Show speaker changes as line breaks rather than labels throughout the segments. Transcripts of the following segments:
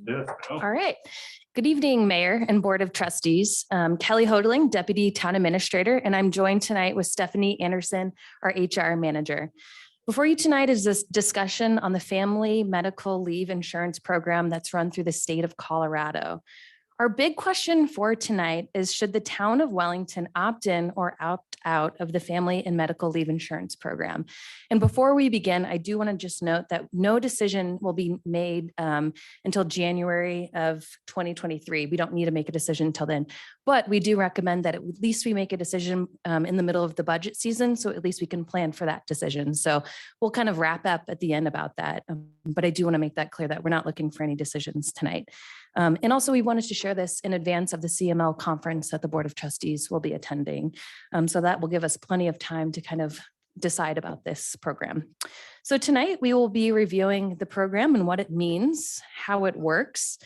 All right. Good evening, Mayor and Board of Trustees. Kelly Hodling, Deputy Town Administrator, and I'm joined tonight with Stephanie Anderson, our HR Manager. Before you tonight is this discussion on the Family Medical Leave Insurance Program that's run through the state of Colorado. Our big question for tonight is, should the town of Wellington opt in or opt out of the Family and Medical Leave Insurance Program? And before we begin, I do want to just note that no decision will be made until January of 2023. We don't need to make a decision until then, but we do recommend that at least we make a decision in the middle of the budget season, so at least we can plan for that decision. So we'll kind of wrap up at the end about that, but I do want to make that clear that we're not looking for any decisions tonight. And also we wanted to share this in advance of the CML conference that the Board of Trustees will be attending. So that will give us plenty of time to kind of decide about this program. So tonight we will be reviewing the program and what it means, how it works,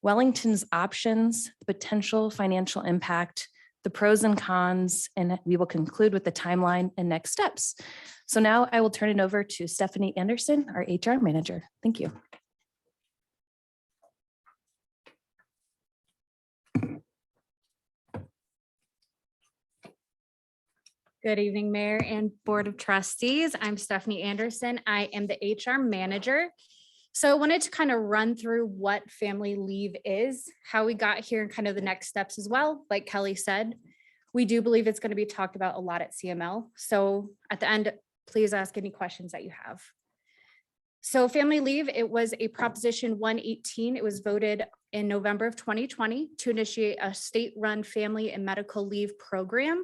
Wellington's options, the potential financial impact, the pros and cons, and we will conclude with the timeline and next steps. So now I will turn it over to Stephanie Anderson, our HR Manager. Thank you.
Good evening, Mayor and Board of Trustees. I'm Stephanie Anderson. I am the HR Manager. So I wanted to kind of run through what family leave is, how we got here, and kind of the next steps as well. Like Kelly said, we do believe it's going to be talked about a lot at CML. So at the end, please ask any questions that you have. So family leave, it was a Proposition 118. It was voted in November of 2020 to initiate a state-run family and medical leave program.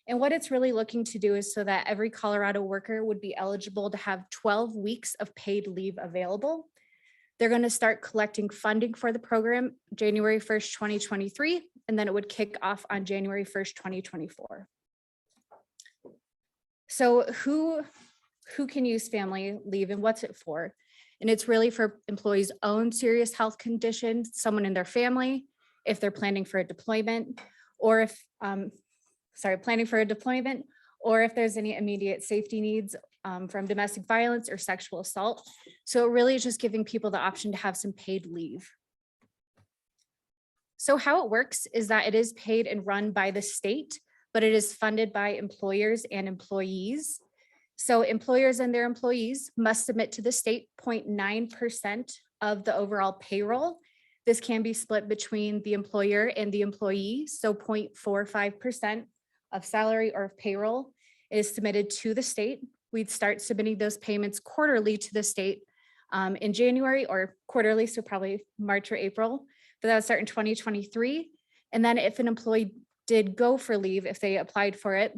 And what it's really looking to do is so that every Colorado worker would be eligible to have 12 weeks of paid leave available. They're going to start collecting funding for the program January 1st, 2023, and then it would kick off on January 1st, 2024. So who can use family leave and what's it for? And it's really for employees' own serious health conditions, someone in their family, if they're planning for a deployment, or if or if there's any immediate safety needs from domestic violence or sexual assault. So it really is just giving people the option to have some paid leave. So how it works is that it is paid and run by the state, but it is funded by employers and employees. So employers and their employees must submit to the state 0.9% of the overall payroll. This can be split between the employer and the employee. So 0.45% of salary or payroll is submitted to the state. We'd start submitting those payments quarterly to the state in January, or quarterly, so probably March or April, but that would start in 2023. And then if an employee did go for leave, if they applied for it,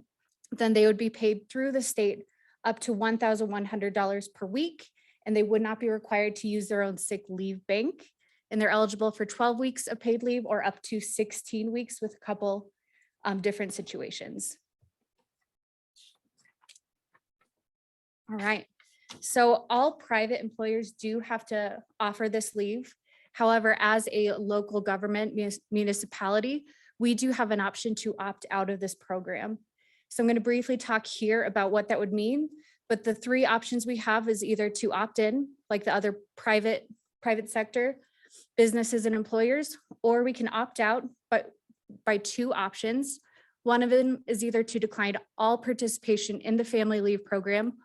then they would be paid through the state up to $1,100 per week, and they would not be required to use their own sick leave bank. And they're eligible for 12 weeks of paid leave or up to 16 weeks with a couple different situations. All right, so all private employers do have to offer this leave. However, as a local government municipality, we do have an option to opt out of this program. So I'm going to briefly talk here about what that would mean, but the three options we have is either to opt in, like the other private sector, businesses and employers, or we can opt out, but by two options. One of them is either to decline all participation in the family leave program,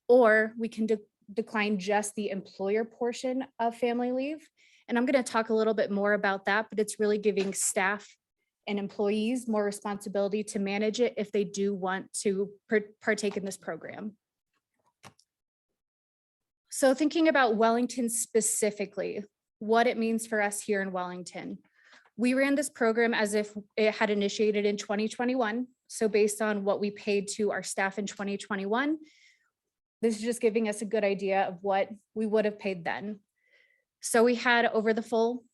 or we can decline just the employer portion of family leave. And I'm going to talk a little bit more about that, but it's really giving staff and employees more responsibility to manage it if they do want to partake in this program. So thinking about Wellington specifically, what it means for us here in Wellington. We ran this program as if it had initiated in 2021. So based on what we paid to our staff in 2021, this is just giving us a good idea of what we would have paid then. So we had over the full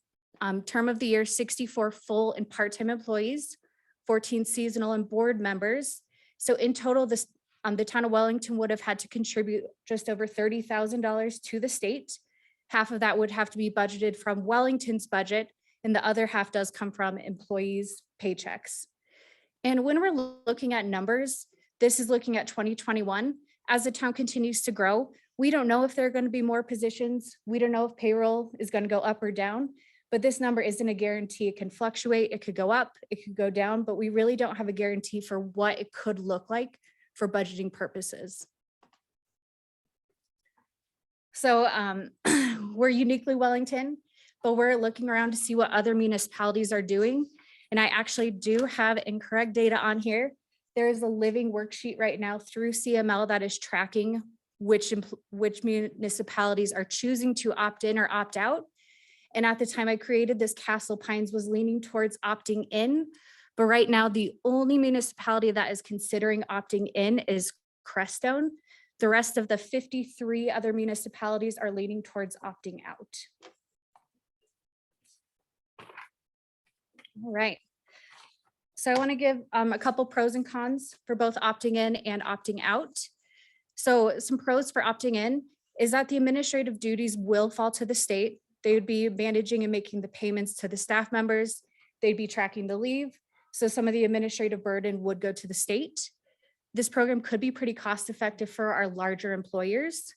term of the year, 64 full and part-time employees, 14 seasonal and board members. So in total, this the town of Wellington would have had to contribute just over $30,000 to the state. Half of that would have to be budgeted from Wellington's budget, and the other half does come from employees' paychecks. And when we're looking at numbers, this is looking at 2021. As the town continues to grow, we don't know if there are going to be more positions. We don't know if payroll is going to go up or down, But this number isn't a guarantee. It can fluctuate, it could go up, it could go down, but we really don't have a guarantee for what it could look like for budgeting purposes. So we're uniquely Wellington, but we're looking around to see what other municipalities are doing. And I actually do have incorrect data on here. There is a living worksheet right now through CML that is tracking which municipalities are choosing to opt in or opt out. And at the time I created this, Castle Pines was leaning towards opting in. But right now, the only municipality that is considering opting in is Crestone. The rest of the 53 other municipalities are leaning towards opting out. All right. So I want to give a couple pros and cons for both opting in and opting out. So some pros for opting in is that the administrative duties will fall to the state. They would be managing and making the payments to the staff members. They'd be tracking the leave. So some of the administrative burden would go to the state. This program could be pretty cost effective for our larger employers.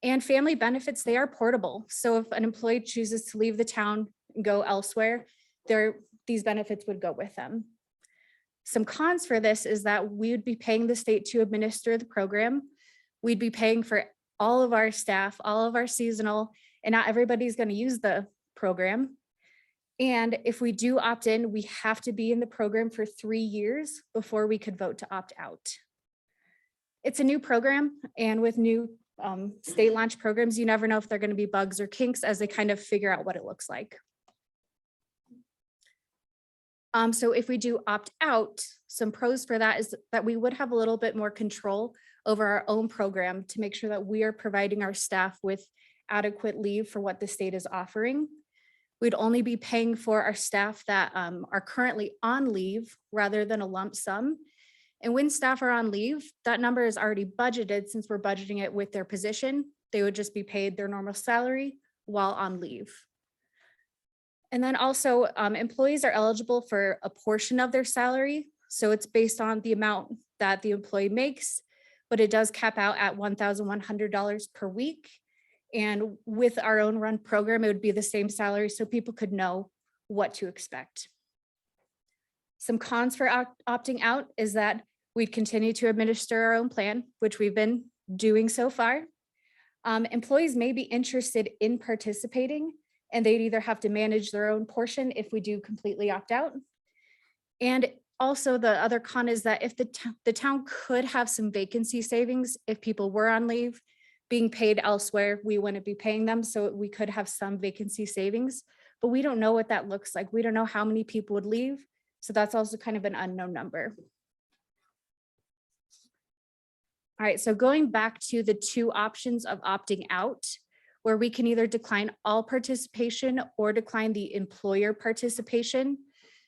And family benefits, they are portable. So if an employee chooses to leave the town and go elsewhere, these benefits would go with them. Some cons for this is that we would be paying the state to administer the program. We'd be paying for all of our staff, all of our seasonal, and not everybody's going to use the program. And if we do opt in, we have to be in the program for 3 years before we could vote to opt out. It's a new program, and with new state launch programs, you never know if they're going to be bugs or kinks as they kind of figure out what it looks like. So if we do opt out, some pros for that is that we would have a little bit more control over our own program to make sure that we are providing our staff with adequate leave for what the state is offering. We'd only be paying for our staff that are currently on leave rather than a lump sum. And when staff are on leave, that number is already budgeted since we're budgeting it with their position. They would just be paid their normal salary while on leave. And then also employees are eligible for a portion of their salary. So it's based on the amount that the employee makes, but it does cap out at $1,100 per week. And with our own run program, it would be the same salary so people could know what to expect. Some cons for opting out is that we'd continue to administer our own plan, which we've been doing so far. Employees may be interested in participating, and they'd either have to manage their own portion if we do completely opt out. And also the other con is that if the town could have some vacancy savings if people were on leave, being paid elsewhere, we wouldn't be paying them. So we could have some vacancy savings, but we don't know what that looks like. We don't know how many people would leave. So that's also kind of an unknown number. All right, so going back to the two options of opting out, where we can either decline all participation or decline the employer participation.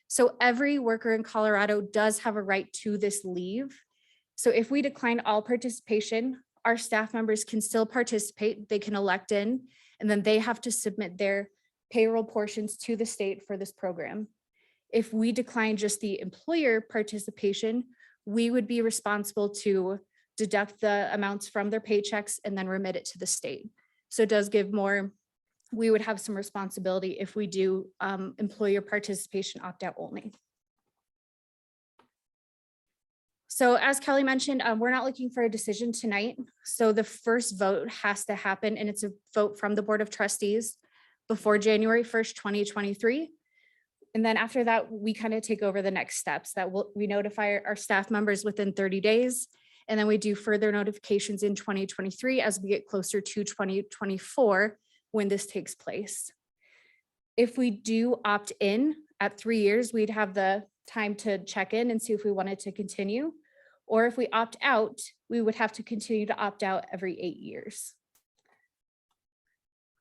So every worker in Colorado does have a right to this leave. So if we decline all participation, our staff members can still participate. They can elect in, and then they have to submit their payroll portions to the state for this program. If we decline just the employer participation, we would be responsible to deduct the amounts from their paychecks and then remit it to the state. So it does give more, we would have some responsibility if we do employer participation opt out only. So as Kelly mentioned, we're not looking for a decision tonight. So the first vote has to happen, and it's a vote from the Board of Trustees before January 1st, 2023. And then after that, we kind of take over the next steps that we notify our staff members within 30 days. And then we do further notifications in 2023 as we get closer to 2024 when this takes place. If we do opt in at 3 years, we'd have the time to check in and see if we wanted to continue. Or if we opt out, we would have to continue to opt out every 8 years.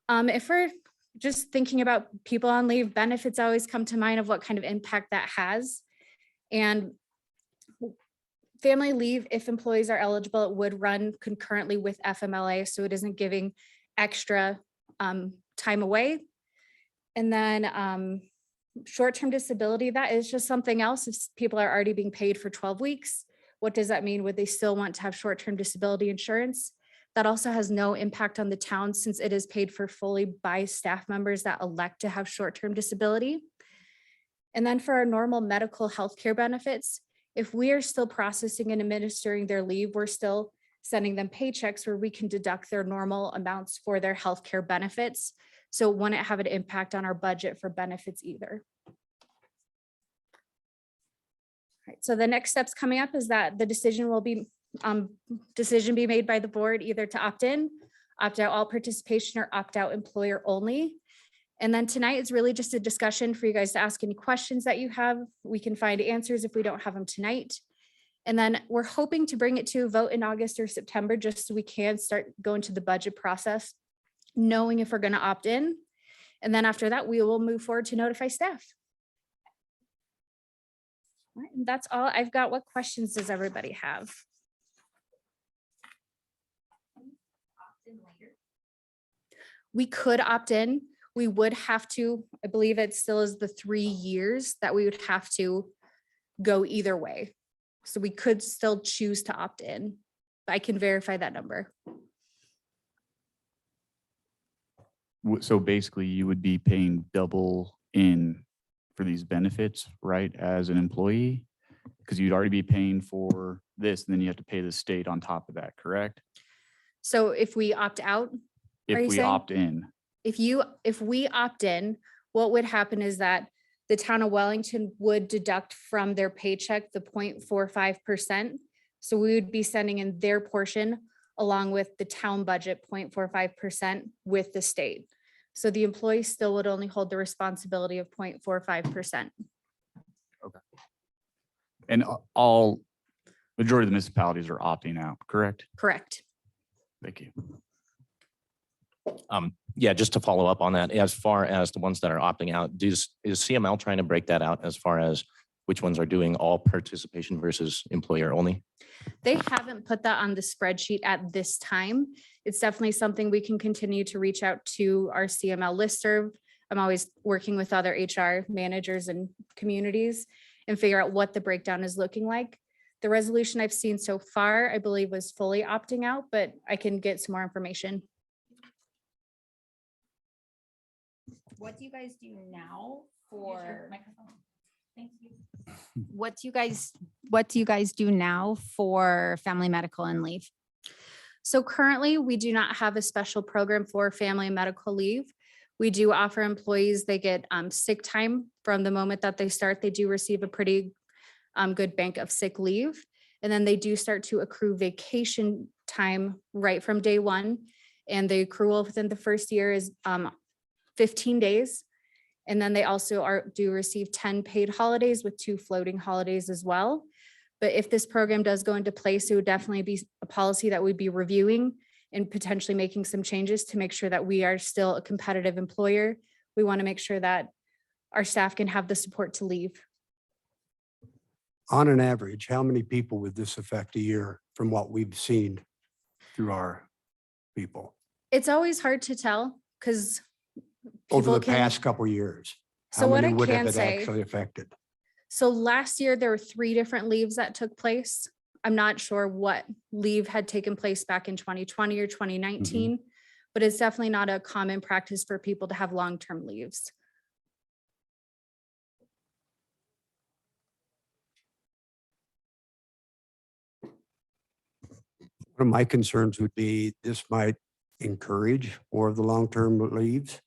If we're just thinking about people on leave, benefits always come to mind of what kind of impact that has. And family leave, if employees are eligible, it would run concurrently with FMLA, so it isn't giving extra time away. And then short-term disability, that is just something else. If people are already being paid for 12 weeks, what does that mean? Would they still want to have short-term disability insurance? That also has no impact on the town since it is paid for fully by staff members that elect to have short-term disability. And then for our normal medical health care benefits, if we are still processing and administering their leave, we're still sending them paychecks where we can deduct their normal amounts for their healthcare benefits. So it wouldn't have an impact on our budget for benefits either. Right, so the next steps coming up is that the decision will be be made by the board either to opt in, opt out all participation, or opt out employer only. And then tonight is really just a discussion for you guys to ask any questions that you have. We can find answers if we don't have them tonight. And then we're hoping to bring it to a vote in August or September, just so we can start going to the budget process, knowing if we're going to opt in. And then after that, we will move forward to notify staff. All right, and that's all I've got. What questions does everybody have? We could opt in. We would have to, I believe it still is the 3 years that we would have to go either way. So we could still choose to opt in. I can verify that number.
So basically you would be paying double in for these benefits, right, as an employee? Because you'd already be paying for this, and then you have to pay the state on top of that, correct?
So if we opt out, Are you
If we
saying?
opt in,
if we opt in, what would happen is that the town of Wellington would deduct from their paycheck the 0.45%. So we would be sending in their portion along with the town budget 0.45% with the state. So the employee still would only hold the responsibility of 0.45%.
and majority of the municipalities are opting out, correct?
Correct.
Thank you.
Yeah, just to follow up on that, as far as the ones that are opting out, is CML trying to break that out as far as which ones are doing all participation versus employer only?
They haven't put that on the spreadsheet at this time. It's definitely something we can continue to reach out to our CML listserv. I'm always working with other HR managers and communities and figure out what the breakdown is looking like. The resolution I've seen so far, I believe, was fully opting out, but I can get some more information.
What do you guys do now for? Thank you. What do you guys do now for family medical and leave?
So currently, we do not have a special program for family and medical leave. We do offer employees, they get sick time from the moment that they start. They do receive a pretty good bank of sick leave. And then they do start to accrue vacation time right from day one. And the accrual within the first year is 15 days. And then they also do receive 10 paid holidays with 2 floating holidays as well. But if this program does go into place, it would definitely be a policy that we'd be reviewing and potentially making some changes to make sure that we are still a competitive employer. We want to make sure that our staff can have the support to leave.
On an average, how many people would this affect a year from what we've seen through our people
It's always hard to tell because
over the past couple of years?
So
How
what
many
I
would have
can
it
say,
actually affected?
so last year there were 3 different leaves that took place. I'm not sure what leave had taken place back in 2020 or 2019, but it's definitely not a common practice for people to have long-term leaves.
One of my concerns would be this might encourage more of the long-term leaves.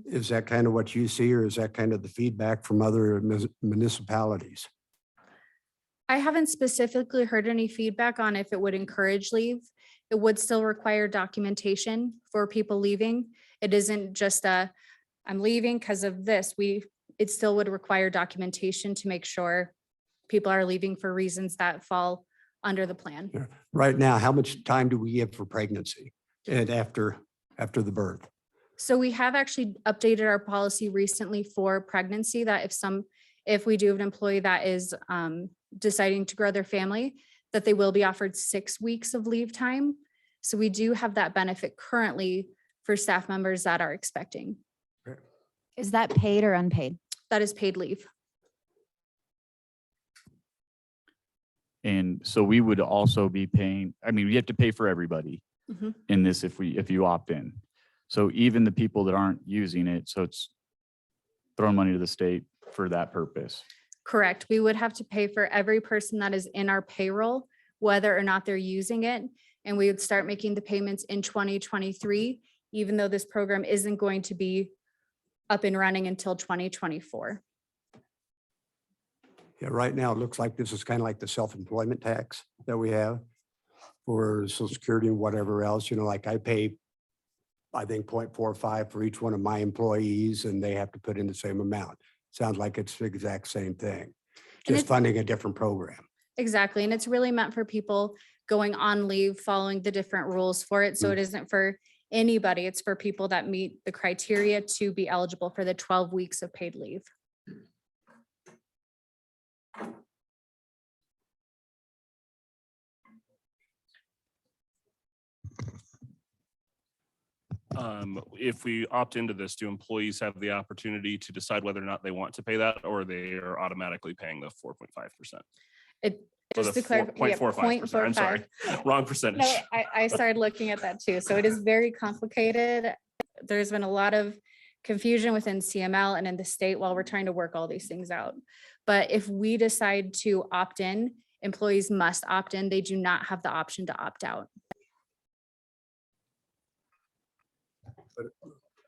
Is that kind of what you see, or is that kind of the feedback from other municipalities?
I haven't specifically heard any feedback on if it would encourage leave. It would still require documentation for people leaving. It isn't just I'm leaving because of this. It still would require documentation to make sure people are leaving for reasons that fall under the plan.
Yeah. Right now, how much time do we give for pregnancy and after the birth?
So we have actually updated our policy recently for pregnancy that if we do have an employee that is deciding to grow their family, that they will be offered 6 weeks of leave time. So we do have that benefit currently for staff members that are expecting.
Is that paid or unpaid?
That is paid leave.
And so we would also be paying, I mean, we have to pay for everybody,
Mhm.
in this if you opt in. So even the people that aren't using it, so it's throwing money to the state for that purpose.
Correct. We would have to pay for every person that is in our payroll, whether or not they're using it. And we would start making the payments in 2023, even though this program isn't going to be up and running until 2024.
Yeah, right now, it looks like this is kind of like the self-employment tax that we have for Social Security and whatever else, like I pay, I think 0.45 for each one of my employees, and they have to put in the same amount. Sounds like it's the exact same thing, just
it's-
funding a different program.
Exactly. And it's really meant for people going on leave, following the different rules for it. So it isn't for anybody. It's for people that meet the criteria to be eligible for the 12 weeks of paid leave.
If we opt into this, do employees have the opportunity to decide whether or not they want to pay that, or they are automatically paying the 4.5%?
It
Or the
just to clarify.
4.45%, I'm sorry, wrong percentage.
No, I started looking at that too. So it is very complicated. There's been a lot of confusion within CML and in the state while we're trying to work all these things out. But if we decide to opt in, employees must opt in. They do not have the option to opt out.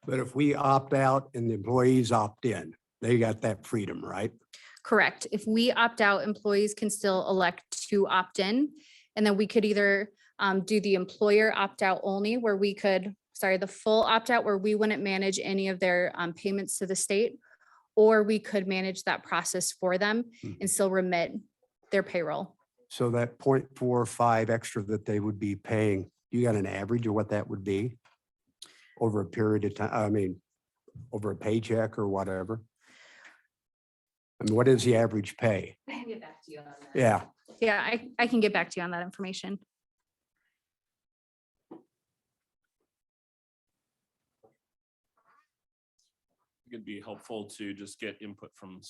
But if we opt out and the employees opt in, they got that freedom, right?
Correct. If we opt out, employees can still elect to opt in. And then we could either do the employer opt out only, where we could, the full opt out where we wouldn't manage any of their payments to the state, or we could manage that process for them and still remit their payroll.
So that 0.45 extra that they would be paying, you got an average of what that would be over a period of time? I mean, over a paycheck or whatever? I mean, what is the average pay?
I can get back to you on that.
Yeah,
Yeah, I can get back to you on that information.
It'd be helpful to just get input from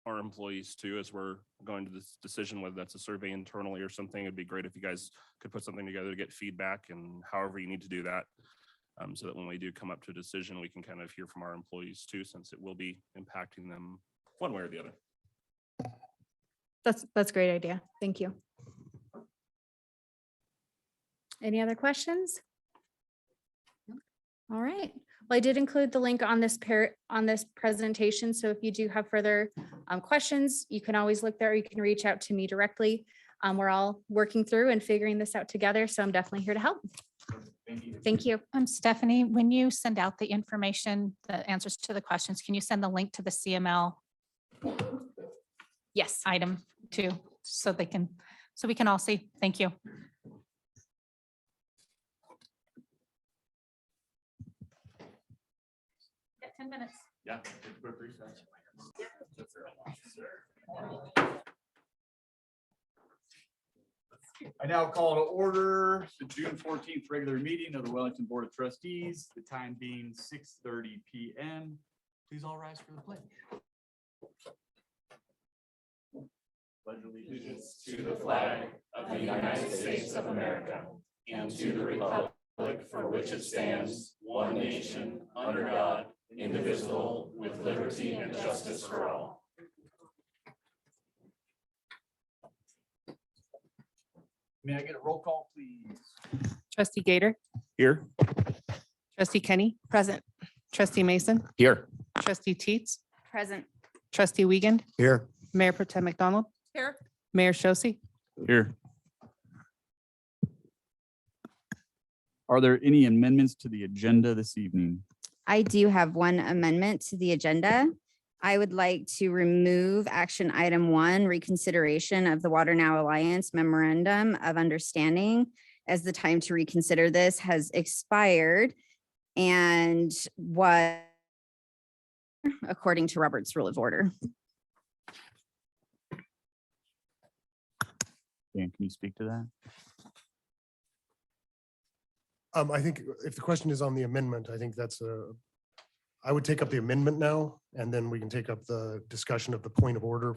our employees too, as we're going to this decision, whether that's a survey internally or something. It'd be great if you guys could put something together to get feedback, and however you need to do that. So that when we do come up to a decision, we can kind of hear from our employees too, since it will be impacting them one way or the other.
That's a great idea. Thank you. Any other questions? All right. Well, I did include the link on this presentation. So if you do have further questions, you can always look there. You can reach out to me directly. We're all working through and figuring this out together. So I'm definitely here to help. Thank you.
Stephanie, when you send out the information, the answers to the questions, can you send the link to the CML
Yes.
item too, so we can all see? Thank you. Got 10 minutes.
Yeah. I now call to order the June 14th regular meeting of the Wellington Board of Trustees, the time being 6:30 PM. Please all rise for the pledge. Pledge allegiance
To the flag of the United States of America and to the republic for which it stands, one nation, under God, indivisible, with liberty and justice for all.
May I get a roll call, please?
Trustee Gator,
Here.
trustee Kenny, present. Trustee Mason,
Here.
trustee Teets,
Present.
trustee Wiegand,
here.
Mayor Pro Tem McDonald.
Here.
Mayor Shosse.
Here. Are there any amendments to the agenda this evening?
I do have one amendment to the agenda. I would like to remove action item 1, reconsideration of the WaterNow Alliance Memorandum of Understanding, as the time to reconsider this has expired and what according to Robert's Rule of Order.
Dan, can you speak to that?
I think if the question is on the amendment, I think I would take up the amendment now, and then we can take up the discussion of the point of order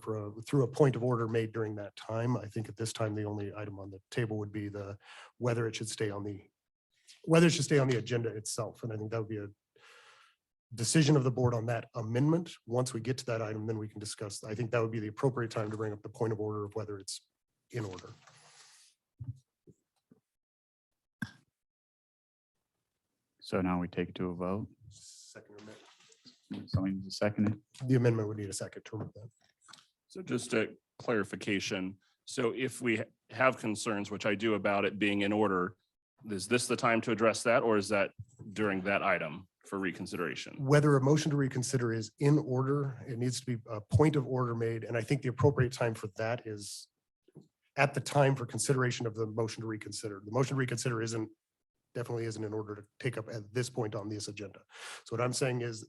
through a point of order made during that time. I think at this time, the only item on the table would be whether it should stay on the whether it should stay on the agenda itself. And I think that would be a decision of the board on that amendment. Once we get to that item, then we can discuss. I think that would be the appropriate time to bring up the point of order of whether it's in order.
So now we take it to a vote.
Second amendment.
Somebody needs a second it.
The amendment would need a second to remove that.
So just a clarification. So if we have concerns, which I do about it being in order, is this the time to address that, or is that during that item for reconsideration?
Whether a motion to reconsider is in order, it needs to be a point of order made. And I think the appropriate time for that is at the time for consideration of the motion to reconsider. The motion to reconsider definitely isn't in order to take up at this point on this agenda. So what I'm saying is,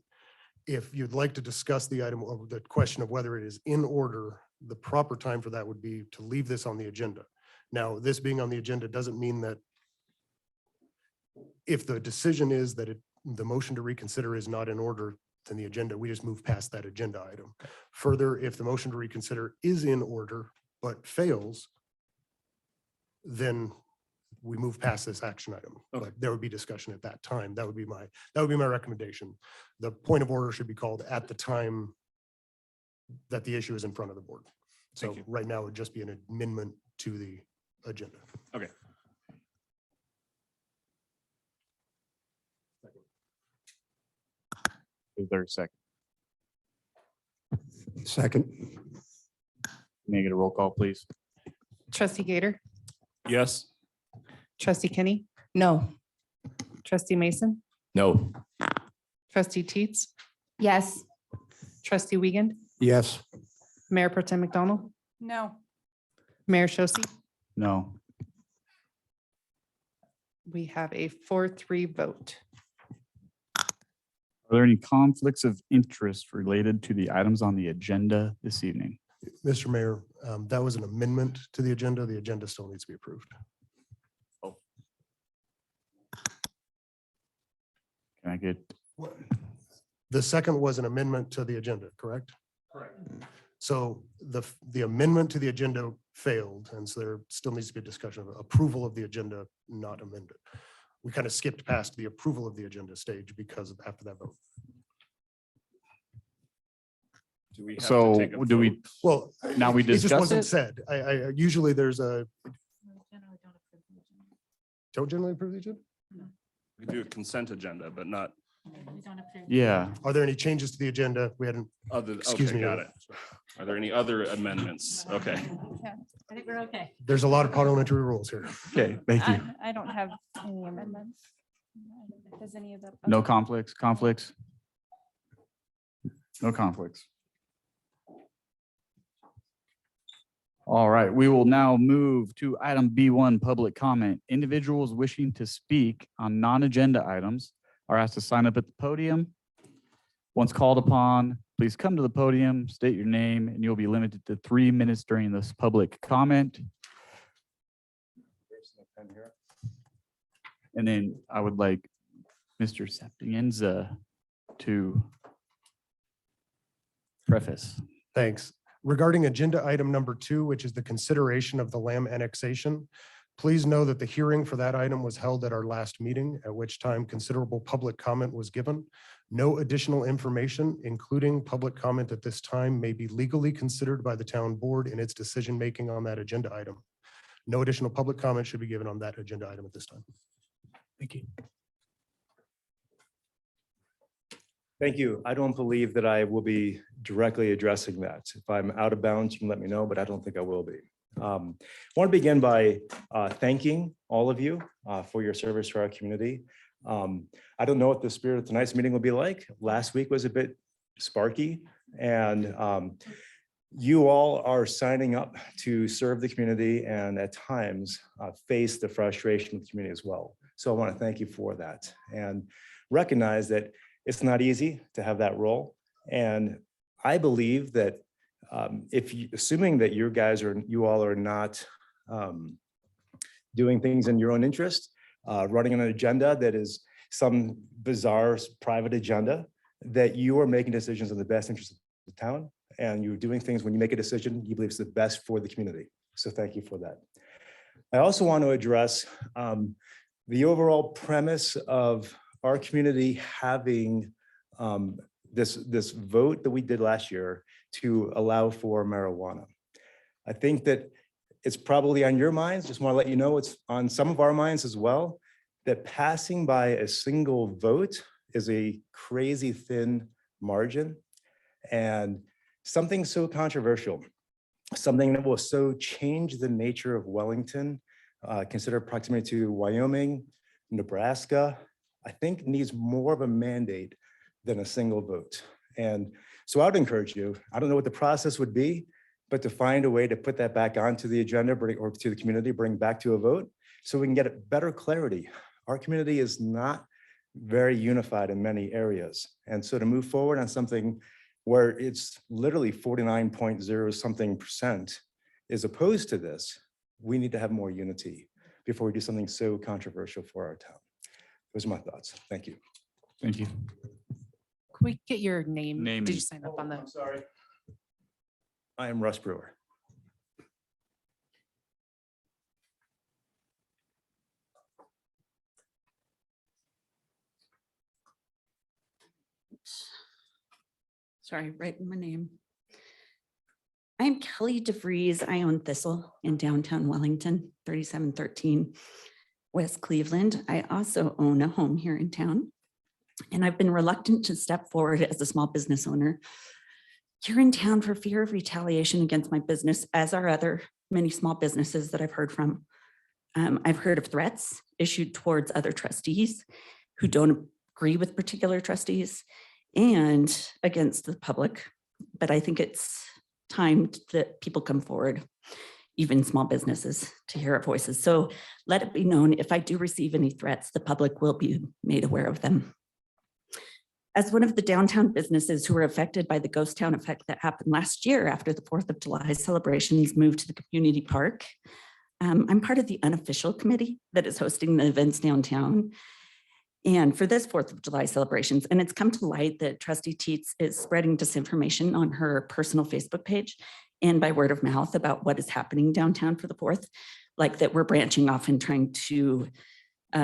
if you'd like to discuss the item of the question of whether it is in order, the proper time for that would be to leave this on the agenda. Now, this being on the agenda doesn't mean that if the decision is that the motion to reconsider is not in order, then the agenda, we just move past that agenda item. Further, if the motion to reconsider is in order but fails, then we move past this action item.
Okay.
But there would be discussion at that time. That would be my recommendation. The point of order should be called at the time that the issue is in front of the board. So
Thank you.
right now it would just be an amendment to the agenda.
Okay.
Is there a second?
Second,
May I get a roll call, please?
Trustee Gator,
Yes.
trustee Kenny,
No.
trustee Mason,
No.
trustee Teets,
Yes.
trustee Wiegand,
yes.
Mayor Pro Tem McDonald,
No.
Mayor Shosse.
No.
We have a 4-3 vote.
Are there any conflicts of interest related to the items on the agenda this evening?
Mr. Mayor, that was an amendment to the agenda. The agenda still needs to be approved.
Can I get,
The second was an amendment to the agenda, correct?
Correct.
So the amendment to the agenda failed, and so there still needs to be a discussion of approval of the agenda, not amended. We kind of skipped past the approval of the agenda stage because of after that vote.
Do we have to
so
take a
do we,
vote?
Well,
Now we
it just
discuss
wasn't
it?
said. I usually there's don't generally approve the agenda?
We do a consent agenda, but not
yeah,
Are there any changes to the agenda? We hadn't,
other,
excuse
okay,
me.
got it. Are there any other amendments? Okay.
I think we're okay.
There's a lot of parliamentary rules here.
okay, thank you.
I don't have any amendments. Does any of the?
No conflicts, conflicts? No conflicts. All right, we will now move to item B1, public comment. Individuals wishing to speak on non-agenda items are asked to sign up at the podium. Once called upon, please come to the podium, state your name, and you'll be limited to 3 minutes during this public comment. And then I would like Mr. Sapienza to preface.
Thanks. Regarding agenda item number 2, which is the consideration of the Lamb annexation, please know that the hearing for that item was held at our last meeting, at which time considerable public comment was given. No additional information, including public comment at this time, may be legally considered by the town board in its decision-making on that agenda item. No additional public comment should be given on that agenda item at this time.
Thank you.
Thank you. I don't believe that I will be directly addressing that. If I'm out of bounds, you can let me know, but I don't think I will be. I want to begin by thanking all of you for your service to our community. I don't know what the spirit of tonight's meeting will be like. Last week was a bit sparky, and you all are signing up to serve the community and at times face the frustration of the community as well. So I want to thank you for that and recognize that it's not easy to have that role. And I believe that assuming that you all are not doing things in your own interest, running an agenda that is some bizarre private agenda, that you are making decisions in the best interest of the town, and you're doing things when you make a decision you believe is the best for the community. So thank you for that. I also want to address the overall premise of our community having this vote that we did last year to allow for marijuana. I think that it's probably on your minds, just want to let you know it's on some of our minds as well, that passing by a single vote is a crazy thin margin. And something so controversial, something that will so change the nature of Wellington, consider proximity to Wyoming, Nebraska, I think needs more of a mandate than a single vote. And so I would encourage you, I don't know what the process would be, but to find a way to put that back onto the agenda or to the community, bring back to a vote so we can get better clarity. Our community is not very unified in many areas. And so to move forward on something where it's literally 49.0 something percent is opposed to this, we need to have more unity before we do something so controversial for our town. Those are my thoughts. Thank you.
Thank you.
Can we get your name?
Name
Did
and-
you sign up on the?
I'm sorry. I am Russ Brewer.
Sorry, writing my name. I'm Kelly DeVries. I own Thistle in downtown Wellington, 3713 West Cleveland. I also own a home here in town, and I've been reluctant to step forward as a small business owner here in town for fear of retaliation against my business, as are other many small businesses that I've heard from. I've heard of threats issued towards other trustees who don't agree with particular trustees and against the public. But I think it's time that people come forward, even small businesses, to hear our voices. So let it be known, if I do receive any threats, the public will be made aware of them. As one of the downtown businesses who were affected by the ghost town effect that happened last year after the 4th of July celebrations moved to the community park, I'm part of the unofficial committee that is hosting the events downtown. And for this 4th of July celebrations, and it's come to light that Trustee Teets is spreading disinformation on her personal Facebook page and by word of mouth about what is happening downtown for the 4th, like that we're branching off and trying to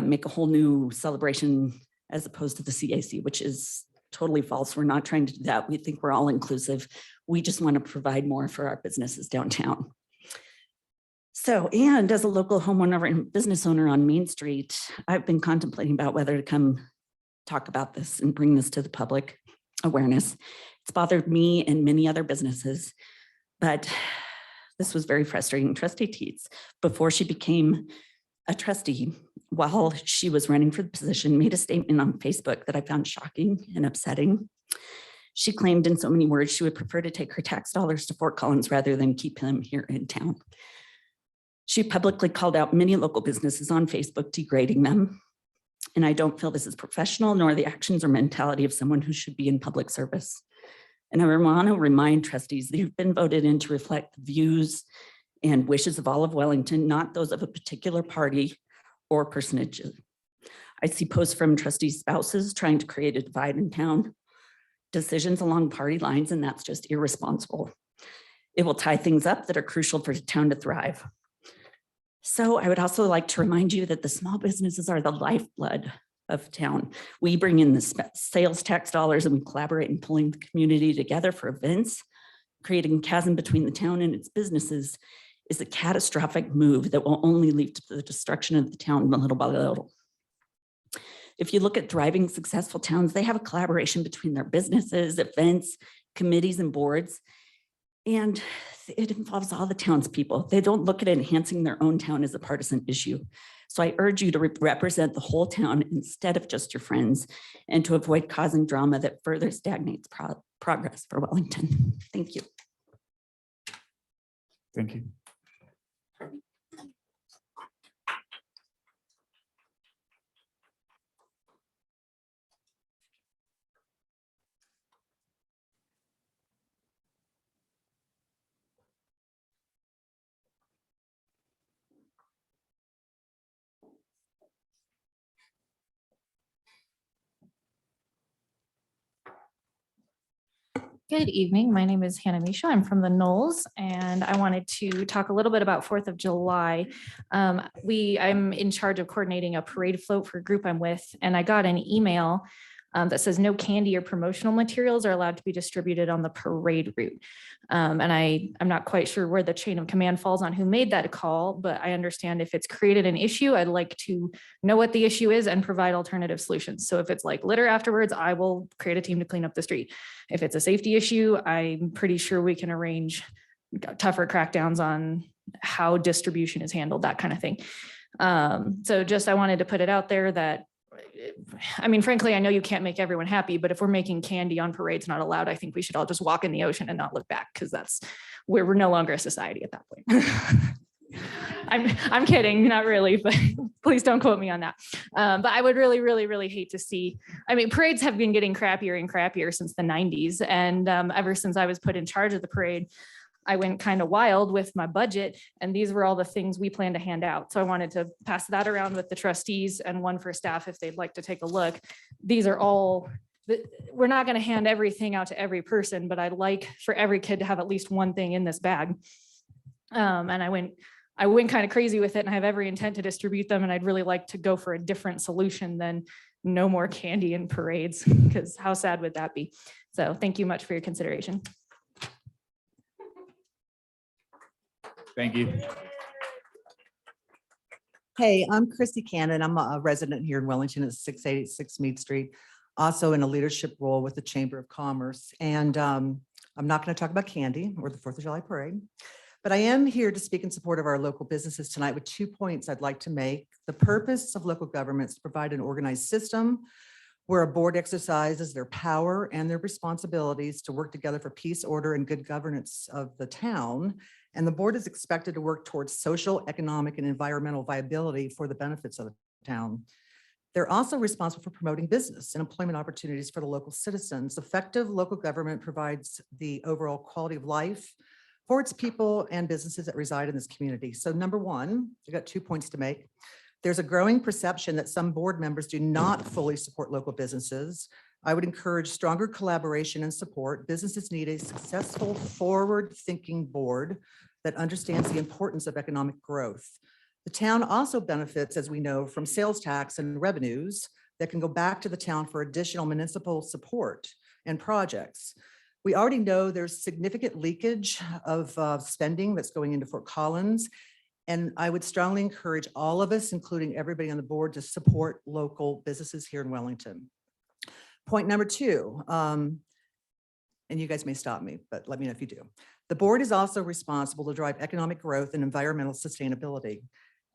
make a whole new celebration as opposed to the CAC, which is totally false. We're not trying to do that. We think we're all inclusive. We just want to provide more for our businesses downtown. So, and as a local homeowner and business owner on Main Street, I've been contemplating about whether to come talk about this and bring this to the public awareness. It's bothered me and many other businesses, but this was very frustrating. Trustee Teets, before she became a trustee, while she was running for the position, made a statement on Facebook that I found shocking and upsetting. She claimed in so many words she would prefer to take her tax dollars to Fort Collins rather than keep him here in town. She publicly called out many local businesses on Facebook, degrading them. And I don't feel this is professional, nor the actions or mentality of someone who should be in public service. And I want to remind trustees that you've been voted in to reflect the views and wishes of all of Wellington, not those of a particular party or personage. I see posts from trustee spouses trying to create a divide in town, decisions along party lines, and that's just irresponsible. It will tie things up that are crucial for the town to thrive. So I would also like to remind you that the small businesses are the lifeblood of town. We bring in the sales tax dollars and we collaborate in pulling the community together for events. Creating a chasm between the town and its businesses is a catastrophic move that will only lead to the destruction of the town little by little. If you look at thriving, successful towns, they have a collaboration between their businesses, events, committees, and boards. And it involves all the townspeople. They don't look at enhancing their own town as a partisan issue. So I urge you to represent the whole town instead of just your friends, and to avoid causing drama that further stagnates progress for Wellington. Thank you.
Thank you.
Good evening. My name is Hannah Misha. I'm from the Knolls, and I wanted to talk a little bit about 4th of July. I'm in charge of coordinating a parade float for a group I'm with, and I got an email that says no candy or promotional materials are allowed to be distributed on the parade route. And I'm not quite sure where the chain of command falls on who made that call, but I understand if it's created an issue, I'd like to know what the issue is and provide alternative solutions. So if it's like litter afterwards, I will create a team to clean up the street. If it's a safety issue, I'm pretty sure we can arrange tougher crackdowns on how distribution is handled, that kind of thing. So just, I wanted to put it out there that, I mean, frankly, I know you can't make everyone happy, but if we're making candy on parades not allowed, I think we should all just walk in the ocean and not look back, because that's where we're no longer a society at that point. I'm kidding, not really, but please don't quote me on that. But I would really hate to see, I mean, parades have been getting crappier and crappier since the 90s. And ever since I was put in charge of the parade, I went kind of wild with my budget, and these were all the things we plan to hand out. So I wanted to pass that around with the trustees and one for staff if they'd like to take a look. These are all, we're not going to hand everything out to every person, but I'd like for every kid to have at least one thing in this bag. And I went kind of crazy with it, and I have every intent to distribute them. And I'd really like to go for a different solution than no more candy in parades, because how sad would that be? So thank you much for your consideration.
Thank you.
Hey, I'm Christy Cannon. I'm a resident here in Wellington at 686 Mead Street, also in a leadership role with the Chamber of Commerce. And I'm not going to talk about candy or the 4th of July parade, but I am here to speak in support of our local businesses tonight with 2 points I'd like to make. The purpose of local government is to provide an organized system where a board exercises their power and their responsibilities to work together for peace, order, and good governance of the town. And the board is expected to work towards social, economic, and environmental viability for the benefits of the town. They're also responsible for promoting business and employment opportunities for the local citizens. Effective local government provides the overall quality of life for its people and businesses that reside in this community. So number one, I got 2 points to make. There's a growing perception that some board members do not fully support local businesses. I would encourage stronger collaboration and support. Businesses need a successful, forward-thinking board that understands the importance of economic growth. The town also benefits, as we know, from sales tax and revenues that can go back to the town for additional municipal support and projects. We already know there's significant leakage of spending that's going into Fort Collins. And I would strongly encourage all of us, including everybody on the board, to support local businesses here in Wellington. Point number two, and you guys may stop me, but let me know if you do. The board is also responsible to drive economic growth and environmental sustainability.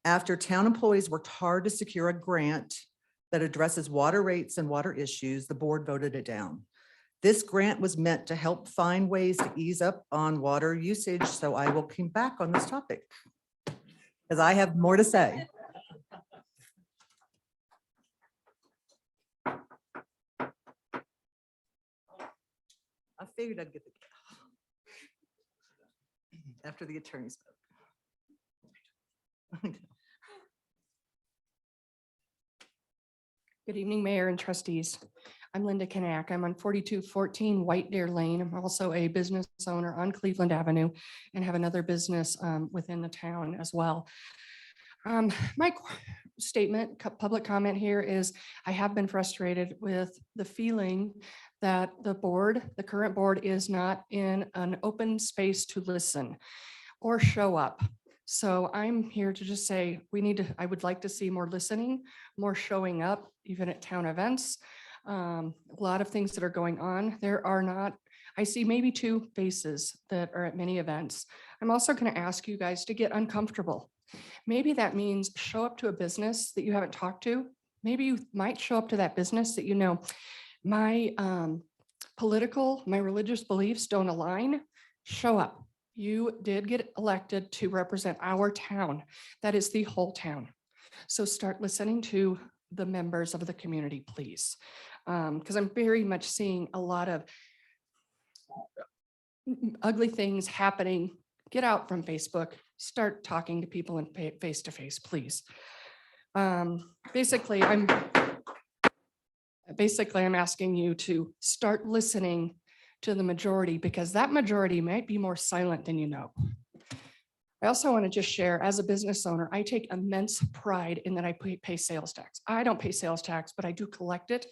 After town employees worked hard to secure a grant that addresses water rates and water issues, the board voted it down. This grant was meant to help find ways to ease up on water usage, so I will come back on this topic because I have more to say. I figured I'd get the after the attorney spoke.
Good evening, Mayor and trustees. I'm Linda Knack. I'm on 4214 White Deer Lane. I'm also a business owner on Cleveland Avenue and have another business within the town as well. My statement, public comment here is I have been frustrated with the feeling that the board, the current board, is not in an open space to listen or show up. So I'm here to just say I would like to see more listening, more showing up, even at town events. A lot of things that are going on. I see maybe 2 faces that are at many events. I'm also going to ask you guys to get uncomfortable. Maybe that means show up to a business that you haven't talked to. Maybe you might show up to that business that you know, my religious beliefs don't align. Show up. You did get elected to represent our town. That is the whole town. So start listening to the members of the community, please. Because I'm very much seeing a lot of ugly things happening. Get out from Facebook, start talking to people in face to face, please. Basically, I'm asking you to start listening to the majority, because that majority might be more silent than you know. I also want to just share, as a business owner, I take immense pride in that I pay sales tax. I don't pay sales tax, but I do collect it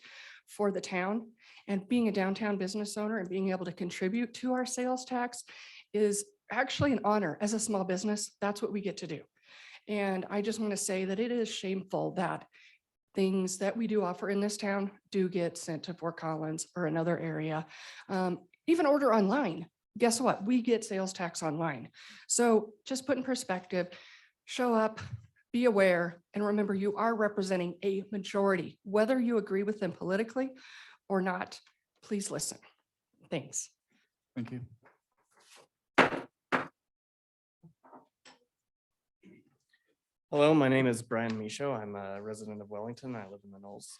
for the town. And being a downtown business owner and being able to contribute to our sales tax is actually an honor. As a small business, that's what we get to do. And I just want to say that it is shameful that things that we do offer in this town do get sent to Fort Collins or another area. Even order online. Guess what? We get sales tax online. So just put in perspective, show up, be aware, and remember you are representing a majority, whether you agree with them politically or not. Please listen. Thanks.
Thank you.
Hello, my name is Brian Michaud. I'm a resident of Wellington. I live in the Knolls.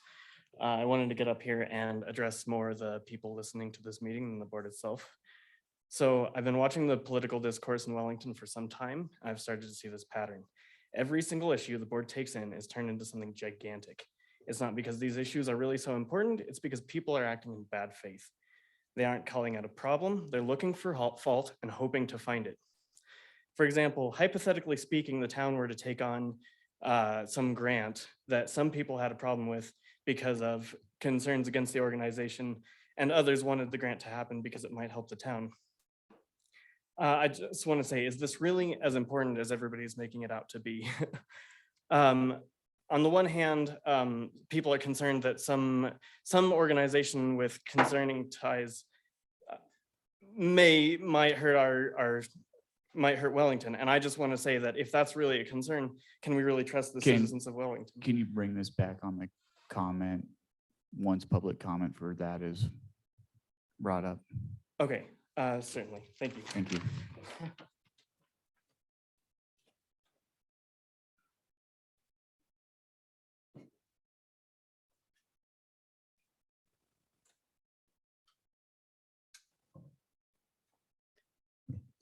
I wanted to get up here and address more of the people listening to this meeting than the board itself. So I've been watching the political discourse in Wellington for some time. I've started to see this pattern. Every single issue the board takes in is turned into something gigantic. It's not because these issues are really so important, it's because people are acting in bad faith. They aren't calling out a problem, they're looking for fault and hoping to find it. For example, hypothetically speaking, the town were to take on some grant that some people had a problem with because of concerns against the organization, and others wanted the grant to happen because it might help the town. I just want to say, is this really as important as everybody's making it out to be? On the one hand, people are concerned that some organization with concerning ties might hurt Wellington. And I just want to say that if that's really a concern, can we really trust the citizens of Wellington?
Can you bring this back on the comment once public comment for that is brought up?
Okay, certainly. Thank you.
Thank you.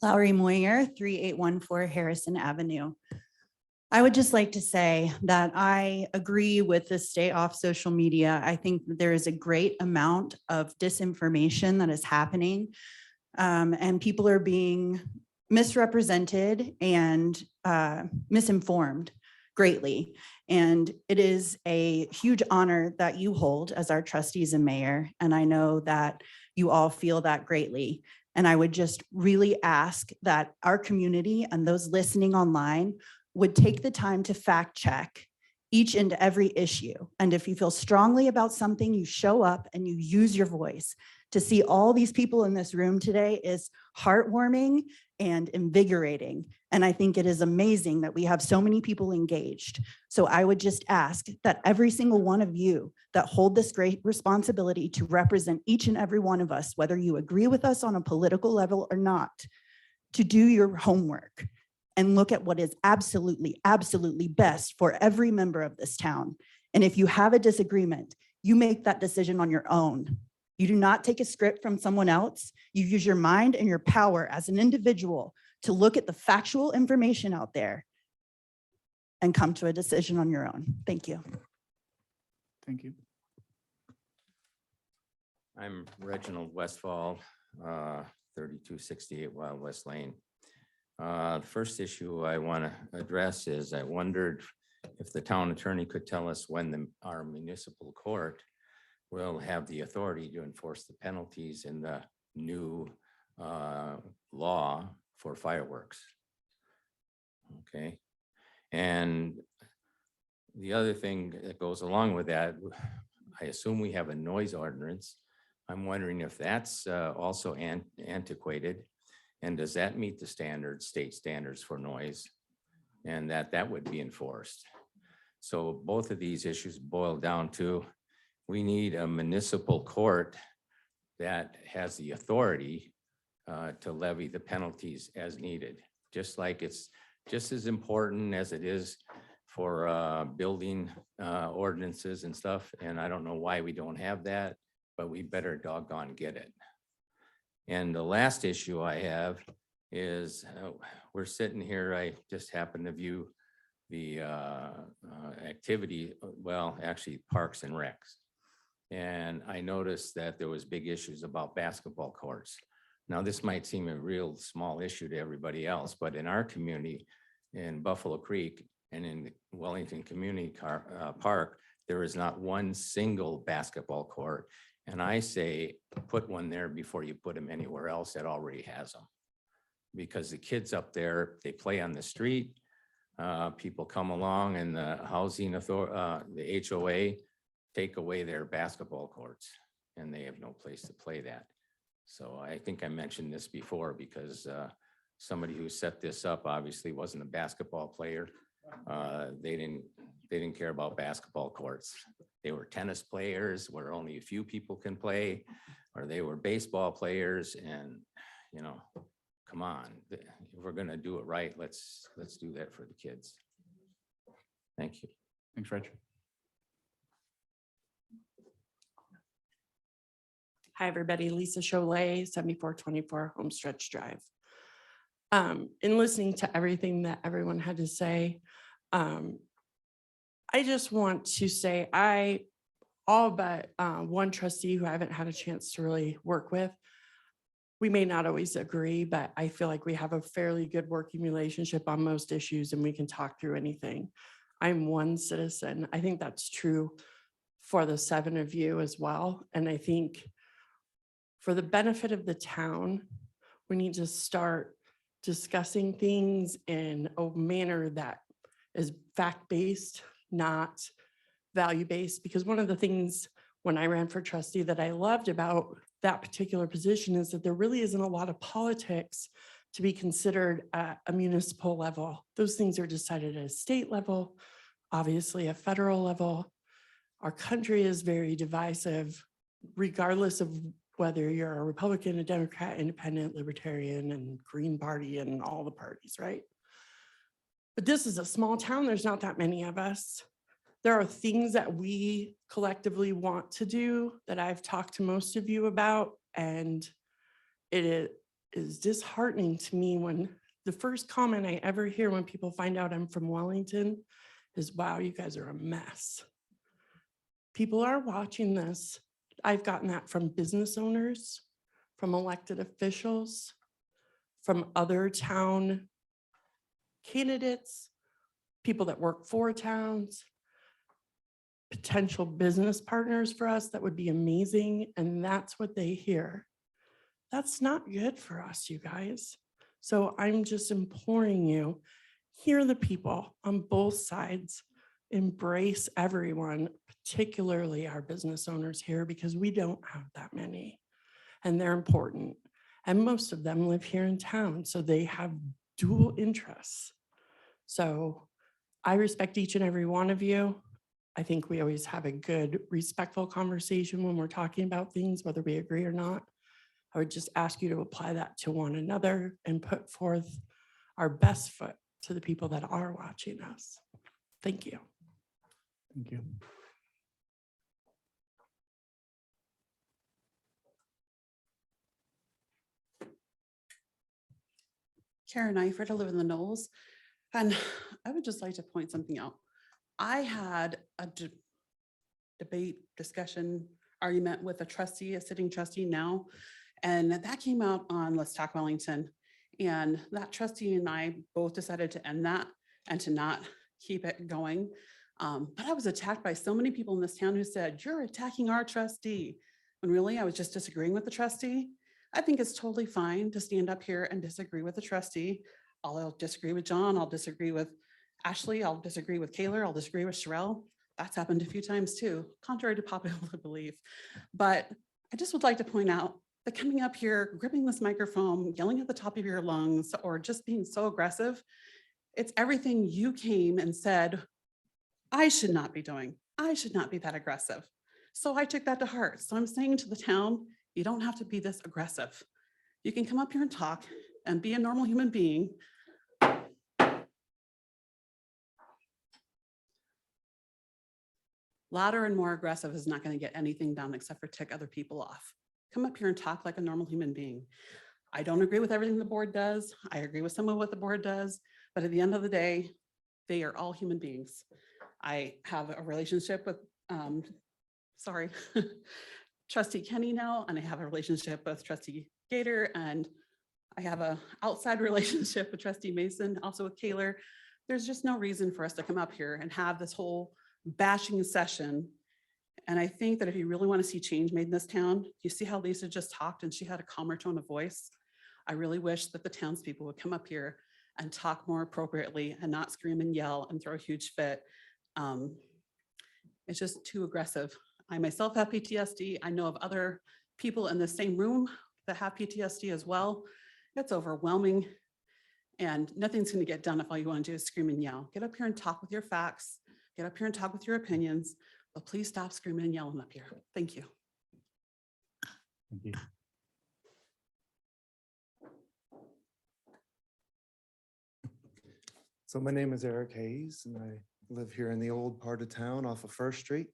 Lowry Moyer, 3814 Harrison Avenue. I would just like to say that I agree with the stay off social media. I think that there is a great amount of disinformation that is happening, and people are being misrepresented and misinformed greatly. And it is a huge honor that you hold as our trustees and mayor. And I know that you all feel that greatly. And I would just really ask that our community and those listening online would take the time to fact check each and every issue. And if you feel strongly about something, you show up and you use your voice. To see all these people in this room today is heartwarming and invigorating. And I think it is amazing that we have so many people engaged. So I would just ask that every single one of you that hold this great responsibility to represent each and every one of us, whether you agree with us on a political level or not, to do your homework and look at what is absolutely, absolutely best for every member of this town. And if you have a disagreement, you make that decision on your own. You do not take a script from someone else. You use your mind and your power as an individual to look at the factual information out there and come to a decision on your own. Thank you.
Thank you.
I'm Reginald Westfall, 3268 Wild West Lane. The first issue I want to address is I wondered if the town attorney could tell us when our municipal court will have the authority to enforce the penalties in the new law for fireworks. Okay. And the other thing that goes along with that, I assume we have a noise ordinance. I'm wondering if that's also antiquated, and does that meet the standards, state standards for noise, and that would be enforced. So both of these issues boil down to we need a municipal court that has the authority to levy the penalties as needed, just like it's just as important as it is for building ordinances and stuff. And I don't know why we don't have that, but we better doggone get it. And the last issue I have is we're sitting here, I just happened to view the activity, well, actually Parks and Recs. And I noticed that there was big issues about basketball courts. Now, this might seem a real small issue to everybody else, but in our community, in Buffalo Creek and in Wellington Community Park, there is not one single basketball court. And I say, put one there before you put them anywhere else that already has them. Because the kids up there, they play on the street. People come along and the housing authority, the HOA, take away their basketball courts and they have no place to play that. So I think I mentioned this before because somebody who set this up obviously wasn't a basketball player. They didn't care about basketball courts. They were tennis players where only a few people can play, or they were baseball players. And, you know, come on, if we're gonna do it right, let's do that for the kids. Thank you.
Thanks, Rich.
Hi, everybody. Lisa Cholet, 7424 Homestretch Drive. In listening to everything that everyone had to say, I just want to say all but one trustee who I haven't had a chance to really work with, we may not always agree, but I feel like we have a fairly good working relationship on most issues and we can talk through anything. I'm one citizen. I think that's true for the 7 of you as well. And I think for the benefit of the town, we need to start discussing things in a manner that is fact-based, not value-based. Because one of the things when I ran for trustee that I loved about that particular position is that there really isn't a lot of politics to be considered at a municipal level. Those things are decided at a state level, obviously a federal level. Our country is very divisive, regardless of whether you're a Republican, a Democrat, independent, libertarian, and Green Party, and all the parties, right? But this is a small town. There's not that many of us. There are things that we collectively want to do that I've talked to most of you about, and it is disheartening to me when the first comment I ever hear when people find out I'm from Wellington is, wow, you guys are a mess. People are watching this. I've gotten that from business owners, from elected officials, from other town candidates, people that work for towns, potential business partners for us that would be amazing. And that's what they hear. That's not good for us, you guys. So I'm just imploring you, hear the people on both sides, embrace everyone, particularly our business owners here, because we don't have that many and they're important. And most of them live here in town, so they have dual interests. So I respect each and every one of you. I think we always have a good, respectful conversation when we're talking about things, whether we agree or not. I would just ask you to apply that to one another and put forth our best foot to the people that are watching us. Thank you.
Thank you.
Karen Eifert, I live in the Knolls, and I would just like to point something out. I had a debate, discussion, argument with a trustee, a sitting trustee now, and that came out on Let's Talk Wellington. And that trustee and I both decided to end that and to not keep it going. But I was attacked by so many people in this town who said, you're attacking our trustee. When really I was just disagreeing with the trustee. I think it's totally fine to stand up here and disagree with the trustee. I'll disagree with John. I'll disagree with Ashley. I'll disagree with Kaylor. I'll disagree with Sherelle. That's happened a few times too, contrary to popular belief. But I just would like to point out that coming up here, gripping this microphone, yelling at the top of your lungs, or just being so aggressive, it's everything you came and said, I should not be doing. I should not be that aggressive. So I took that to heart. So I'm saying to the town, you don't have to be this aggressive. You can come up here and talk and be a normal human being. Louder and more aggressive is not going to get anything done except for tick other people off. Come up here and talk like a normal human being. I don't agree with everything the board does. I agree with some of what the board does, but at the end of the day, they are all human beings. I have a relationship with sorry, trustee Kenny now, and I have a relationship with trustee Gator, and I have a outside relationship with trustee Mason, also with Kaler. There's just no reason for us to come up here and have this whole bashing session. And I think that if you really want to see change made in this town, you see how Lisa just talked and she had a calmer tone of voice. I really wish that the townspeople would come up here and talk more appropriately and not scream and yell and throw a huge fit. It's just too aggressive. I myself have PTSD. I know of other people in the same room that have PTSD as well. It's overwhelming and nothing's going to get done if all you want to do is scream and yell. Get up here and talk with your facts. Get up here and talk with your opinions, but please stop screaming and yelling up here. Thank you.
Thank you.
So my name is Eric Hayes and I live here in the old part of town off of First Street.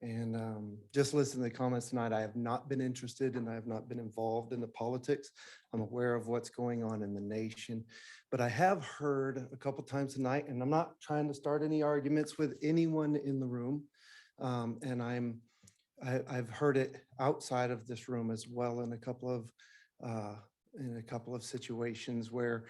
And just listening to the comments tonight, I have not been interested and I have not been involved in the politics. I'm aware of what's going on in the nation, but I have heard a couple times tonight, and I'm not trying to start any arguments with anyone in the room. And I've heard it outside of this room as well in a couple of situations where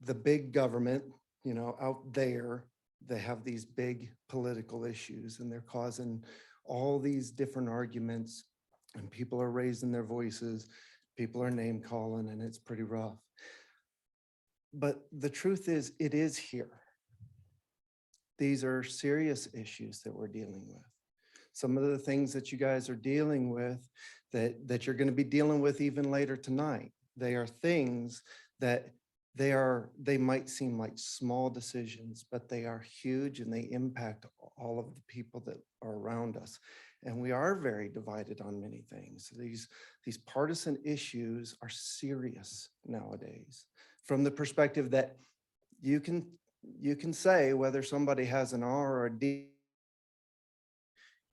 the big government, you know, out there, they have these big political issues and they're causing all these different arguments and people are raising their voices, people are name calling, and it's pretty rough. But the truth is, it is here. These are serious issues that we're dealing with. Some of the things that you guys are dealing with that you're going to be dealing with even later tonight, they are things that they might seem like small decisions, but they are huge and they impact all of the people that are around us. And we are very divided on many things. These partisan issues are serious nowadays from the perspective that you can say whether somebody has an R or a D,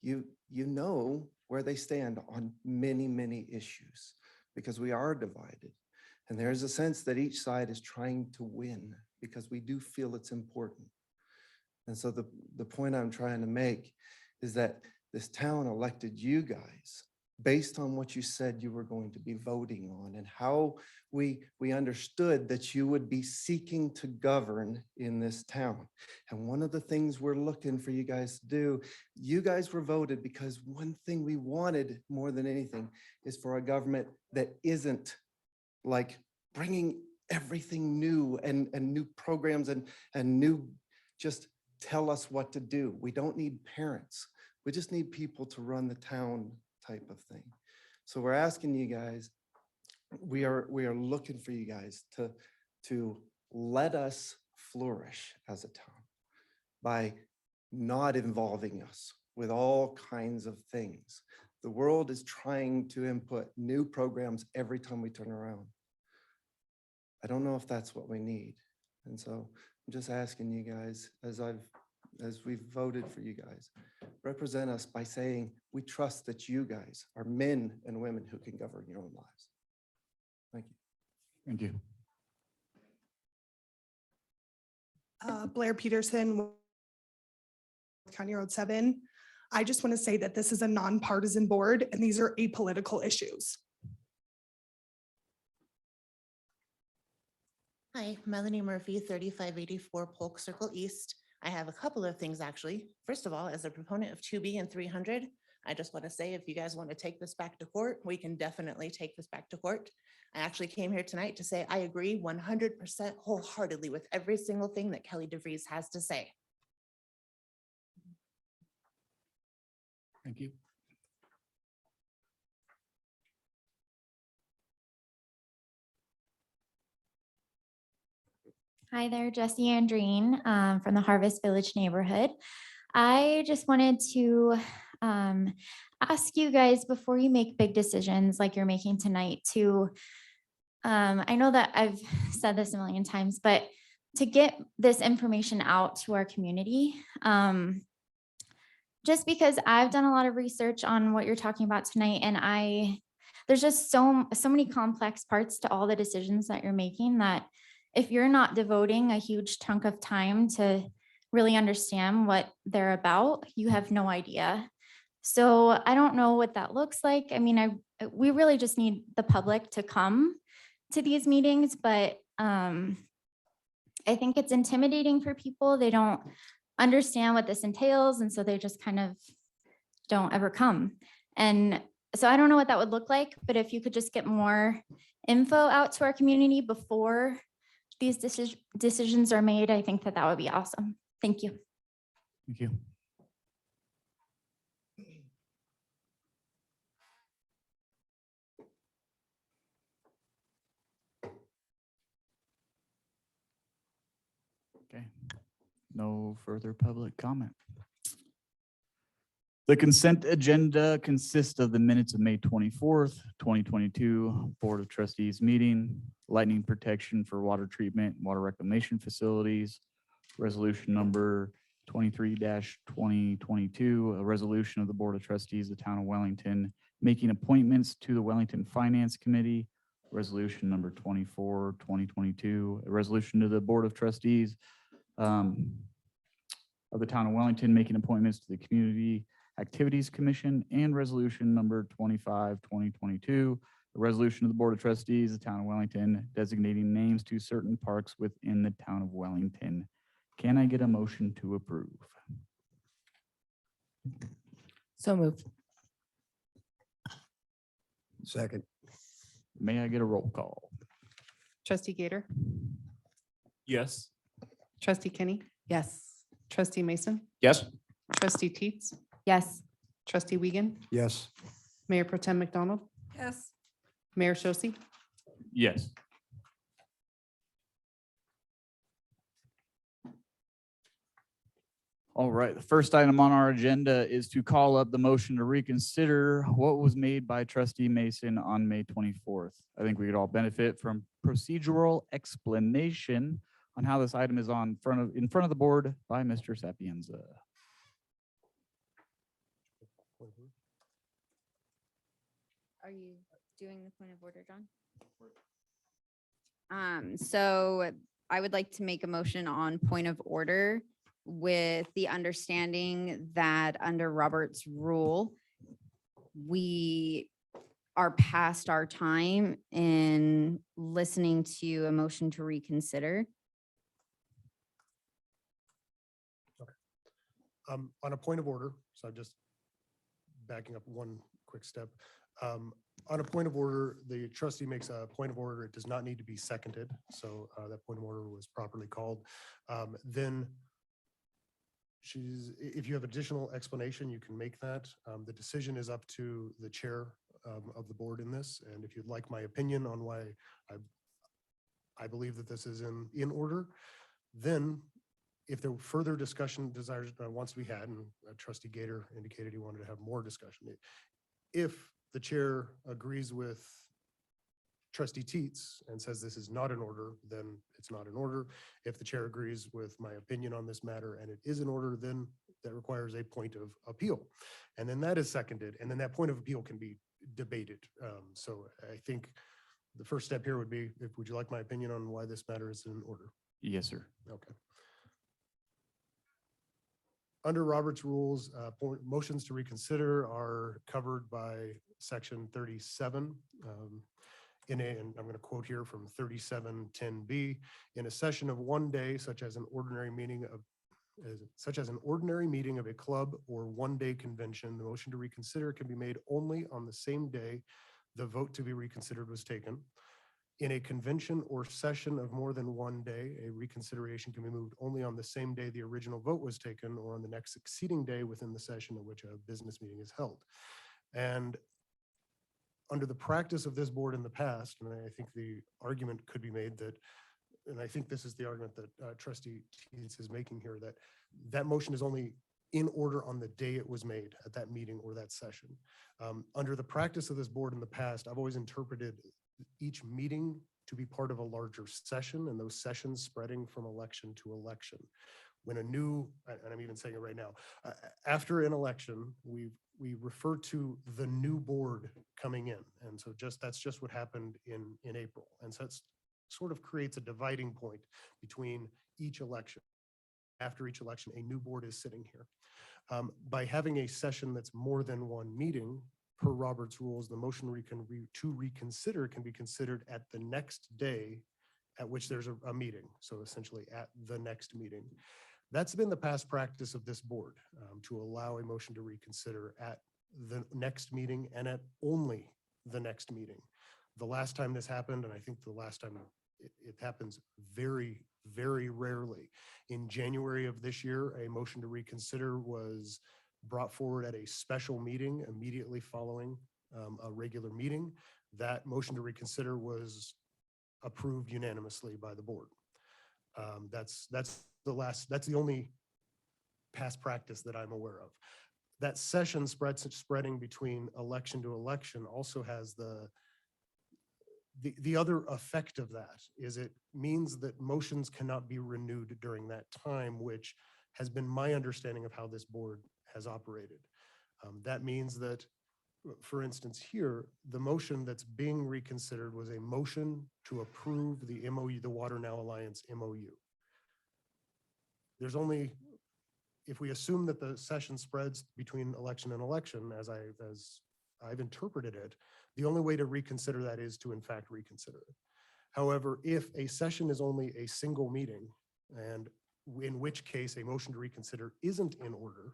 you know where they stand on many, many issues because we are divided. And there's a sense that each side is trying to win because we do feel it's important. And so the point I'm trying to make is that this town elected you guys based on what you said you were going to be voting on and how we understood that you would be seeking to govern in this town. And one of the things we're looking for you guys to do, you guys were voted because one thing we wanted more than anything is for a government that isn't like bringing everything new and new programs and new, just tell us what to do. We don't need parents. We just need people to run the town type of thing. So we're asking you guys, we are looking for you guys to let us flourish as a town by not involving us with all kinds of things. The world is trying to input new programs every time we turn around. I don't know if that's what we need. And so I'm just asking you guys, as we've voted for you guys, represent us by saying, we trust that you guys are men and women who can govern your own lives. Thank you.
Thank you.
Blair Peterson, County Road 7. I just want to say that this is a nonpartisan board and these are apolitical issues.
Hi, Melanie Murphy, 3584 Polk Circle East. I have a couple of things actually. First of all, as a proponent of 2B and 300, I just want to say if you guys want to take this back to court, we can definitely take this back to court. I actually came here tonight to say I agree 100% wholeheartedly with every single thing that Kelly DeVries has to say.
Thank you.
Hi there, Jesse Andreen from the Harvest Village neighborhood. I just wanted to ask you guys before you make big decisions like you're making tonight to, I know that I've said this a million times, but to get this information out to our community, just because I've done a lot of research on what you're talking about tonight, and there's just so many complex parts to all the decisions that you're making that if you're not devoting a huge chunk of time to really understand what they're about, you have no idea. So I don't know what that looks like. I mean, we really just need the public to come to these meetings, but I think it's intimidating for people. They don't understand what this entails, and so they just kind of don't ever come. And so I don't know what that would look like, but if you could just get more info out to our community before these decisions are made, I think that that would be awesome. Thank you.
Thank you. Okay, no further public comment. The consent agenda consists of the minutes of May 24th, 2022 Board of Trustees meeting, lightning protection for water treatment, water reclamation facilities, resolution number 23-2022, a resolution of the Board of Trustees of the Town of Wellington, making appointments to the Wellington Finance Committee, resolution number 24-2022, a resolution to the Board of Trustees of the Town of Wellington, making appointments to the Community Activities Commission, and resolution number 25-2022, a resolution of the Board of Trustees of the Town of Wellington designating names to certain parks within the Town of Wellington. Can I get a motion to approve?
So moved.
Second.
May I get a roll call?
Trustee Gator,
Yes.
trustee Kenny,
Yes.
trustee Mason,
Yes.
trustee Teets,
Yes.
trustee Wiegand,
Yes.
Mayor Pro Tem McDonald,
Yes.
Mayor Shosse.
Yes. All right, the first item on our agenda is to call up the motion to reconsider what was made by trustee Mason on May 24th. I think we could all benefit from procedural explanation on how this item is in front of the board by Mr. Sapienza.
Are you doing the point of order, John? So I would like to make a motion on point of order with the understanding that under Robert's rule, we are past our time in listening to a motion to reconsider.
On a point of order, so I'm just backing up one quick step. On a point of order, the trustee makes a point of order. It does not need to be seconded. So that point of order was properly called. Then if you have additional explanation, you can make that. The decision is up to the chair of the board in this. And if you'd like my opinion on why I believe that this is in order, then if there were further discussion wants to be had, and trustee Gator indicated he wanted to have more discussion. If the chair agrees with trustee Teets and says this is not in order, then it's not in order. If the chair agrees with my opinion on this matter and it is in order, then that requires a point of appeal. And then that is seconded. And then that point of appeal can be debated. So I think the first step here would be, would you like my opinion on why this matter is in order?
Yes, sir.
Okay. Under Robert's rules, motions to reconsider are covered by section 37. And I'm going to quote here from 3710B, in a session of one day, such as an ordinary meeting of a club or one-day convention, the motion to reconsider can be made only on the same day the vote to be reconsidered was taken. In a convention or session of more than one day, a reconsideration can be moved only on the same day the original vote was taken or on the next succeeding day within the session in which a business meeting is held. And under the practice of this board in the past, and I think the argument could be made that, and I think this is the argument that trustee Teets is making here, that motion is only in order on the day it was made at that meeting or that session. Under the practice of this board in the past, I've always interpreted each meeting to be part of a larger session, and those sessions spreading from election to election. When a new, and I'm even saying it right now, after an election, we refer to the new board coming in. And so that's just what happened in April. And so it's sort of creates a dividing point between each election. After each election, a new board is sitting here. By having a session that's more than one meeting, per Robert's rules, the motion to reconsider can be considered at the next day at which there's a meeting. So essentially at the next meeting. That's been the past practice of this board, to allow a motion to reconsider at the next meeting and at only the next meeting. The last time this happened, and I think the last time it happens very, very rarely. In January of this year, a motion to reconsider was brought forward at a special meeting immediately following a regular meeting. That motion to reconsider was approved unanimously by the board. That's the only past practice that I'm aware of. That session spreading between election to election also has the other effect of that is it means that motions cannot be renewed during that time, which has been my understanding of how this board has operated. That means that, for instance, here, the motion that's being reconsidered was a motion to approve the MOU, the WaterNow Alliance MOU. There's only, if we assume that the session spreads between election and election, as I've interpreted it, the only way to reconsider that is to in fact reconsider it. However, if a session is only a single meeting, and in which case a motion to reconsider isn't in order,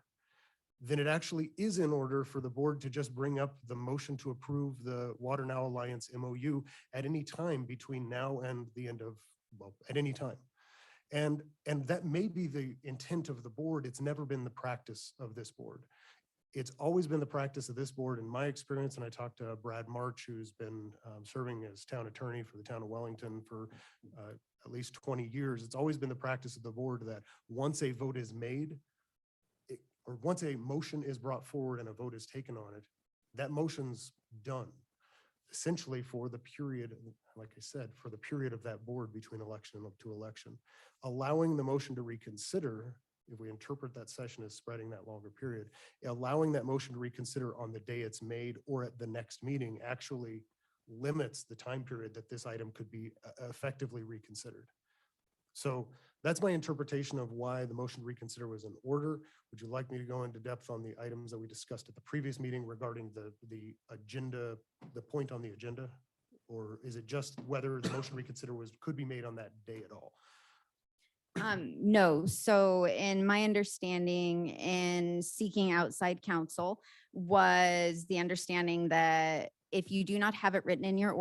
then it actually is in order for the board to just bring up the motion to approve the WaterNow Alliance MOU at any time between now and the end of, well, at any time. And that may be the intent of the board. It's never been the practice of this board. It's always been the practice of this board, in my experience, and I talked to Brad March, who's been serving as town attorney for the town of Wellington for at least 20 years. It's always been the practice of the board that once a vote is made, or once a motion is brought forward and a vote is taken on it, that motion's done. Essentially for the period, like I said, for the period of that board between election to election. Allowing the motion to reconsider, if we interpret that session as spreading that longer period, allowing that motion to reconsider on the day it's made or at the next meeting actually limits the time period that this item could be effectively reconsidered. So that's my interpretation of why the motion to reconsider was in order. Would you like me to go into depth on the items that we discussed at the previous meeting regarding the agenda, the point on the agenda? Or is it just whether the motion to reconsider could be made on that day at all?
No. So in my understanding in seeking outside counsel was the understanding that if you do not have it written in your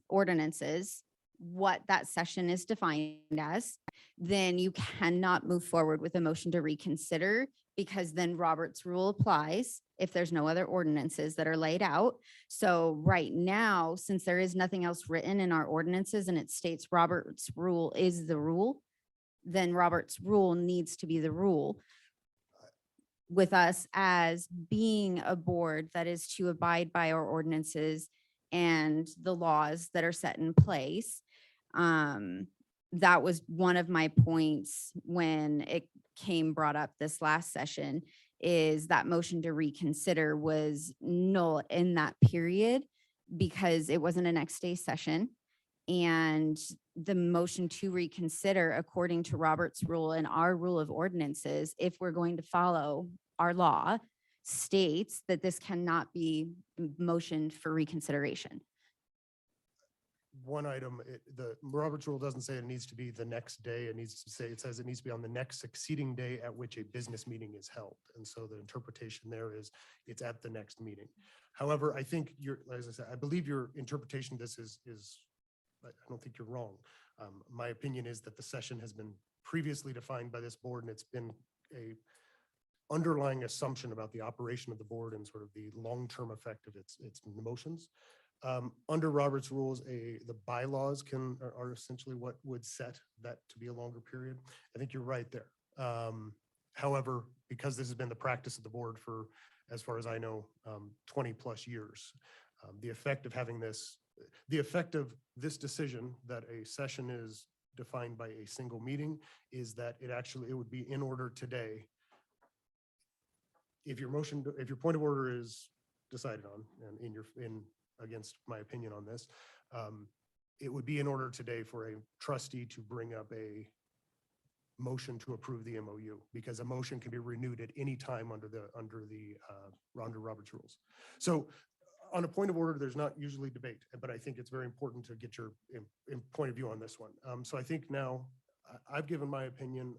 ordinances, what that session is defined as, then you cannot move forward with a motion to reconsider, because then Robert's rule applies if there's no other ordinances that are laid out. So right now, since there is nothing else written in our ordinances and it states Robert's rule is the rule, then Robert's rule needs to be the rule. With us as being a board that is to abide by our ordinances and the laws that are set in place. That was one of my points when it came brought up this last session, is that motion to reconsider was null in that period because it wasn't a next day session. And the motion to reconsider, according to Robert's rule and our rule of ordinances, if we're going to follow our law, states that this cannot be motioned for reconsideration.
One item, the Robert's rule doesn't say it needs to be the next day. It says it needs to be on the next succeeding day at which a business meeting is held. And so the interpretation there is it's at the next meeting. However, I think as I said, I believe your interpretation of this is I don't think you're wrong. My opinion is that the session has been previously defined by this board, and it's been a underlying assumption about the operation of the board and sort of the long-term effect of its motions. Under Robert's rules, the bylaws are essentially what would set that to be a longer period. I think you're right there. However, because this has been the practice of the board for, as far as I know, 20 plus years, the effect of this decision that a session is defined by a single meeting is that it would be in order today. If your point of order is decided on and against my opinion on this, it would be in order today for a trustee to bring up motion to approve the MOU, because a motion can be renewed at any time under Robert's rules. So on a point of order, there's not usually debate, but I think it's very important to get your point of view on this one. So I think now I've given my opinion.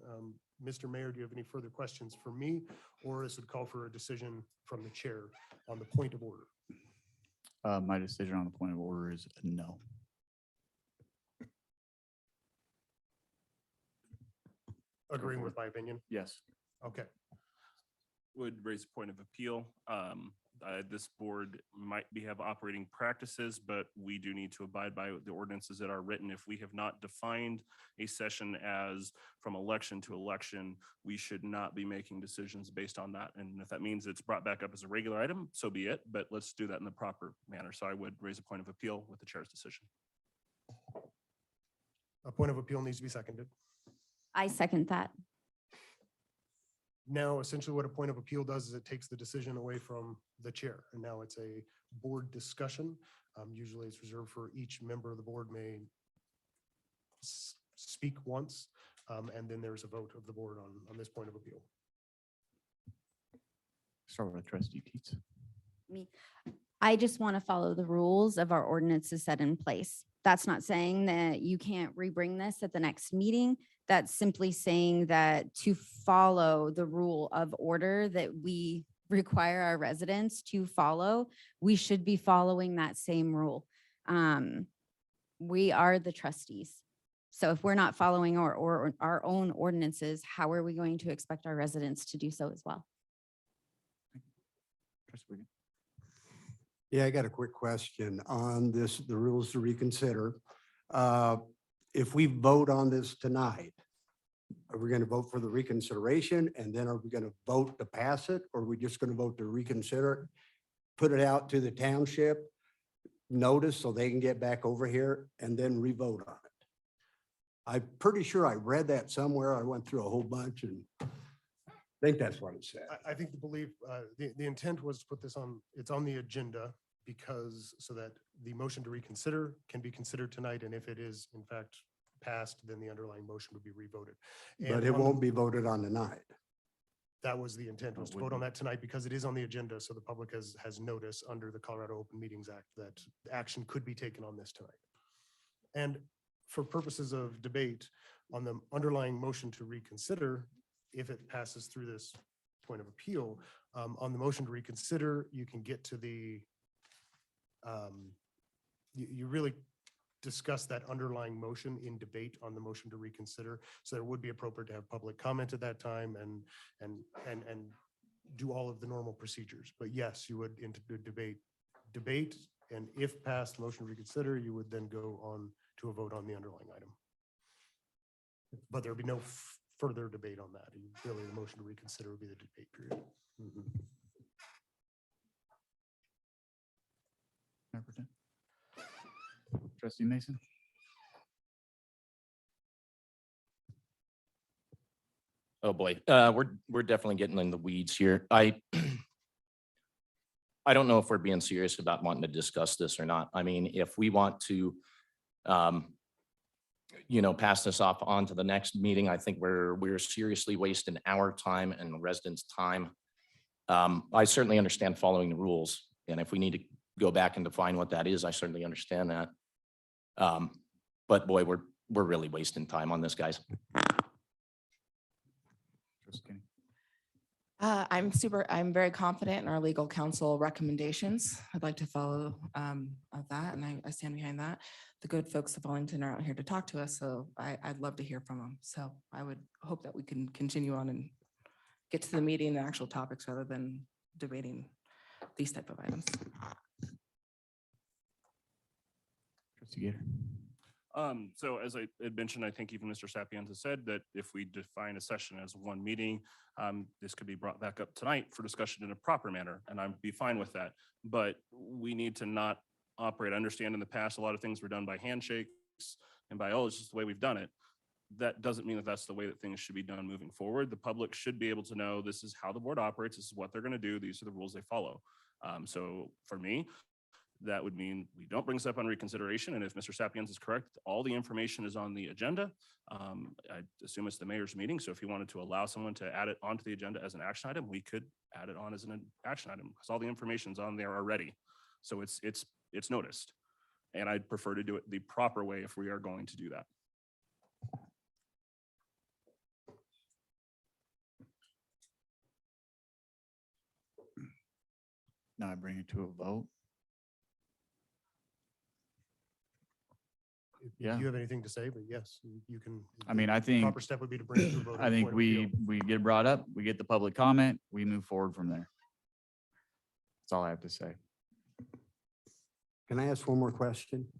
Mr. Mayor, do you have any further questions for me, or is it call for a decision from the chair on the point of order?
My decision on the point of order is no.
Agreeing with my opinion?
Yes.
Okay.
Would raise a point of appeal. This board might have operating practices, but we do need to abide by the ordinances that are written. If we have not defined a session as from election to election, we should not be making decisions based on that. And if that means it's brought back up as a regular item, so be it, but let's do that in the proper manner. So I would raise a point of appeal with the chair's decision.
A point of appeal needs to be seconded.
I second that.
Now, essentially what a point of appeal does is it takes the decision away from the chair, and now it's a board discussion. Usually it's reserved for each member of the board may speak once, and then there's a vote of the board on this point of appeal.
Start with trustee Teets.
Me. I just want to follow the rules of our ordinances set in place. That's not saying that you can't rebring this at the next meeting. That's simply saying that to follow the rule of order that we require our residents to follow, we should be following that same rule. We are the trustees. So if we're not following our own ordinances, how are we going to expect our residents to do so as well?
Yeah, I got a quick question on this, the rules to reconsider. If we vote on this tonight, are we going to vote for the reconsideration and then are we going to vote to pass it? Or are we just going to vote to reconsider, put it out to the township notice so they can get back over here and then re-vote on it? I'm pretty sure I read that somewhere. I went through a whole bunch and I think that's what it said.
I think the intent was to put this on, it's on the agenda because so that the motion to reconsider can be considered tonight. And if it is in fact passed, then the underlying motion would be revoted.
But it won't be voted on tonight.
That was the intent, was to vote on that tonight because it is on the agenda. So the public has notice under the Colorado Open Meetings Act that action could be taken on this tonight. And for purposes of debate on the underlying motion to reconsider, if it passes through this point of appeal, on the motion to reconsider, you can get to the, you really discuss that underlying motion in debate on the motion to reconsider. So it would be appropriate to have public comment at that time and do all of the normal procedures. But yes, you would into debate, and if passed, motion to reconsider, you would then go on to a vote on the underlying item. But there'd be no further debate on that. Really, the motion to reconsider would be the debate period.
Trustee Mason.
Oh, boy. We're definitely getting in the weeds here. I don't know if we're being serious about wanting to discuss this or not. I mean, if we want to, pass this off on to the next meeting, I think we're seriously wasting our time and residents' time. I certainly understand following the rules. And if we need to go back and define what that is, I certainly understand that. But boy, we're really wasting time on this, guys.
I'm very confident in our legal counsel recommendations. I'd like to follow of that, and I stand behind that. The good folks of Wellington are out here to talk to us, so I'd love to hear from them. So I would hope that we can continue on and get to the meeting and actual topics rather than debating these type of items.
Trustee Gator.
So as I had mentioned, I think even Mr. Sapienza said that if we define a session as one meeting, this could be brought back up tonight for discussion in a proper manner, and I'd be fine with that. But we need to not operate. I understand in the past, a lot of things were done by handshakes and by, oh, it's just the way we've done it. That doesn't mean that that's the way that things should be done moving forward. The public should be able to know this is how the board operates. This is what they're going to do. These are the rules they follow. So for me, that would mean we don't bring this up on reconsideration. And if Mr. Sapienza is correct, all the information is on the agenda. I assume it's the mayor's meeting. So if you wanted to allow someone to add it onto the agenda as an action item, we could add it on as an action item because all the information's on there already. So it's noticed. And I'd prefer to do it the proper way if we are going to do that.
Now I bring it to a vote.
If
Yeah.
you have anything to say, but yes, you can.
I mean, I
the
think,
Proper step would be to bring it to a vote.
I
on
think
point of
we
appeal.
get brought up, we get the public comment, we move forward from there. That's all I have to say.
Can I ask one more question?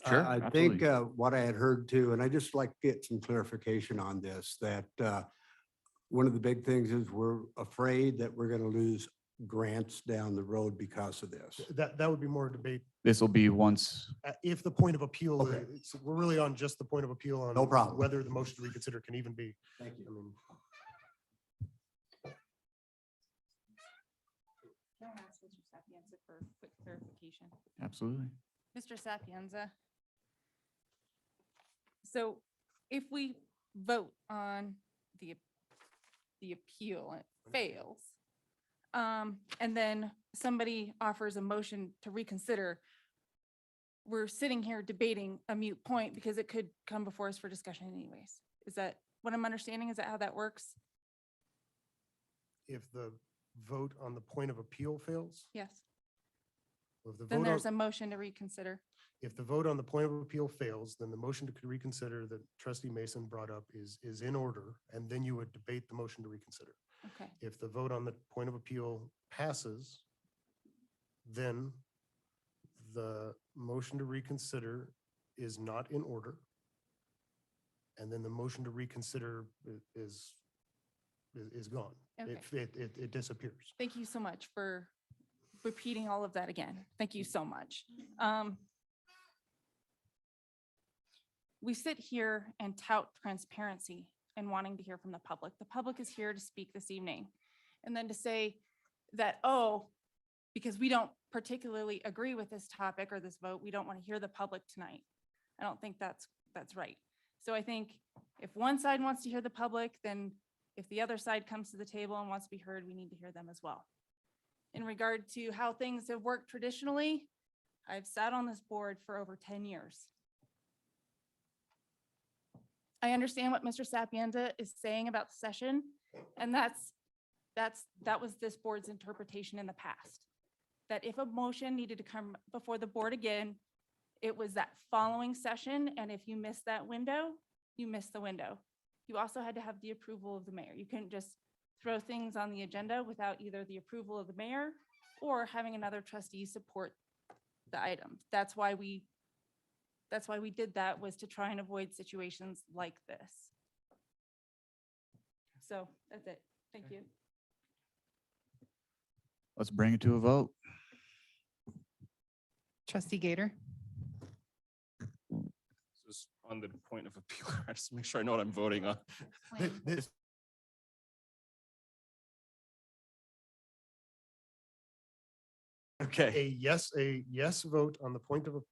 Sure,
I think
absolutely.
what I had heard too, and I just like to get some clarification on this, that one of the big things is we're afraid that we're going to lose grants down the road because of this.
That would be more debate.
This will be once,
If the point of appeal,
Okay.
we're really on just the point of appeal on.
No problem.
Whether the motion to reconsider can even be.
Thank
I mean,
Can I ask Mr. Sapienza for quick clarification?
absolutely.
Mr. Sapienza. So if we vote on the appeal and it fails, and then somebody offers a motion to reconsider, we're sitting here debating a moot point because it could come before us for discussion anyways. Is that what I'm understanding? Is that how that works?
If the vote on the point of appeal fails,
Yes.
if the
Then
vote
there's
on,
a motion to reconsider.
if the vote on the point of appeal fails, then the motion to reconsider that trustee Mason brought up is in order, and then you would debate the motion to reconsider.
Okay.
If the vote on the point of appeal passes, then the motion to reconsider is not in order. And then the motion to reconsider is gone.
Okay.
It disappears.
Thank you so much for repeating all of that again. Thank you so much. We sit here and tout transparency and wanting to hear from the public. The public is here to speak this evening. And then to say that, oh, because we don't particularly agree with this topic or this vote, we don't want to hear the public tonight. I don't think that's right. So I think if one side wants to hear the public, then if the other side comes to the table and wants to be heard, we need to hear them as well. In regard to how things have worked traditionally, I've sat on this board for over 10 years. I understand what Mr. Sapienza is saying about the session, and that was this board's interpretation in the past. That if a motion needed to come before the board again, it was that following session, and if you missed that window, you missed the window. You also had to have the approval of the mayor. You couldn't just throw things on the agenda without either the approval of the mayor or having another trustee support the item. That's why we did that, was to try and avoid situations like this. So that's it. Thank you.
Let's bring it to a vote.
Trustee Gator.
Just on the point of appeal, I just make sure I know what I'm voting on.
This-
Okay.
A yes vote on the point of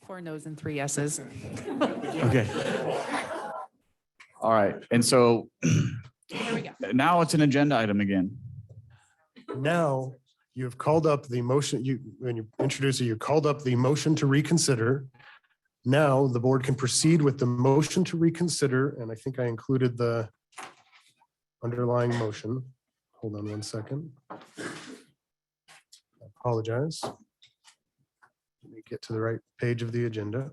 Four no's and three yeses.
Okay. All right. And so
Here we go.
now it's an agenda item again.
Now, you have called up the motion, when you introduce it, you called up the motion to reconsider. Now, the board can proceed with the motion to reconsider, and I think I included the underlying motion. Hold on one second. I apologize. Let me get to the right page of the agenda.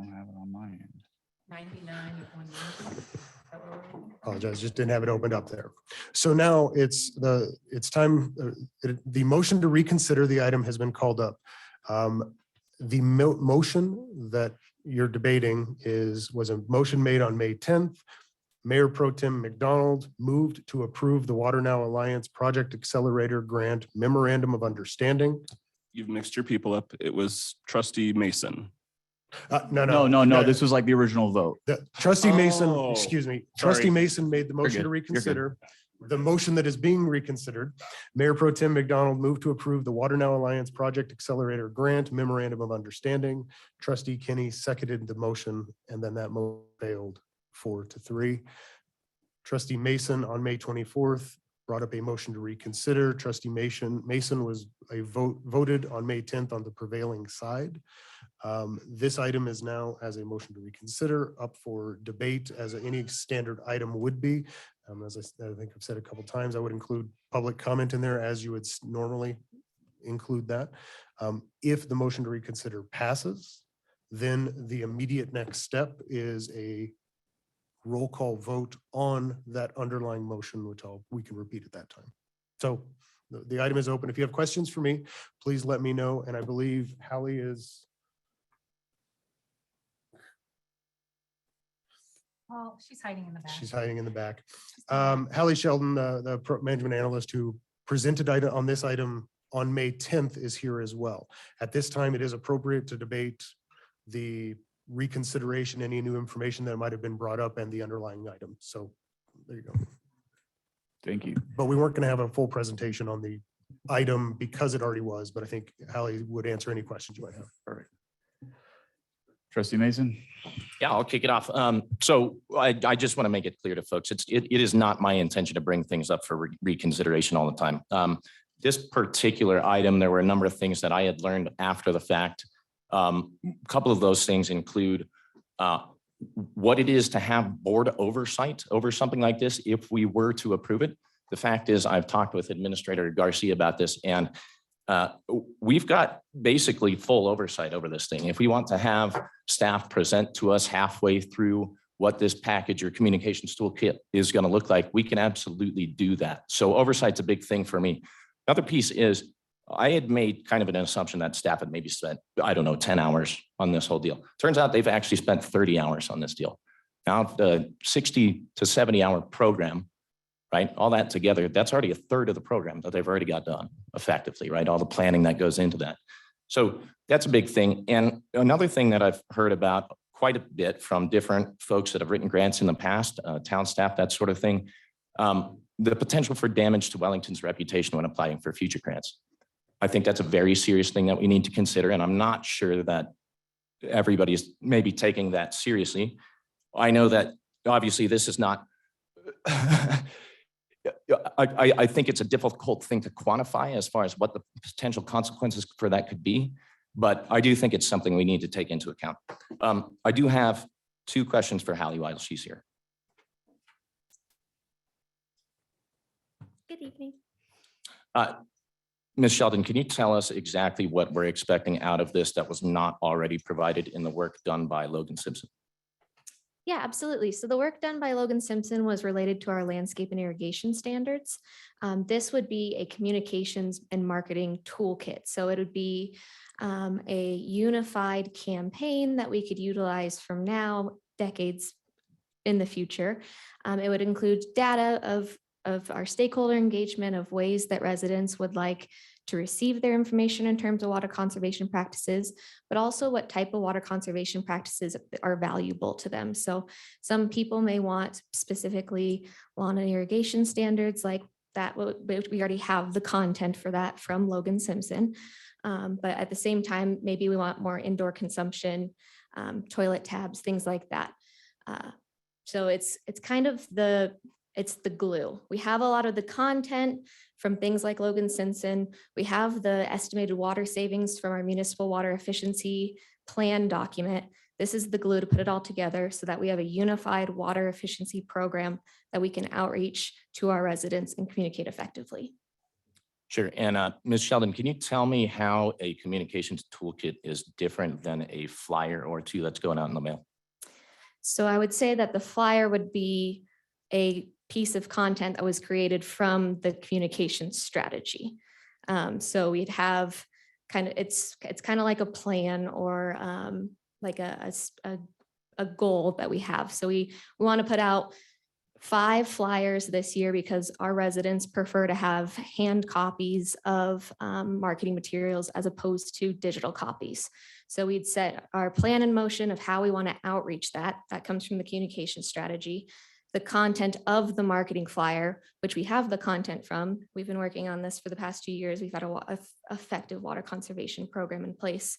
don't have it on my end.
99.
Apologize, just didn't have it opened up there. So now it's time, the motion to reconsider the item has been called up. The motion that you're debating was a motion made on May 10th. Mayor Pro Tem McDonald moved to approve the WaterNow Alliance Project Accelerator Grant Memorandum of Understanding.
You've mixed your people up. It was trustee Mason.
No.
This was like the original vote.
Trustee Mason,
Oh,
excuse me,
sorry.
trustee Mason made the motion
good.
to
You're good.
reconsider. The motion that is being reconsidered, Mayor Pro Tem McDonald moved to approve the WaterNow Alliance Project Accelerator Grant Memorandum of Understanding. Trustee Kinney seconded the motion, and then that motion failed 4-3. Trustee Mason on May 24th brought up a motion to reconsider. Trustee Mason was voted on May 10th on the prevailing side. This item is now as a motion to reconsider up for debate as any standard item would be. As I think I've said a couple times, I would include public comment in there as you would normally include that. If the motion to reconsider passes, then the immediate next step is a roll call vote on that underlying motion, which we can repeat at that time. So the item is open. If you have questions for me, please let me know. And I believe Hallie is.
Oh, she's hiding in the back.
She's hiding in the back. Hallie Sheldon, the management analyst who presented on this item on May 10th is here as well. At this time, it is appropriate to debate the reconsideration, any new information that might have been brought up and the underlying item. So there you go.
Thank you.
But we weren't going to have a full presentation on the item because it already was, but I think Hallie would answer any questions you might have.
Perfect. Trustee Mason?
Yeah, I'll kick it off. So I just want to make it clear to folks, it is not my intention to bring things up for reconsideration all the time. This particular item, there were a number of things that I had learned after the fact. A couple of those things include what it is to have board oversight over something like this if we were to approve it. The fact is, I've talked with Administrator Garcia about this, and we've got basically full oversight over this thing. If we want to have staff present to us halfway through what this package or communications toolkit is going to look like, we can absolutely do that. So oversight's a big thing for me. Another piece is I had made kind of an assumption that staff had maybe spent, 10 hours on this whole deal. Turns out they've actually spent 30 hours on this deal. Now, the 60 to 70 hour program, right? All that together, that's already a third of the program that they've already got done effectively, right? All the planning that goes into that. So that's a big thing. And another thing that I've heard about quite a bit from different folks that have written grants in the past, town staff, that sort of thing, the potential for damage to Wellington's reputation when applying for future grants. I think that's a very serious thing that we need to consider. And I'm not sure that everybody is maybe taking that seriously. I know that obviously this is not, I think it's a difficult thing to quantify as far as what the potential consequences for that could be, but I do think it's something we need to take into account. I do have 2 questions for Hallie while she's here.
Good evening.
Ms. Sheldon, can you tell us exactly what we're expecting out of this that was not already provided in the work done by Logan Simpson?
Yeah, absolutely. So the work done by Logan Simpson was related to our landscape and irrigation standards. This would be a communications and marketing toolkit. So it would be a unified campaign that we could utilize from now, decades in the future. It would include data of our stakeholder engagement, of ways that residents would like to receive their information in terms of water conservation practices, but also what type of water conservation practices are valuable to them. So some people may want specifically lawn and irrigation standards like that. We already have the content for that from Logan Simpson. But at the same time, maybe we want more indoor consumption, toilet tabs, things like that. So it's kind of it's the glue. We have a lot of the content from things like Logan Simpson. We have the estimated water savings from our municipal water efficiency plan document. This is the glue to put it all together so that we have a unified water efficiency program that we can outreach to our residents and communicate effectively.
Sure. And Ms. Sheldon, can you tell me how a communications toolkit is different than a flyer or two that's going out in the mail?
So I would say that the flyer would be a piece of content that was created from the communication strategy. So we'd have it's kind of like a plan or like a goal that we have. So we want to put out 5 flyers this year because our residents prefer to have hand copies of marketing materials as opposed to digital copies. So we'd set our plan in motion of how we want to outreach that. That comes from the communication strategy. The content of the marketing flyer, which we have the content from. We've been working on this for the past 2 years. We've got a effective water conservation program in place.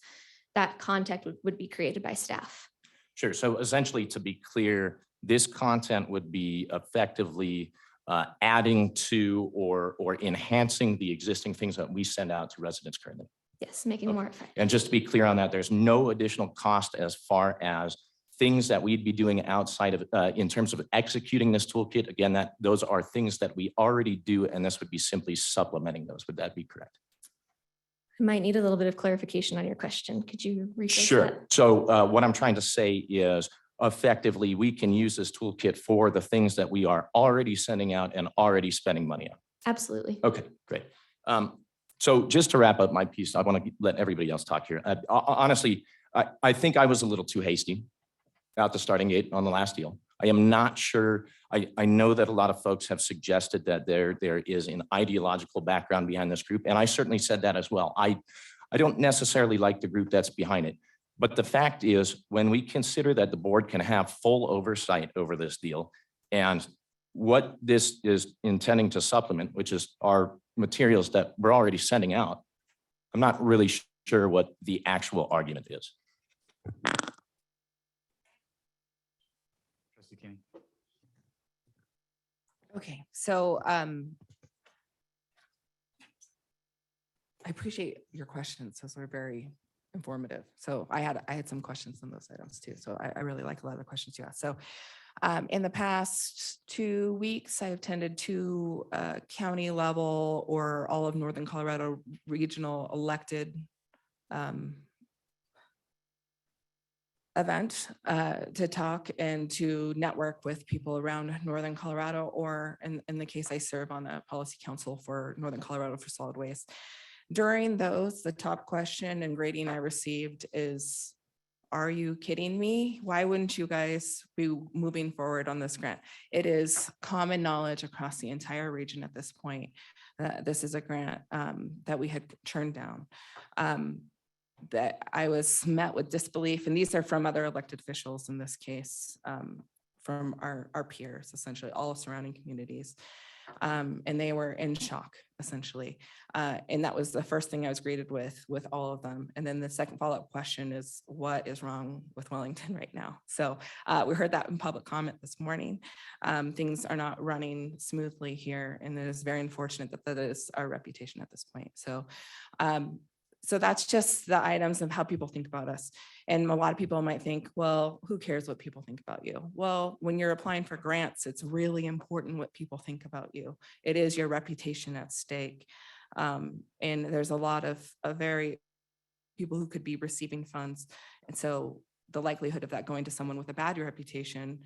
That content would be created by staff.
Sure. So essentially, to be clear, this content would be effectively adding to or enhancing the existing things that we send out to residents currently.
Yes, making more effective.
And just to be clear on that, there's no additional cost as far as things that we'd be doing outside of, in terms of executing this toolkit. Again, those are things that we already do, and this would be simply supplementing those. Would that be correct?
I might need a little bit of clarification on your question. Could you rephrase
Sure.
that?
So what I'm trying to say is effectively, we can use this toolkit for the things that we are already sending out and already spending money on.
Absolutely.
Okay, great. So just to wrap up my piece, I want to let everybody else talk here. Honestly, I think I was a little too hasty out the starting gate on the last deal. I am not sure. I know that a lot of folks have suggested that there is an ideological background behind this group, and I certainly said that as well. I don't necessarily like the group that's behind it. But the fact is, when we consider that the board can have full oversight over this deal and what this is intending to supplement, which is our materials that we're already sending out, I'm not really sure what the actual argument is.
Trustee Kenny.
Okay, so I appreciate your questions. Those were very informative. So I had some questions on those items too. So I really like a lot of the questions you asked. So in the past 2 weeks, I attended 2 county level or all of Northern Colorado regional elected event to talk and to network with people around Northern Colorado, or in the case I serve on the policy council for Northern Colorado for solid waste. During those, the top question and grading I received is, are you kidding me? Why wouldn't you guys be moving forward on this grant? It is common knowledge across the entire region at this point. This is a grant that we had turned down. That I was met with disbelief, and these are from other elected officials in this case, from our peers, essentially all surrounding communities. And they were in shock, essentially. And that was the first thing I was greeted with all of them. And then the second follow-up question is, what is wrong with Wellington right now? So we heard that in public comment this morning. Things are not running smoothly here, and it is very unfortunate that that is our reputation at this point. So so that's just the items of how people think about us. And a lot of people might think, well, who cares what people think about you? Well, when you're applying for grants, it's really important what people think about you. It is your reputation at stake. And there's a lot of very people who could be receiving funds. And so the likelihood of that going to someone with a bad reputation,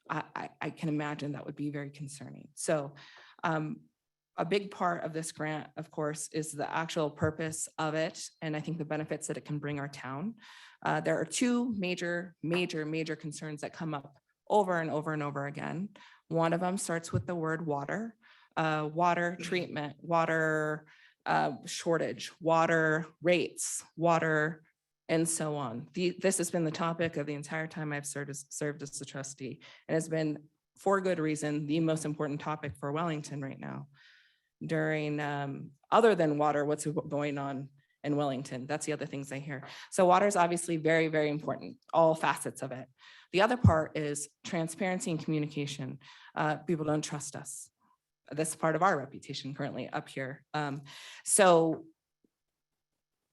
I can imagine that would be very concerning. So a big part of this grant, of course, is the actual purpose of it. And I think the benefits that it can bring our town. There are 2 major concerns that come up over and over and over again. One of them starts with the word water, water treatment, water shortage, water rates, water, and so on. This has been the topic of the entire time I've served as a trustee, and has been, for good reason, the most important topic for Wellington right now. During, other than water, what's going on in Wellington? That's the other things I hear. So water is obviously very, very important, all facets of it. The other part is transparency and communication. People don't trust us. That's part of our reputation currently up here. So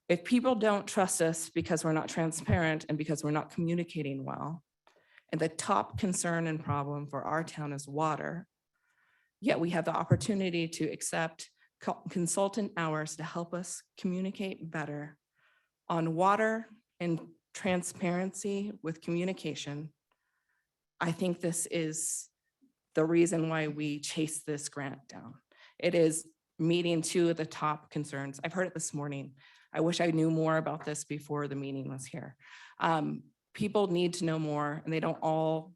if people don't trust us because we're not transparent and because we're not communicating well, and the top concern and problem for our town is water, yet we have the opportunity to accept consultant hours to help us communicate better on water and transparency with communication. I think this is the reason why we chase this grant down. It is meeting two of the top concerns. I've heard it this morning. I wish I knew more about this before the meeting was here. People need to know more, and they don't all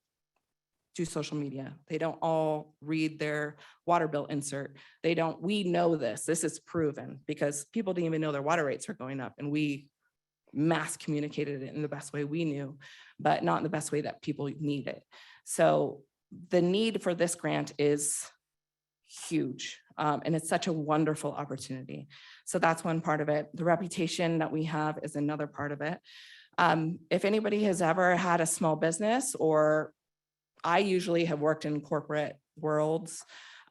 do social media. They don't all read their water bill insert. We know this is proven because people didn't even know their water rates are going up, and we mass communicated it in the best way we knew, but not in the best way that people need it. So the need for this grant is huge. And it's such a wonderful opportunity. So that's one part of it. The reputation that we have is another part of it. If anybody has ever had a small business, or I usually have worked in corporate worlds,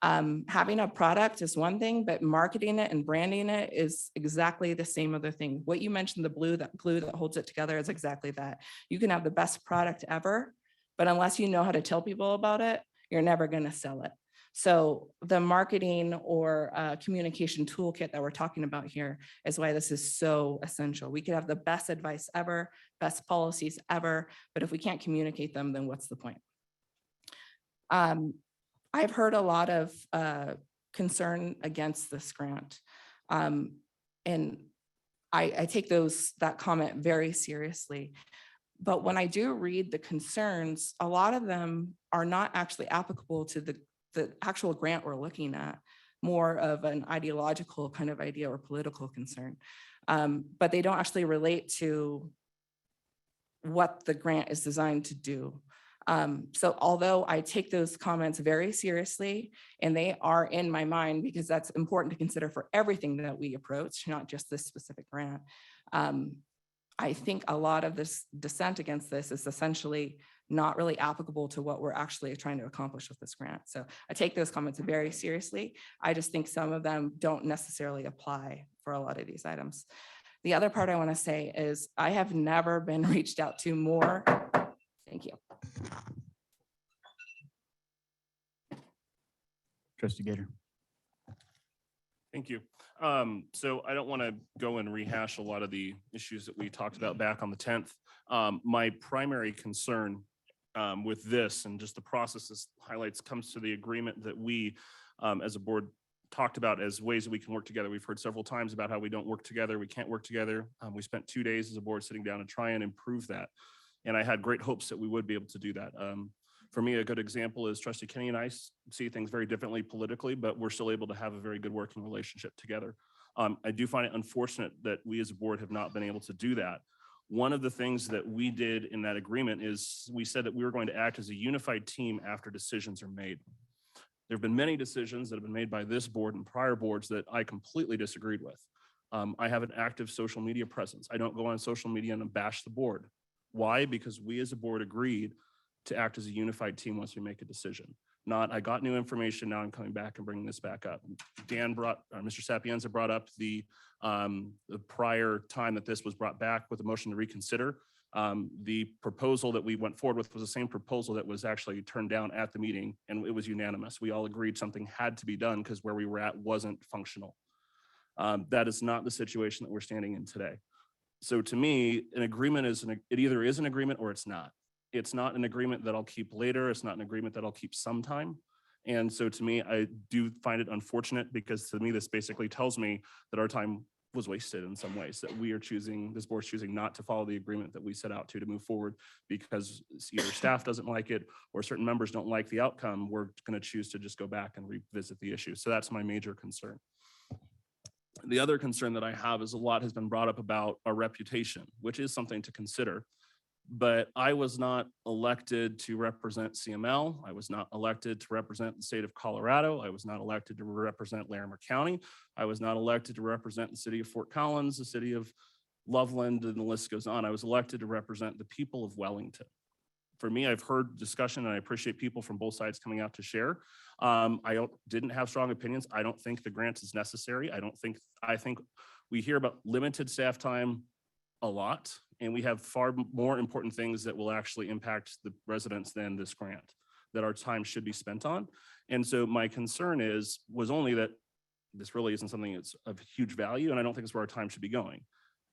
having a product is one thing, but marketing it and branding it is exactly the same other thing. What you mentioned, the glue that holds it together, is exactly that. You can have the best product ever, but unless you know how to tell people about it, you're never going to sell it. So the marketing or communication toolkit that we're talking about here is why this is so essential. We could have the best advice ever, best policies ever, but if we can't communicate them, then what's the point? I've heard a lot of concern against this grant. And I take that comment very seriously. But when I do read the concerns, a lot of them are not actually applicable to the actual grant we're looking at, more of an ideological kind of idea or political concern. But they don't actually relate to what the grant is designed to do. So although I take those comments very seriously, and they are in my mind because that's important to consider for everything that we approach, not just this specific grant, I think a lot of this dissent against this is essentially not really applicable to what we're actually trying to accomplish with this grant. So I take those comments very seriously. I just think some of them don't necessarily apply for a lot of these items. The other part I want to say is I have never been reached out to more. Thank you.
Trustee Gator.
Thank you. So I don't want to go and rehash a lot of the issues that we talked about back on the 10th. My primary concern with this and just the process this highlights comes to the agreement that we as a board talked about as ways that we can work together. We've heard several times about how we don't work together. We can't work together. We spent 2 days as a board sitting down and try and improve that. And I had great hopes that we would be able to do that. For me, a good example is Trustee Kenny and I see things very differently politically, but we're still able to have a very good working relationship together. I do find it unfortunate that we as a board have not been able to do that. One of the things that we did in that agreement is we said that we were going to act as a unified team after decisions are made. There have been many decisions that have been made by this board and prior boards that I completely disagreed with. I have an active social media presence. I don't go on social media and bash the board. Why? Because we as a board agreed to act as a unified team once we make a decision. Not, I got new information, now I'm coming back and bringing this back up. Mr. Sapienza brought up the prior time that this was brought back with a motion to reconsider. The proposal that we went forward with was the same proposal that was actually turned down at the meeting, and it was unanimous. We all agreed something had to be done because where we were at wasn't functional. That is not the situation that we're standing in today. So to me, an agreement it either is an agreement or it's not. It's not an agreement that I'll keep later. It's not an agreement that I'll keep sometime. And so to me, I do find it unfortunate because to me, this basically tells me that our time was wasted in some ways, that we are choosing, this board's choosing not to follow the agreement that we set out to move forward because either staff doesn't like it or certain members don't like the outcome. We're going to choose to just go back and revisit the issue. So that's my major concern. The other concern that I have is a lot has been brought up about our reputation, which is something to consider. But I was not elected to represent CML. I was not elected to represent the state of Colorado. I was not elected to represent Larimer County. I was not elected to represent the city of Fort Collins, the city of Loveland, and the list goes on. I was elected to represent the people of Wellington. For me, I've heard discussion and I appreciate people from both sides coming out to share. I didn't have strong opinions. I don't think the grant is necessary. I think we hear about limited staff time a lot, and we have far more important things that will actually impact the residents than this grant that our time should be spent on. And so my concern was only that this really isn't something that's of huge value, and I don't think it's where our time should be going.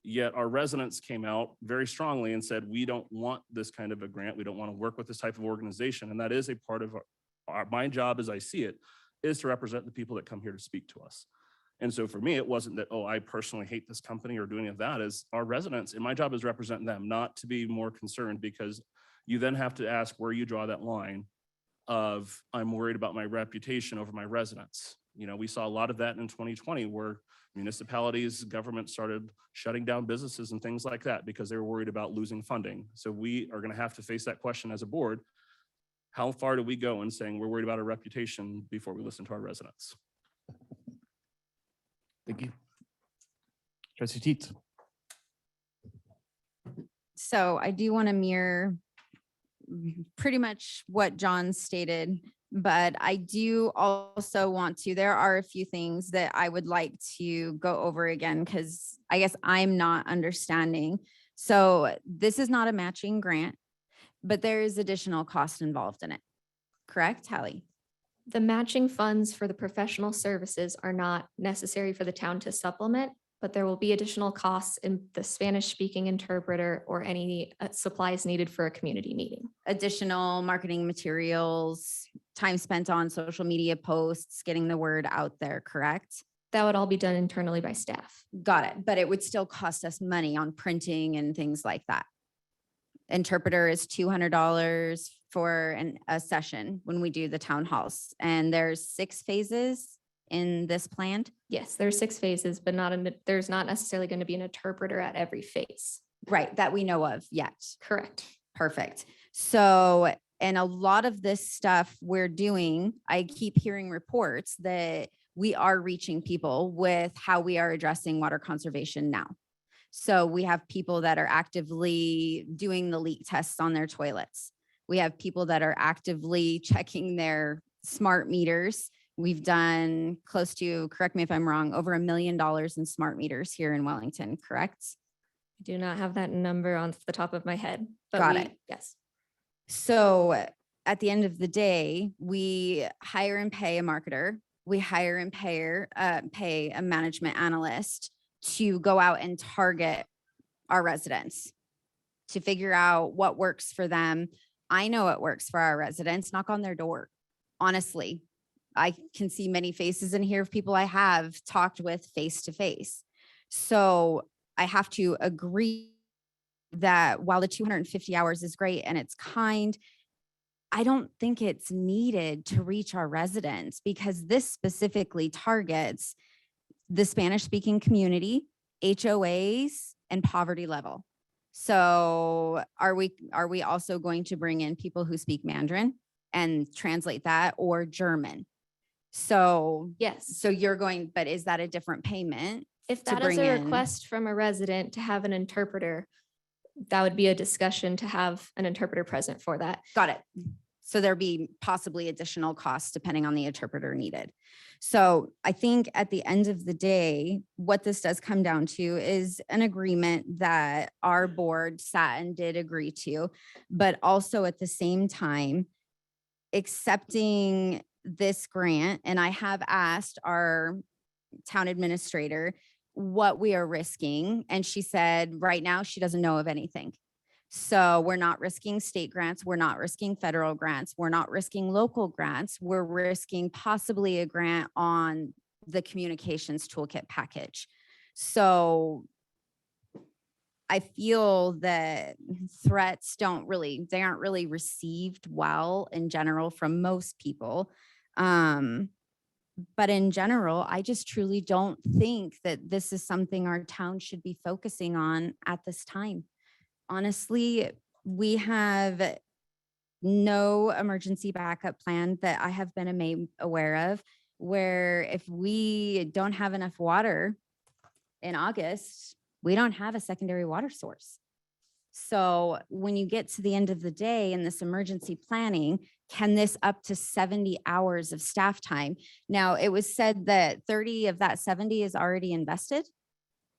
Yet our residents came out very strongly and said, we don't want this kind of a grant. We don't want to work with this type of organization. And that is a part of my job, as I see it, is to represent the people that come here to speak to us. And so for me, it wasn't that, oh, I personally hate this company or do any of that. As our residents, and my job is representing them, not to be more concerned, because you then have to ask where you draw that line of, I'm worried about my reputation over my residents. You know, we saw a lot of that in 2020, where municipalities, government started shutting down businesses and things like that because they were worried about losing funding. So we are going to have to face that question as a board. How far do we go in saying we're worried about our reputation before we listen to our residents?
Thank you. Trustee Teets.
So I do want to mirror pretty much what John stated, but I do also want to, there are a few things that I would like to go over again, because I guess I'm not understanding. So this is not a matching grant, but there is additional cost involved in it. Correct, Hallie?
The matching funds for the professional services are not necessary for the town to supplement, but there will be additional costs in the Spanish-speaking interpreter or any supplies needed for a community meeting.
Additional marketing materials, time spent on social media posts, getting the word out there, correct?
That would all be done internally by staff.
Got it. But it would still cost us money on printing and things like that. Interpreter is $200 for a session when we do the town halls. And there's 6 phases in this plan.
Yes, there's 6 phases, but there's not necessarily going to be an interpreter at every phase.
Right, that we know of yet.
Correct.
Perfect. So, and a lot of this stuff we're doing, I keep hearing reports that we are reaching people with how we are addressing water conservation now. So we have people that are actively doing the leak tests on their toilets. We have people that are actively checking their smart meters. We've done close to, correct me if I'm wrong, over $1 million in smart meters here in Wellington, correct?
I do not have that number on the top of my head. But
Got it.
Yes.
So at the end of the day, we hire and pay a marketer. We hire and pay a management analyst to go out and target our residents, to figure out what works for them. I know it works for our residents. Knock on their door. Honestly, I can see many faces in here of people I have talked with face to face. So I have to agree that while the 250 hours is great and it's kind, I don't think it's needed to reach our residents, because this specifically targets the Spanish-speaking community, HOAs, and poverty level. So are we also going to bring in people who speak Mandarin and translate that, or German? So
yes.
So you're going, but is that a different payment?
If
to
that is
bring
a
in?
request from a resident to have an interpreter, that would be a discussion to have an interpreter present for that.
Got it. So there'd be possibly additional costs depending on the interpreter needed. So I think at the end of the day, what this does come down to is an agreement that our board sat and did agree to, but also at the same time, accepting this grant. And I have asked our town administrator what we are risking. And she said, right now, she doesn't know of anything. So we're not risking state grants. We're not risking federal grants. We're not risking local grants. We're risking possibly a grant on the communications toolkit package. So I feel that threats they aren't really received well in general from most people. But in general, I just truly don't think that this is something our town should be focusing on at this time. Honestly, we have no emergency backup plan that I have been made aware of, where if we don't have enough water in August, we don't have a secondary water source. So when you get to the end of the day in this emergency planning, can this up to 70 hours of staff time? Now, it was said that 30 of that 70 is already invested,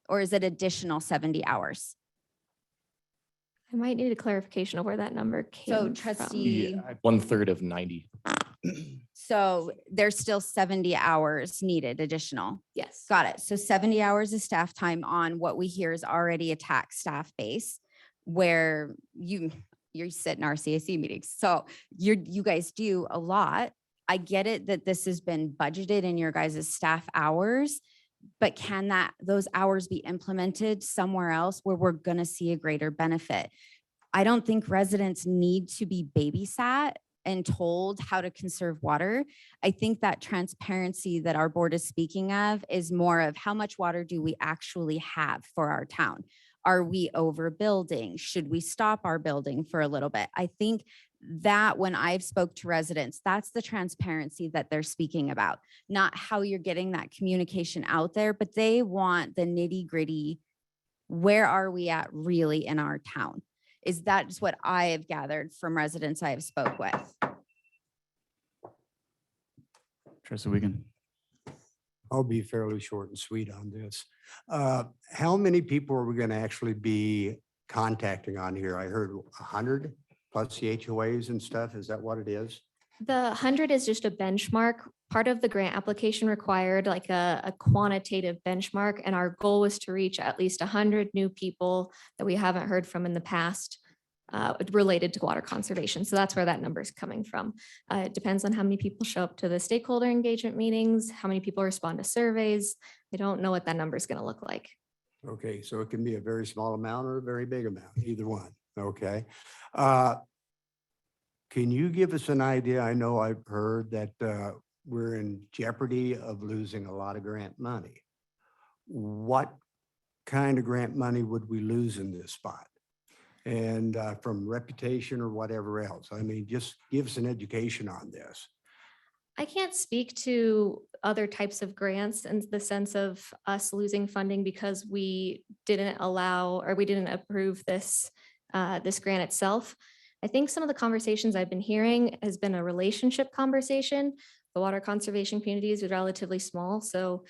or is it additional 70 hours?
I might need a clarification of where that number came
So
from.
trustee,
1/3 of 90.
So there's still 70 hours needed additional.
Yes.
Got it. So 70 hours of staff time on what we hear is already a tax staff base where you sit in our CAC meetings. So you guys do a lot. I get it that this has been budgeted in your guys' staff hours, but can those hours be implemented somewhere else where we're going to see a greater benefit? I don't think residents need to be babysat and told how to conserve water. I think that transparency that our board is speaking of is more of how much water do we actually have for our town? Are we overbuilding? Should we stop our building for a little bit? I think that when I've spoke to residents, that's the transparency that they're speaking about, not how you're getting that communication out there, but they want the nitty gritty. Where are we at really in our town? Is that just what I have gathered from residents I have spoke with?
Trustee Wiegand.
I'll be fairly short and sweet on this. How many people are we going to actually be contacting on here? I heard 100 plus the HOAs and stuff. Is that what it is?
The 100 is just a benchmark. Part of the grant application required like a quantitative benchmark, and our goal was to reach at least 100 new people that we haven't heard from in the past related to water conservation. So that's where that number is coming from. It depends on how many people show up to the stakeholder engagement meetings, how many people respond to surveys. I don't know what that number is going to look like.
Okay, so it can be a very small amount or a very big amount, either one. Okay. Can you give us an idea? I know I've heard that we're in jeopardy of losing a lot of grant money. What kind of grant money would we lose in this spot? And from reputation or whatever else? I mean, just give us an education on this.
I can't speak to other types of grants in the sense of us losing funding because we didn't allow or we didn't approve this grant itself. I think some of the conversations I've been hearing has been a relationship conversation. The water conservation community is relatively small, so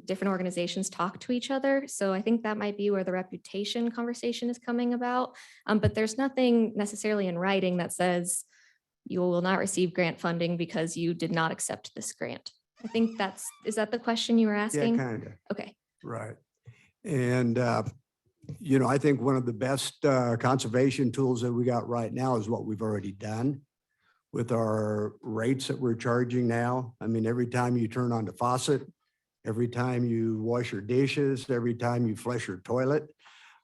different organizations talk to each other. So I think that might be where the reputation conversation is coming about. But there's nothing necessarily in writing that says you will not receive grant funding because you did not accept this grant. I think is that the question you were asking?
Yeah, kind of.
Okay.
Right. And, I think one of the best conservation tools that we got right now is what we've already done with our rates that we're charging now. I mean, every time you turn on the faucet, every time you wash your dishes, every time you flush your toilet.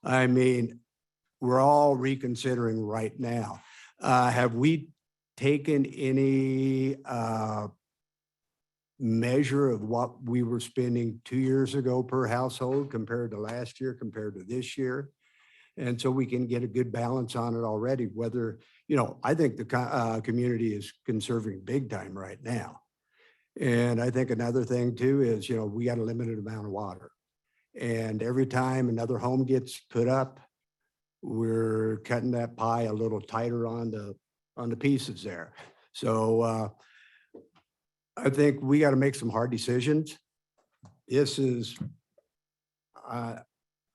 I mean, we're all reconsidering right now. Have we taken any measure of what we were spending 2 years ago per household compared to last year, compared to this year? And so we can get a good balance on it already, whether, I think the community is conserving big time right now. And I think another thing too is, we got a limited amount of water. And every time another home gets put up, we're cutting that pie a little tighter on the pieces there. So I think we got to make some hard decisions. This is,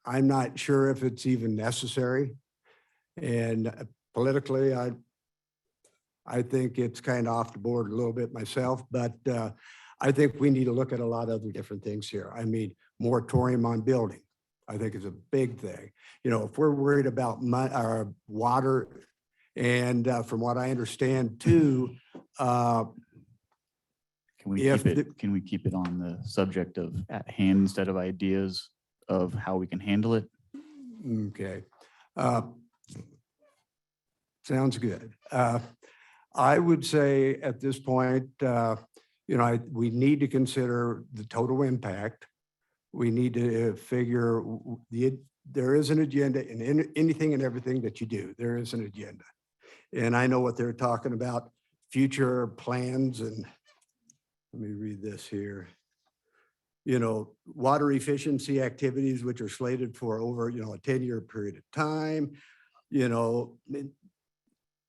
I'm not sure if it's even necessary. And politically, I think it's kind of off the board a little bit myself, but I think we need to look at a lot of other different things here. I mean, moratorium on building, I think is a big thing. If we're worried about our water, and from what I understand too,
Can we keep it on the subject of at hand instead of ideas of how we can handle it?
Okay. Sounds good. I would say at this point, we need to consider the total impact. We need to figure there is an agenda in anything and everything that you do. There is an agenda. And I know what they're talking about, future plans, and let me read this here. Water efficiency activities, which are slated for over, a 10-year period of time.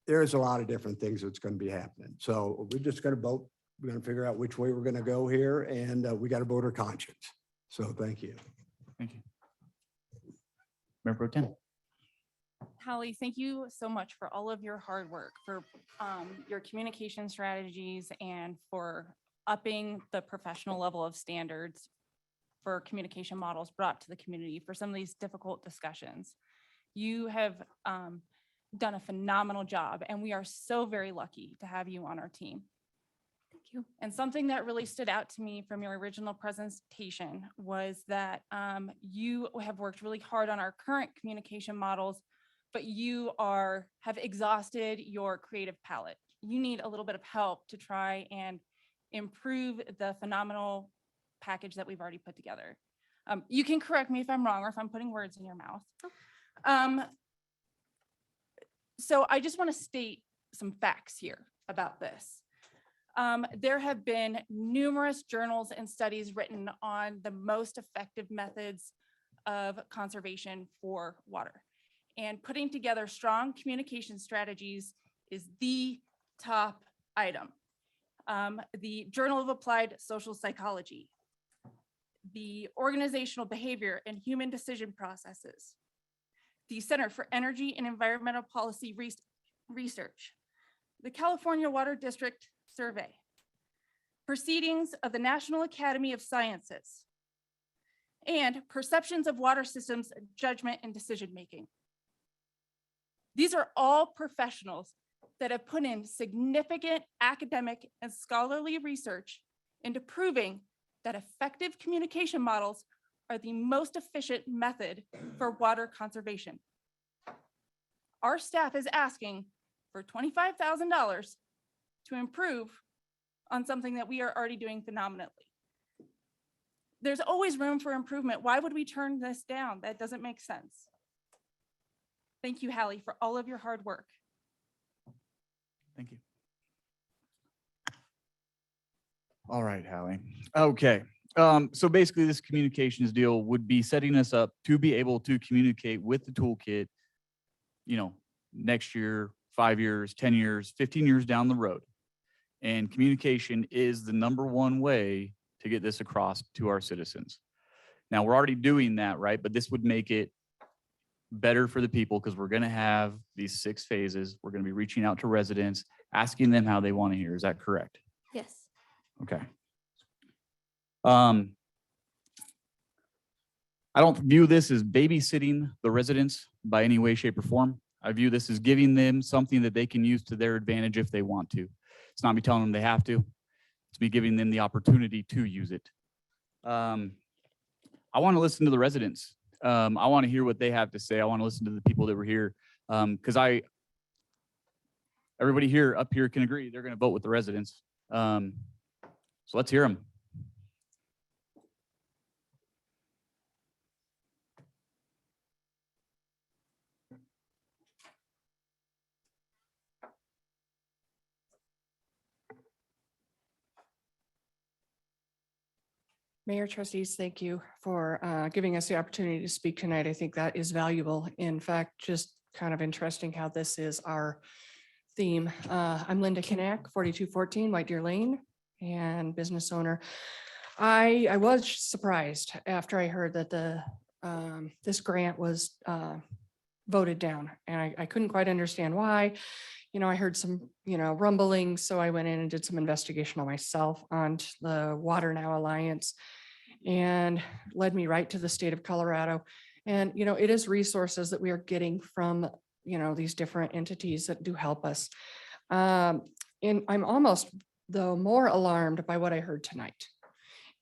There's a lot of different things that's going to be happening. So we're just going to vote. We're going to figure out which way we're going to go here, and we got to vote our conscience. So thank you.
Thank you. Mayor Pro Tem.
Hallie, thank you so much for all of your hard work, for your communication strategies, and for upping the professional level of standards for communication models brought to the community for some of these difficult discussions. You have done a phenomenal job, and we are so very lucky to have you on our team.
Thank you.
And something that really stood out to me from your original presentation was that you have worked really hard on our current communication models, but you have exhausted your creative palette. You need a little bit of help to try and improve the phenomenal package that we've already put together. You can correct me if I'm wrong or if I'm putting words in your mouth. So I just want to state some facts here about this. There have been numerous journals and studies written on the most effective methods of conservation for water. And putting together strong communication strategies is the top item. The Journal of Applied Social Psychology, the Organizational Behavior and Human Decision Processes, the Center for Energy and Environmental Policy Research, the California Water District Survey, proceedings of the National Academy of Sciences, and perceptions of water systems, judgment, and decision-making. These are all professionals that have put in significant academic and scholarly research into proving that effective communication models are the most efficient method for water conservation. Our staff is asking for $25,000 to improve on something that we are already doing phenomenally. There's always room for improvement. Why would we turn this down? That doesn't make sense. Thank you, Hallie, for all of your hard work.
Thank you. All right, Hallie. Okay. So basically this communications deal would be setting us up to be able to communicate with the toolkit, next year, 5 years, 10 years, 15 years down the road. And communication is the #1 way to get this across to our citizens. Now, we're already doing that, right? But this would make it better for the people because we're going to have these 6 phases. We're going to be reaching out to residents, asking them how they want to hear. Is that correct?
Yes.
Okay. I don't view this as babysitting the residents by any way, shape, or form. I view this as giving them something that they can use to their advantage if they want to. It's not me telling them they have to. It's me giving them the opportunity to use it. I want to listen to the residents. I want to hear what they have to say. I want to listen to the people that were here because everybody here up here can agree they're going to vote with the residents. So let's hear them.
Mayor, trustees, thank you for giving us the opportunity to speak tonight. I think that is valuable. In fact, just kind of interesting how this is our theme. I'm Linda Knack, 4214 White Deer Lane, and business owner. I was surprised after I heard that this grant was voted down, and I couldn't quite understand why. I heard some, rumbling, so I went in and did some investigation on myself on the WaterNow Alliance and led me right to the state of Colorado. And, it is resources that we are getting from, these different entities that do help us. And I'm almost, though, more alarmed by what I heard tonight,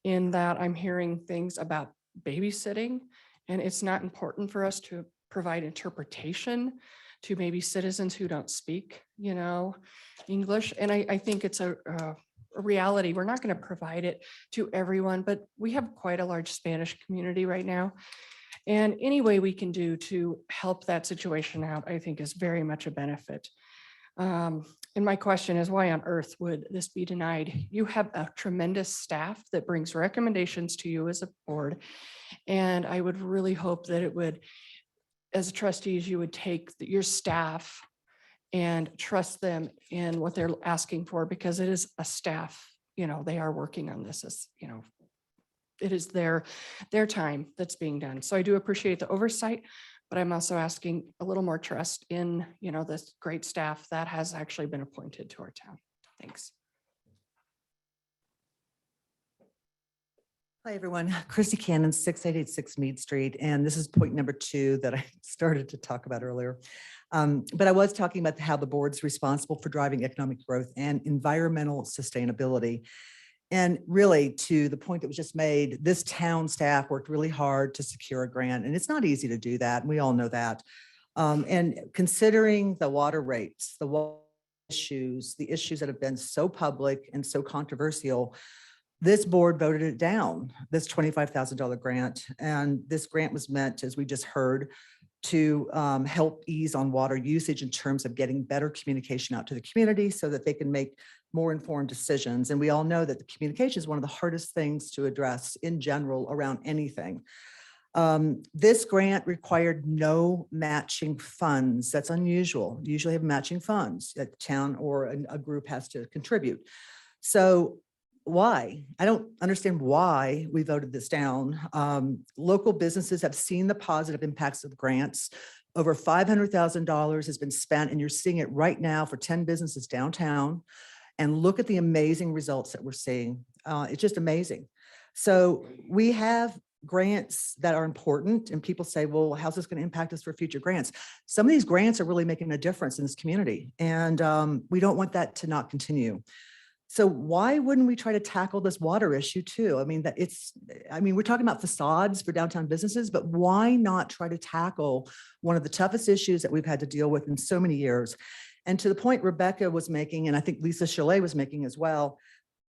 in that I'm hearing things about babysitting, and it's not important for us to provide interpretation to maybe citizens who don't speak, English. And I think it's a reality. We're not going to provide it to everyone, but we have quite a large Spanish community right now. And any way we can do to help that situation out, I think is very much a benefit. And my question is, why on earth would this be denied? You have a tremendous staff that brings recommendations to you as a board. And I would really hope that it would, as trustees, you would take your staff and trust them in what they're asking for, because it is a staff, they are working on this as, it is their time that's being done. So I do appreciate the oversight, but I'm also asking a little more trust in, this great staff that has actually been appointed to our town. Thanks.
Hi, everyone. Christy Cannon, 6886 Mead Street. And this is point number 2 that I started to talk about earlier. But I was talking about how the board's responsible for driving economic growth and environmental sustainability. And really, to the point that was just made, this town staff worked really hard to secure a grant, and it's not easy to do that. And we all know that. And considering the water rates, the issues that have been so public and so controversial, this board voted it down, this $25,000 grant. And this grant was meant, as we just heard, to help ease on water usage in terms of getting better communication out to the community so that they can make more informed decisions. And we all know that the communication is one of the hardest things to address in general around anything. This grant required no matching funds. That's unusual. You usually have matching funds that the town or a group has to contribute. So why? I don't understand why we voted this down. Local businesses have seen the positive impacts of grants. Over $500,000 has been spent, and you're seeing it right now for 10 businesses downtown. And look at the amazing results that we're seeing. It's just amazing. So we have grants that are important, and people say, well, how's this going to impact us for future grants? Some of these grants are really making a difference in this community, and we don't want that to not continue. So why wouldn't we try to tackle this water issue too? I mean, we're talking about facades for downtown businesses, but why not try to tackle one of the toughest issues that we've had to deal with in so many years? And to the point Rebecca was making, and I think Lisa Chalet was making as well,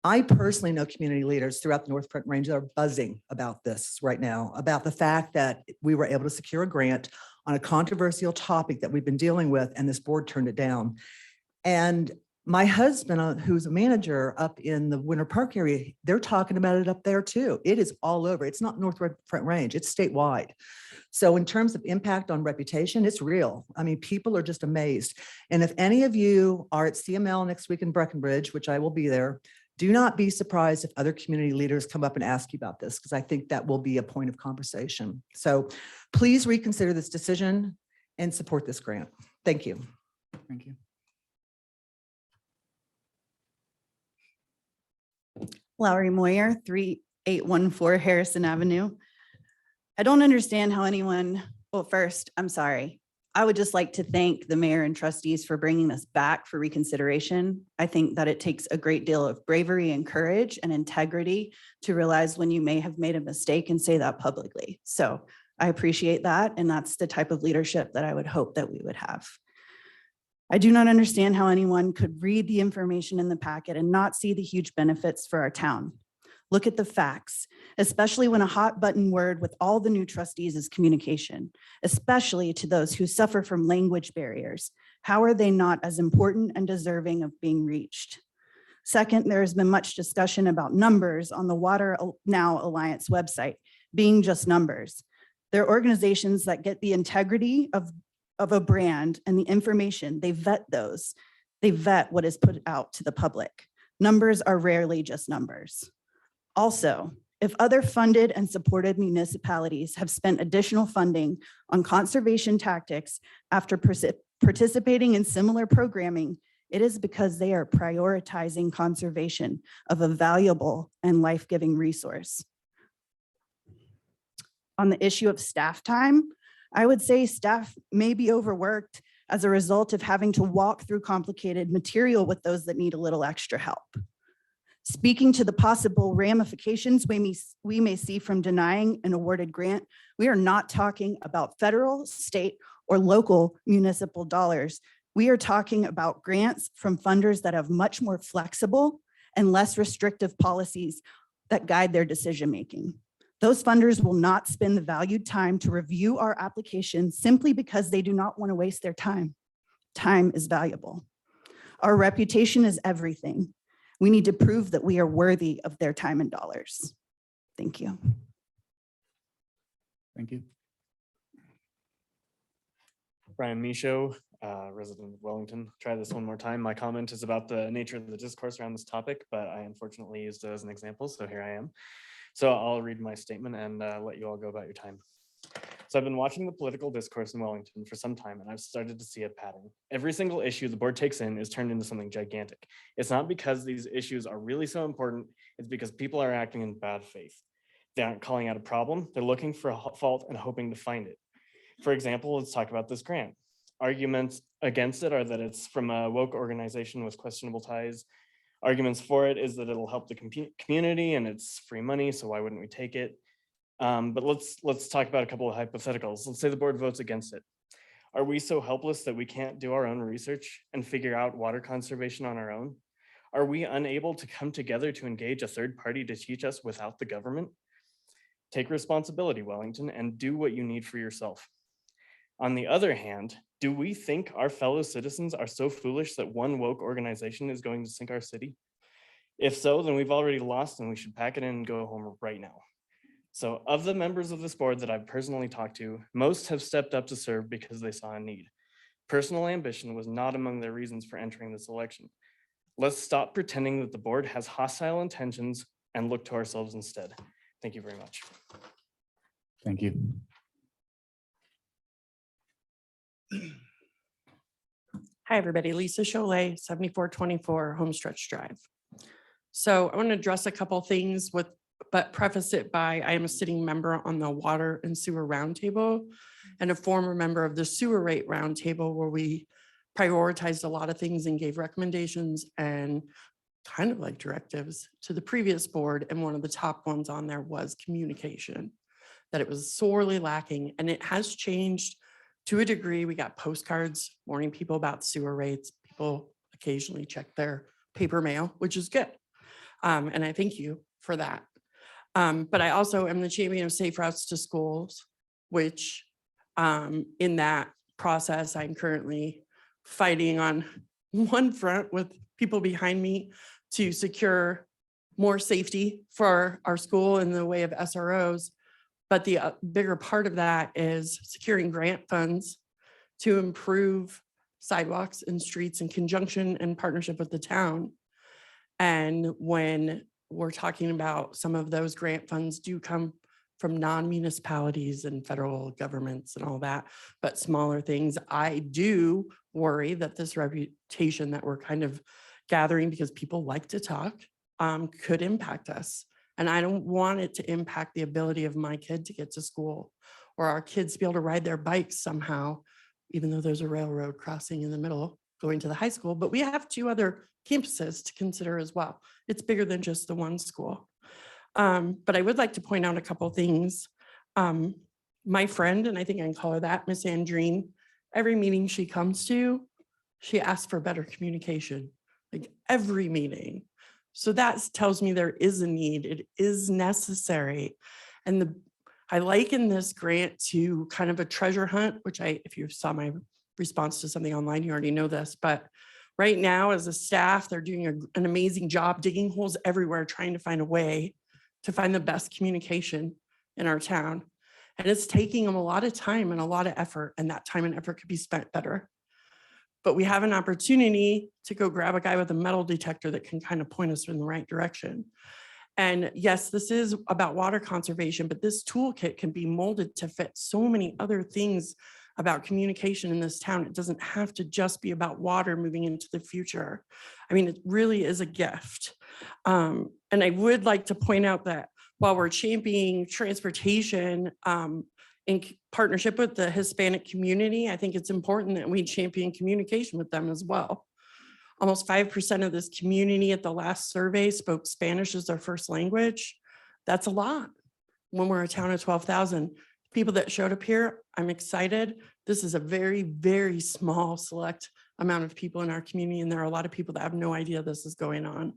I personally know community leaders throughout the North Front Range that are buzzing about this right now, about the fact that we were able to secure a grant on a controversial topic that we've been dealing with, and this board turned it down. And my husband, who's a manager up in the Winter Park area, they're talking about it up there too. It is all over. It's not North Front Range, it's statewide. So in terms of impact on reputation, it's real. I mean, people are just amazed. And if any of you are at CML next week in Breckenridge, which I will be there, do not be surprised if other community leaders come up and ask you about this, because I think that will be a point of conversation. So please reconsider this decision and support this grant. Thank you.
Thank you.
Lowry Moyer, 3814 Harrison Avenue. I don't understand how anyone, well, first, I'm sorry. I would just like to thank the mayor and trustees for bringing this back for reconsideration. I think that it takes a great deal of bravery and courage and integrity to realize when you may have made a mistake and say that publicly. So I appreciate that. And that's the type of leadership that I would hope that we would have. I do not understand how anyone could read the information in the packet and not see the huge benefits for our town. Look at the facts, especially when a hot button word with all the new trustees is communication, especially to those who suffer from language barriers. How are they not as important and deserving of being reached? Second, there has been much discussion about numbers on the WaterNow Alliance website being just numbers. They're organizations that get the integrity of a brand and the information, they vet those. They vet what is put out to the public. Numbers are rarely just numbers. Also, if other funded and supported municipalities have spent additional funding on conservation tactics after participating in similar programming, it is because they are prioritizing conservation of a valuable and life-giving resource. On the issue of staff time, I would say staff may be overworked as a result of having to walk through complicated material with those that need a little extra help. Speaking to the possible ramifications we may see from denying an awarded grant, we are not talking about federal, state, or local municipal dollars. We are talking about grants from funders that have much more flexible and less restrictive policies that guide their decision-making. Those funders will not spend the valued time to review our application simply because they do not want to waste their time. Time is valuable. Our reputation is everything. We need to prove that we are worthy of their time and dollars. Thank you.
Thank you.
Brian Michaud, resident of Wellington. Try this one more time. My comment is about the nature of the discourse around this topic, but I unfortunately used it as an example, so here I am. So I'll read my statement and let you all go about your time. So I've been watching the political discourse in Wellington for some time, and I've started to see a pattern. Every single issue the board takes in is turned into something gigantic. It's not because these issues are really so important, it's because people are acting in bad faith. They aren't calling out a problem, they're looking for a fault and hoping to find it. For example, let's talk about this grant. Arguments against it are that it's from a woke organization with questionable ties. Arguments for it is that it'll help the community and it's free money, so why wouldn't we take it? But let's talk about a couple of hypotheticals. Let's say the board votes against it. Are we so helpless that we can't do our own research and figure out water conservation on our own? Are we unable to come together to engage a third party to teach us without the government? Take responsibility, Wellington, and do what you need for yourself. On the other hand, do we think our fellow citizens are so foolish that one woke organization is going to sink our city? If so, then we've already lost and we should pack it in and go home right now. So of the members of this board that I've personally talked to, most have stepped up to serve because they saw a need. Personal ambition was not among their reasons for entering this election. Let's stop pretending that the board has hostile intentions and look to ourselves instead. Thank you very much.
Thank you.
Hi, everybody. Lisa Cholet, 7424 Homestretch Drive. So I want to address a couple things but preface it by I am a sitting member on the Water and Sewer Roundtable and a former member of the Sewer Rate Roundtable, where we prioritized a lot of things and gave recommendations and kind of like directives to the previous board. And one of the top ones on there was communication, that it was sorely lacking, and it has changed to a degree. We got postcards warning people about sewer rates. People occasionally check their paper mail, which is good. And I thank you for that. But I also am the champion of safe routes to schools, which in that process, I'm currently fighting on one front with people behind me to secure more safety for our school in the way of SROs. But the bigger part of that is securing grant funds to improve sidewalks and streets in conjunction and partnership with the town. And when we're talking about some of those grant funds do come from non-municipalities and federal governments and all that, but smaller things, I do worry that this reputation that we're kind of gathering because people like to talk could impact us. And I don't want it to impact the ability of my kid to get to school or our kids to be able to ride their bikes somehow, even though there's a railroad crossing in the middle going to the high school. But we have 2 other campuses to consider as well. It's bigger than just the one school. But I would like to point out a couple things. My friend, and I think I can call her that, Miss Andreen, every meeting she comes to, she asks for better communication, like every meeting. So that tells me there is a need, it is necessary. And I liken this grant to kind of a treasure hunt, which if you saw my response to something online, you already know this, but right now as a staff, they're doing an amazing job digging holes everywhere, trying to find a way to find the best communication in our town. And it's taking them a lot of time and a lot of effort, and that time and effort could be spent better. But we have an opportunity to go grab a guy with a metal detector that can kind of point us in the right direction. And yes, this is about water conservation, but this toolkit can be molded to fit so many other things about communication in this town. It doesn't have to just be about water moving into the future. I mean, it really is a gift. And I would like to point out that while we're championing transportation in partnership with the Hispanic community, I think it's important that we champion communication with them as well. Almost 5% of this community at the last survey spoke Spanish as their first language. That's a lot when we're a town of 12,000. People that showed up here, I'm excited. This is a very, very small select amount of people in our community, and there are a lot of people that have no idea this is going on.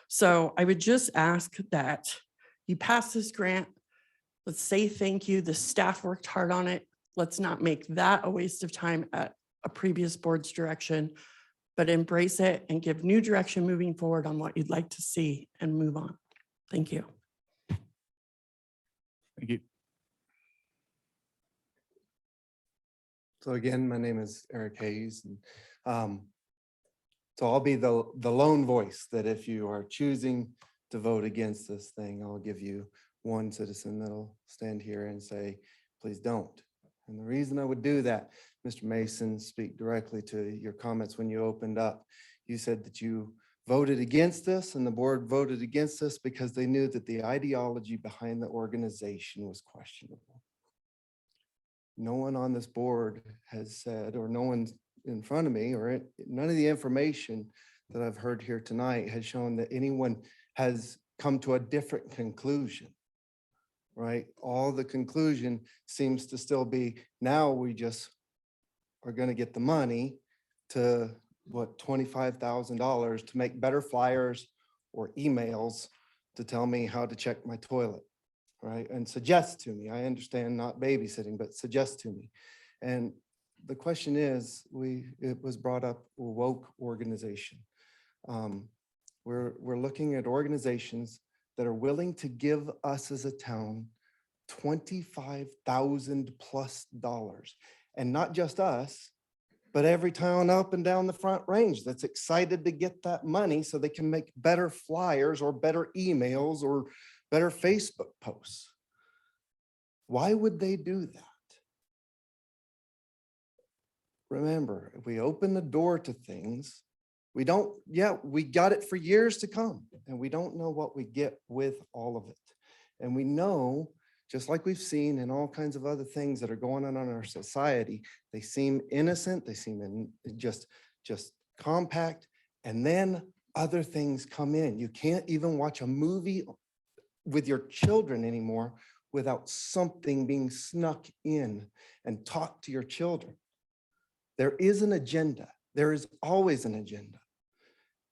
So I would just ask that you pass this grant. Let's say thank you. The staff worked hard on it. Let's not make that a waste of time at a previous board's direction, but embrace it and give new direction moving forward on what you'd like to see and move on. Thank you.
Thank you.
So again, my name is Eric Hayes. And, so I'll be the lone voice that if you are choosing to vote against this thing, I'll give you one citizen that'll stand here and say, please don't. And the reason I would do that, Mr. Mason, speak directly to your comments when you opened up. You said that you voted against this and the board voted against this because they knew that the ideology behind the organization was questionable. No one on this board has said, or no one in front of me, or none of the information that I've heard here tonight has shown that anyone has come to a different conclusion, right? All the conclusion seems to still be, now we just are going to get the money to what, $25,000 to make better flyers or emails to tell me how to check my toilet, right? And suggest to me, I understand not babysitting, but suggest to me. And the question is, it was brought up, a woke organization. We're looking at organizations that are willing to give us as a town $25,000+ and not just us, but every town up and down the Front Range that's excited to get that money so they can make better flyers or better emails or better Facebook posts. Why would they do that? Remember, if we open the door to things, we got it for years to come, and we don't know what we get with all of it. And we know, just like we've seen in all kinds of other things that are going on in our society, they seem innocent, they seem just compact, and then other things come in. You can't even watch a movie with your children anymore without something being snuck in and taught to your children. There is an agenda. There is always an agenda.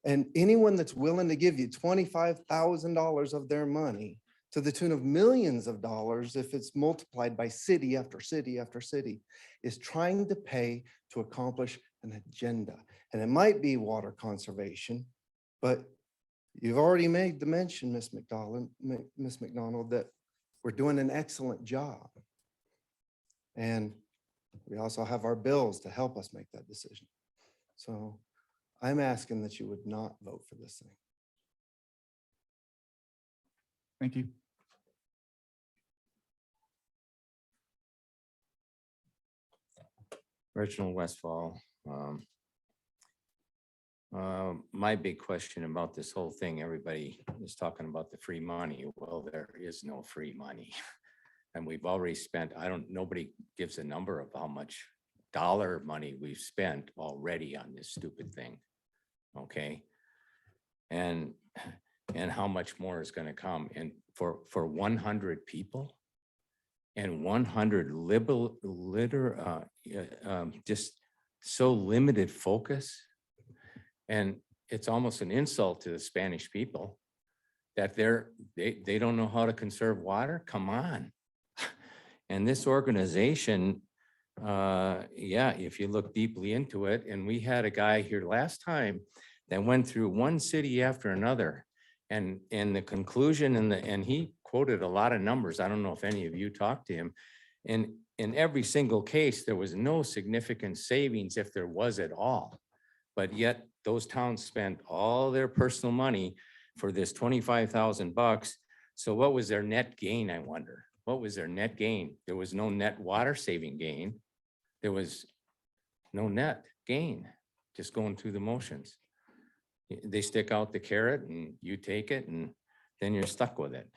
And anyone that's willing to give you $25,000 of their money to the tune of millions of dollars, if it's multiplied by city after city after city, is trying to pay to accomplish an agenda. And it might be water conservation, but you've already made the mention, Ms. McDonald, that we're doing an excellent job. And we also have our bills to help us make that decision. So I'm asking that you would not vote for this thing.
Thank you.
Reginald Westfall. My big question about this whole thing, everybody is talking about the free money. Well, there is no free money. And we've already spent, nobody gives a number of how much dollar money we've spent already on this stupid thing. Okay. And how much more is going to come? And for 100 people and 100 just so limited focus. And it's almost an insult to the Spanish people that they don't know how to conserve water. Come on. And this organization, if you look deeply into it, and we had a guy here last time that went through one city after another, and the conclusion, and he quoted a lot of numbers. I don't know if any of you talked to him. And in every single case, there was no significant savings, if there was at all. But yet those towns spent all their personal money for this $25,000. So what was their net gain, I wonder? What was their net gain? There was no net water saving gain. There was no net gain, just going through the motions. They stick out the carrot and you take it and then you're stuck with it.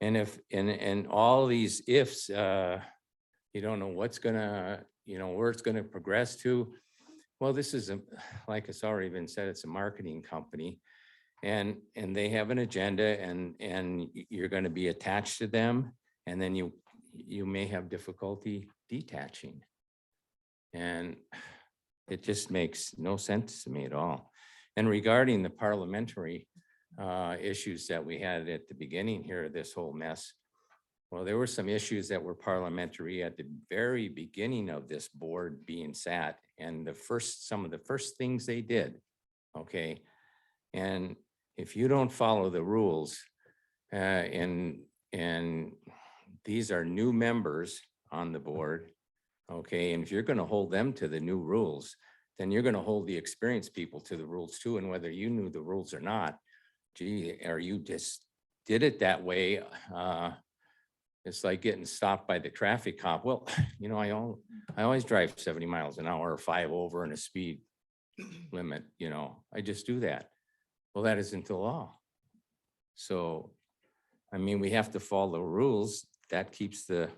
And and all these ifs, you don't know what's gonna, where it's gonna progress to. Well, this is like it's already been said, it's a marketing company, and they have an agenda, and you're going to be attached to them, and then you may have difficulty detaching, and it just makes no sense to me at all. And regarding the parliamentary issues that we had at the beginning here of this whole mess, well, there were some issues that were parliamentary at the very beginning of this board being sat, and some of the first things they did, okay? And if you don't follow the rules, and these are new members on the board, okay? And if you're gonna hold them to the new rules, then you're gonna hold the experienced people to the rules too, and whether you knew the rules or not, gee, or you just did it that way, It's like getting stopped by the traffic cop. Well, you know, I always drive 70 miles an hour or 5 over in a speed limit, you know, I just do that. Well, that isn't the law. So, I mean, we have to follow the rules. That keeps the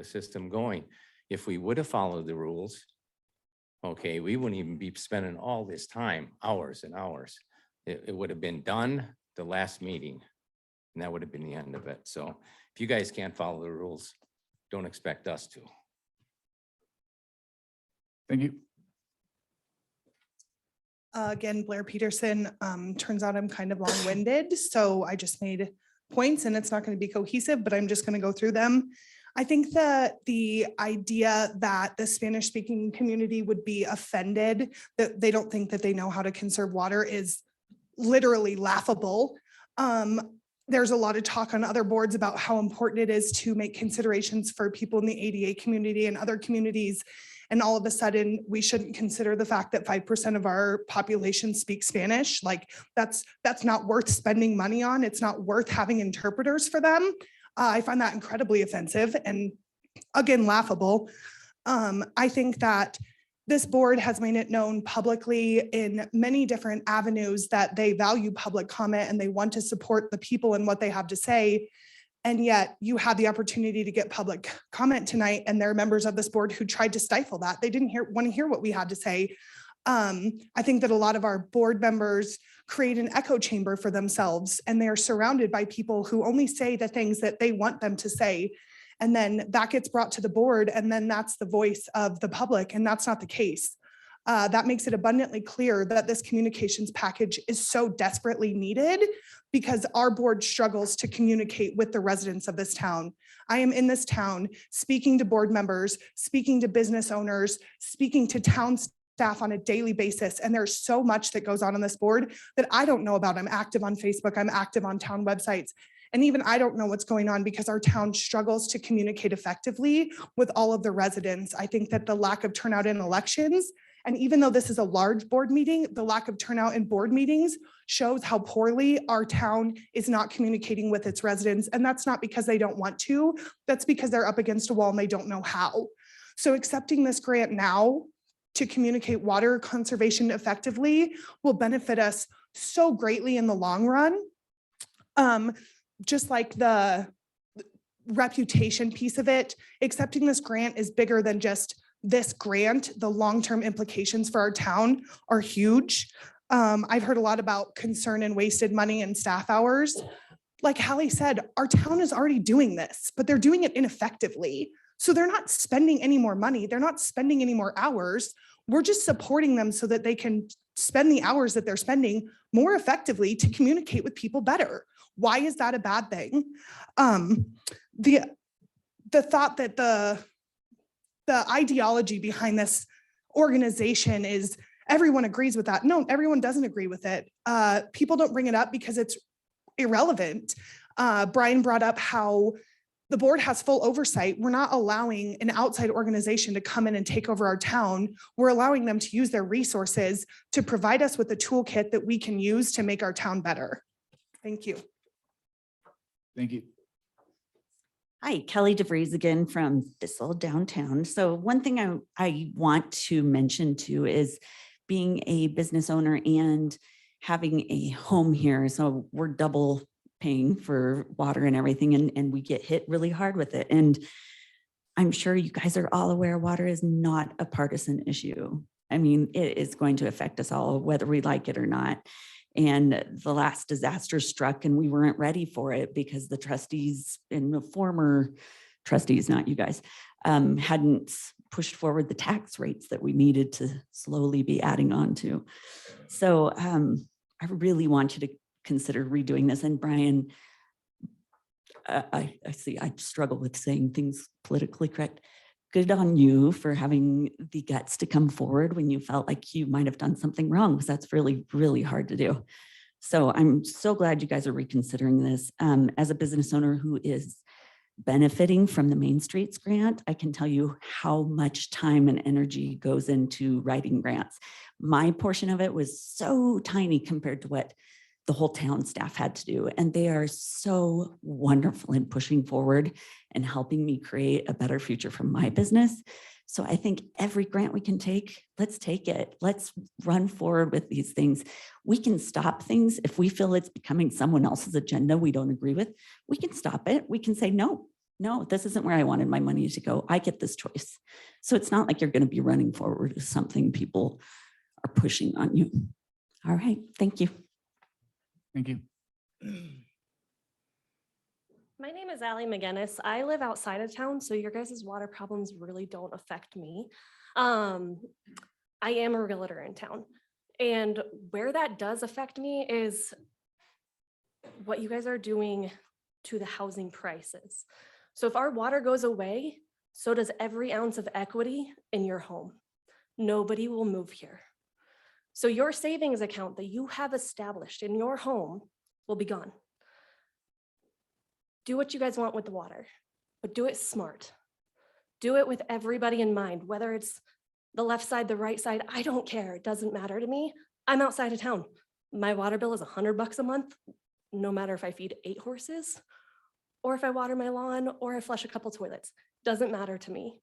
system going. If we would have followed the rules, okay, we wouldn't even be spending all this time, hours and hours. It would have been done the last meeting, and that would have been the end of it. So if you guys can't follow the rules, don't expect us to.
Thank you.
Again, Blair Peterson, turns out I'm kind of long-winded, so I just made points and it's not going to be cohesive, but I'm just going to go through them. I think that the idea that the Spanish-speaking community would be offended, that they don't think that they know how to conserve water, is literally laughable. There's a lot of talk on other boards about how important it is to make considerations for people in the ADA community and other communities. And all of a sudden, we shouldn't consider the fact that 5% of our population speaks Spanish. Like that's not worth spending money on. It's not worth having interpreters for them. I find that incredibly offensive and again, laughable. I think that this board has made it known publicly in many different avenues that they value public comment and they want to support the people and what they have to say. And yet you had the opportunity to get public comment tonight, and there are members of this board who tried to stifle that. They didn't want to hear what we had to say. I think that a lot of our board members create an echo chamber for themselves, and they are surrounded by people who only say the things that they want them to say. And then that gets brought to the board, and then that's the voice of the public, and that's not the case. That makes it abundantly clear that this communications package is so desperately needed because our board struggles to communicate with the residents of this town. I am in this town speaking to board members, speaking to business owners, speaking to town staff on a daily basis. And there's so much that goes on this board that I don't know about. I'm active on Facebook, I'm active on town websites. And even I don't know what's going on because our town struggles to communicate effectively with all of the residents. I think that the lack of turnout in elections, and even though this is a large board meeting, the lack of turnout in board meetings shows how poorly our town is not communicating with its residents. And that's not because they don't want to, that's because they're up against a wall and they don't know how. So accepting this grant now to communicate water conservation effectively will benefit us so greatly in the long run. Just like the reputation piece of it, accepting this grant is bigger than just this grant. The long-term implications for our town are huge. I've heard a lot about concern and wasted money and staff hours. Like Hallie said, our town is already doing this, but they're doing it ineffectively. So they're not spending any more money. They're not spending any more hours. We're just supporting them so that they can spend the hours that they're spending more effectively to communicate with people better. Why is that a bad thing? The thought that the ideology behind this organization is everyone agrees with that. No, everyone doesn't agree with it. People don't bring it up because it's irrelevant. Brian brought up how the board has full oversight. We're not allowing an outside organization to come in and take over our town. We're allowing them to use their resources to provide us with a toolkit that we can use to make our town better. Thank you.
Thank you.
Hi, Kelly DeVries again from Thistle downtown. So one thing I want to mention too is being a business owner and having a home here. So we're double paying for water and everything, and we get hit really hard with it. And I'm sure you guys are all aware water is not a partisan issue. I mean, it is going to affect us all, whether we like it or not. And the last disaster struck and we weren't ready for it because the trustees and the former trustees, not you guys, hadn't pushed forward the tax rates that we needed to slowly be adding on to. So I really want you to consider redoing this. And Brian, I see, I struggle with saying things politically correct. Good on you for having the guts to come forward when you felt like you might have done something wrong, because that's really, really hard to do. So I'm so glad you guys are reconsidering this. As a business owner who is benefiting from the Main Streets grant, I can tell you how much time and energy goes into writing grants. My portion of it was so tiny compared to what the whole town staff had to do. And they are so wonderful in pushing forward and helping me create a better future for my business. So I think every grant we can take, let's take it. Let's run forward with these things. We can stop things if we feel it's becoming someone else's agenda we don't agree with. We can stop it. We can say, no, this isn't where I wanted my money to go. I get this choice. So it's not like you're going to be running forward with something people are pushing on you. All right. Thank you.
Thank you.
My name is Hallie McGinnis. I live outside of town, so your guys' water problems really don't affect me. I am a realtor in town. And where that does affect me is what you guys are doing to the housing prices. So if our water goes away, so does every ounce of equity in your home. Nobody will move here. So your savings account that you have established in your home will be gone. Do what you guys want with the water, but do it smart. Do it with everybody in mind, whether it's the left side, the right side, I don't care. It doesn't matter to me. I'm outside of town. My water bill is $100 a month, no matter if I feed 8 horses, or if I water my lawn, or I flush a couple toilets. Doesn't matter to me.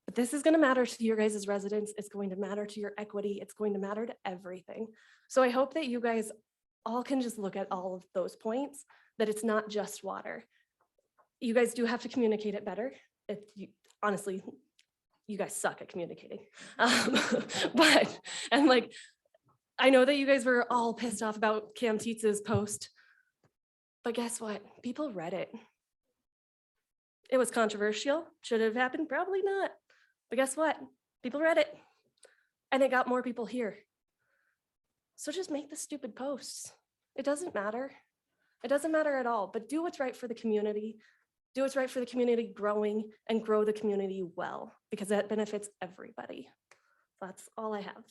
But this is going to matter to your guys' residents. It's going to matter to your equity. It's going to matter to everything. So I hope that you guys all can just look at all of those points, that it's not just water. You guys do have to communicate it better. Honestly, you guys suck at communicating. And like, I know that you guys were all pissed off about Cam Tietz's post, but guess what? People read it. It was controversial. Should it have happened? Probably not. But guess what? People read it and it got more people here. So just make the stupid posts. It doesn't matter. It doesn't matter at all, but do what's right for the community. Do what's right for the community growing and grow the community well, because that benefits everybody. That's all I have.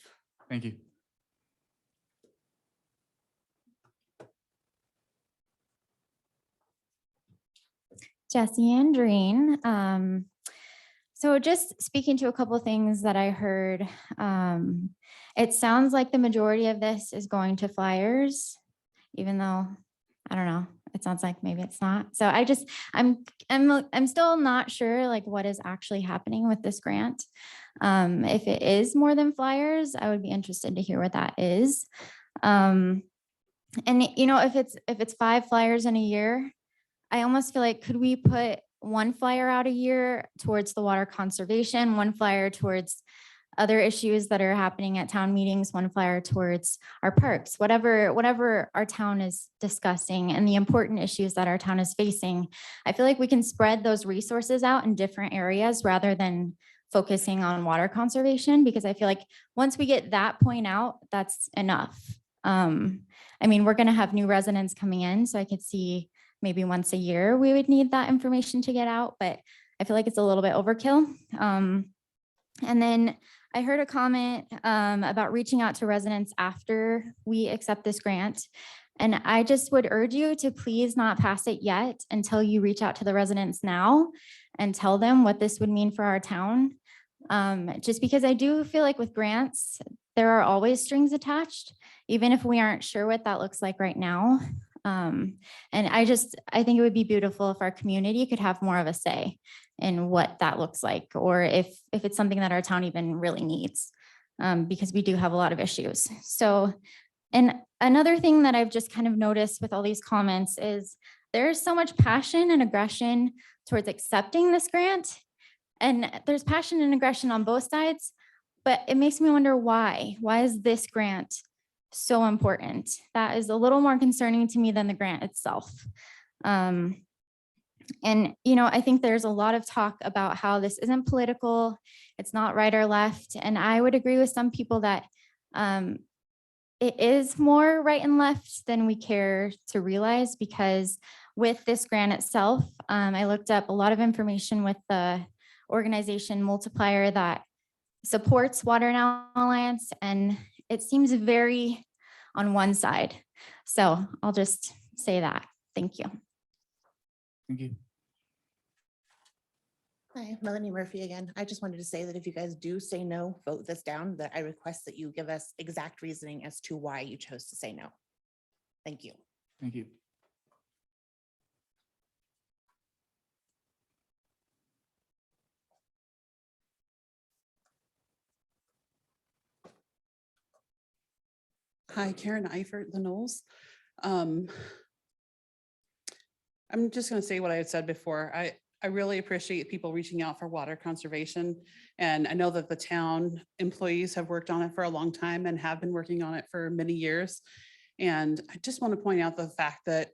Thank you.
Jesse and Doreen. So just speaking to a couple of things that I heard, it sounds like the majority of this is going to flyers, even though, I don't know, it sounds like maybe it's not. So I'm still not sure like what is actually happening with this grant. If it is more than flyers, I would be interested to hear what that is. And you know, if it's 5 flyers in a year, I almost feel like, could we put 1 flyer out a year towards the water conservation, 1 flyer towards other issues that are happening at town meetings, 1 flyer towards our parks, whatever our town is discussing and the important issues that our town is facing. I feel like we can spread those resources out in different areas rather than focusing on water conservation, because I feel like once we get that point out, that's enough. I mean, we're going to have new residents coming in, so I could see maybe once a year we would need that information to get out, but I feel like it's a little bit overkill. And then I heard a comment about reaching out to residents after we accept this grant. And I just would urge you to please not pass it yet until you reach out to the residents now and tell them what this would mean for our town. Just because I do feel like with grants, there are always strings attached, even if we aren't sure what that looks like right now. And I think it would be beautiful if our community could have more of a say in what that looks like, or if it's something that our town even really needs, because we do have a lot of issues. So, and another thing that I've just kind of noticed with all these comments is there's so much passion and aggression towards accepting this grant. And there's passion and aggression on both sides, but it makes me wonder why. Why is this grant so important? That is a little more concerning to me than the grant itself. And, you know, I think there's a lot of talk about how this isn't political, it's not right or left. And I would agree with some people that it is more right and left than we care to realize, because with this grant itself, I looked up a lot of information with the organization Multiplier that supports WaterNow Alliance, and it seems very on one side. So I'll just say that. Thank you.
Thank you.
Hi, Melanie Murphy again. I just wanted to say that if you guys do say no, vote this down, that I request that you give us exact reasoning as to why you chose to say no. Thank you.
Thank you.
Hi, Karen Eifert, the Knolls. I'm just going to say what I had said before. I really appreciate people reaching out for water conservation. And I know that the town employees have worked on it for a long time and have been working on it for many years. And I just want to point out the fact that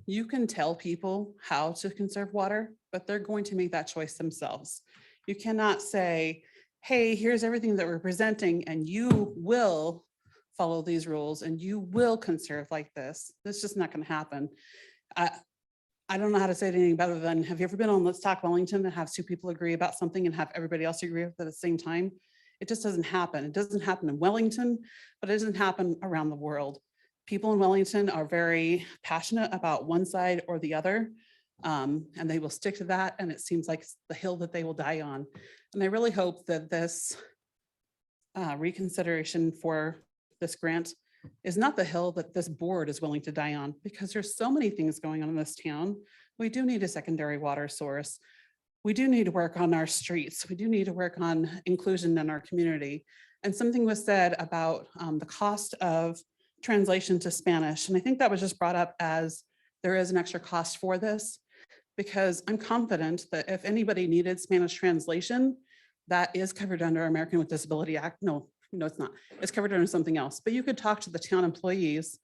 you can tell people how to conserve water, but they're going to make that choice themselves. You cannot say, hey, here's everything that we're presenting and you will follow these rules and you will conserve like this. That's just not going to happen. I don't know how to say it anything better than, have you ever been on Let's Talk Wellington and have two people agree about something and have everybody else agree with it at the same time? It just doesn't happen. It doesn't happen in Wellington, but it doesn't happen around the world. People in Wellington are very passionate about one side or the other, and they will stick to that. And it seems like it's the hill that they will die on. And I really hope that this reconsideration for this grant is not the hill that this board is willing to die on, because there's so many things going on in this town. We do need a secondary water source. We do need to work on our streets. We do need to work on inclusion in our community. And something was said about the cost of translation to Spanish. And I think that was just brought up as there is an extra cost for this, because I'm confident that if anybody needed Spanish translation, that is covered under American with Disability Act. No, it's not. It's covered under something else, but you could talk to the town employees.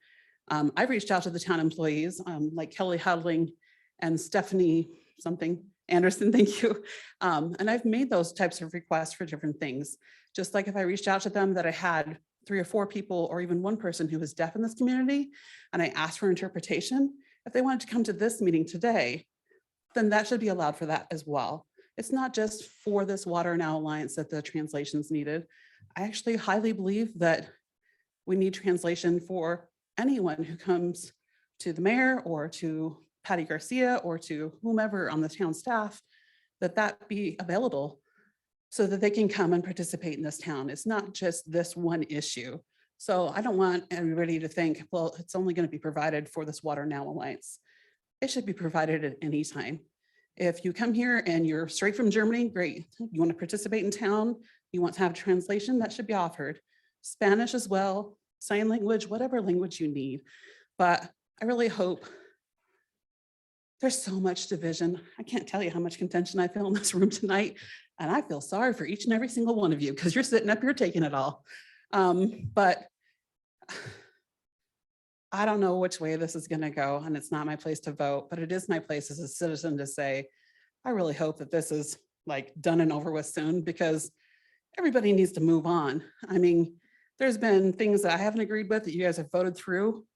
I've reached out to the town employees like Kelly Huddling and Stephanie something Anderson, thank you. And I've made those types of requests for different things. Just like if I reached out to them that I had 3 or 4 people or even one person who was deaf in this community, and I asked for interpretation, if they wanted to come to this meeting today, then that should be allowed for that as well. It's not just for this WaterNow Alliance that the translation's needed. I actually highly believe that we need translation for anyone who comes to the mayor or to Patty Garcia or to whomever on the town staff, that be available so that they can come and participate in this town. It's not just this one issue. So I don't want everybody to think, well, it's only going to be provided for this WaterNow Alliance. It should be provided at any time. If you come here and you're straight from Germany, great. You want to participate in town, you want to have translation, that should be offered. Spanish as well, sign language, whatever language you need. But I really hope, there's so much division. I can't tell you how much contention I feel in this room tonight. And I feel sorry for each and every single one of you because you're sitting up here taking it all. But I don't know which way this is going to go, and it's not my place to vote, but it is my place as a citizen to say, I really hope that this is like done and over with soon, because everybody needs to move on. I mean, there's been things that I haven't agreed with that you guys have voted through,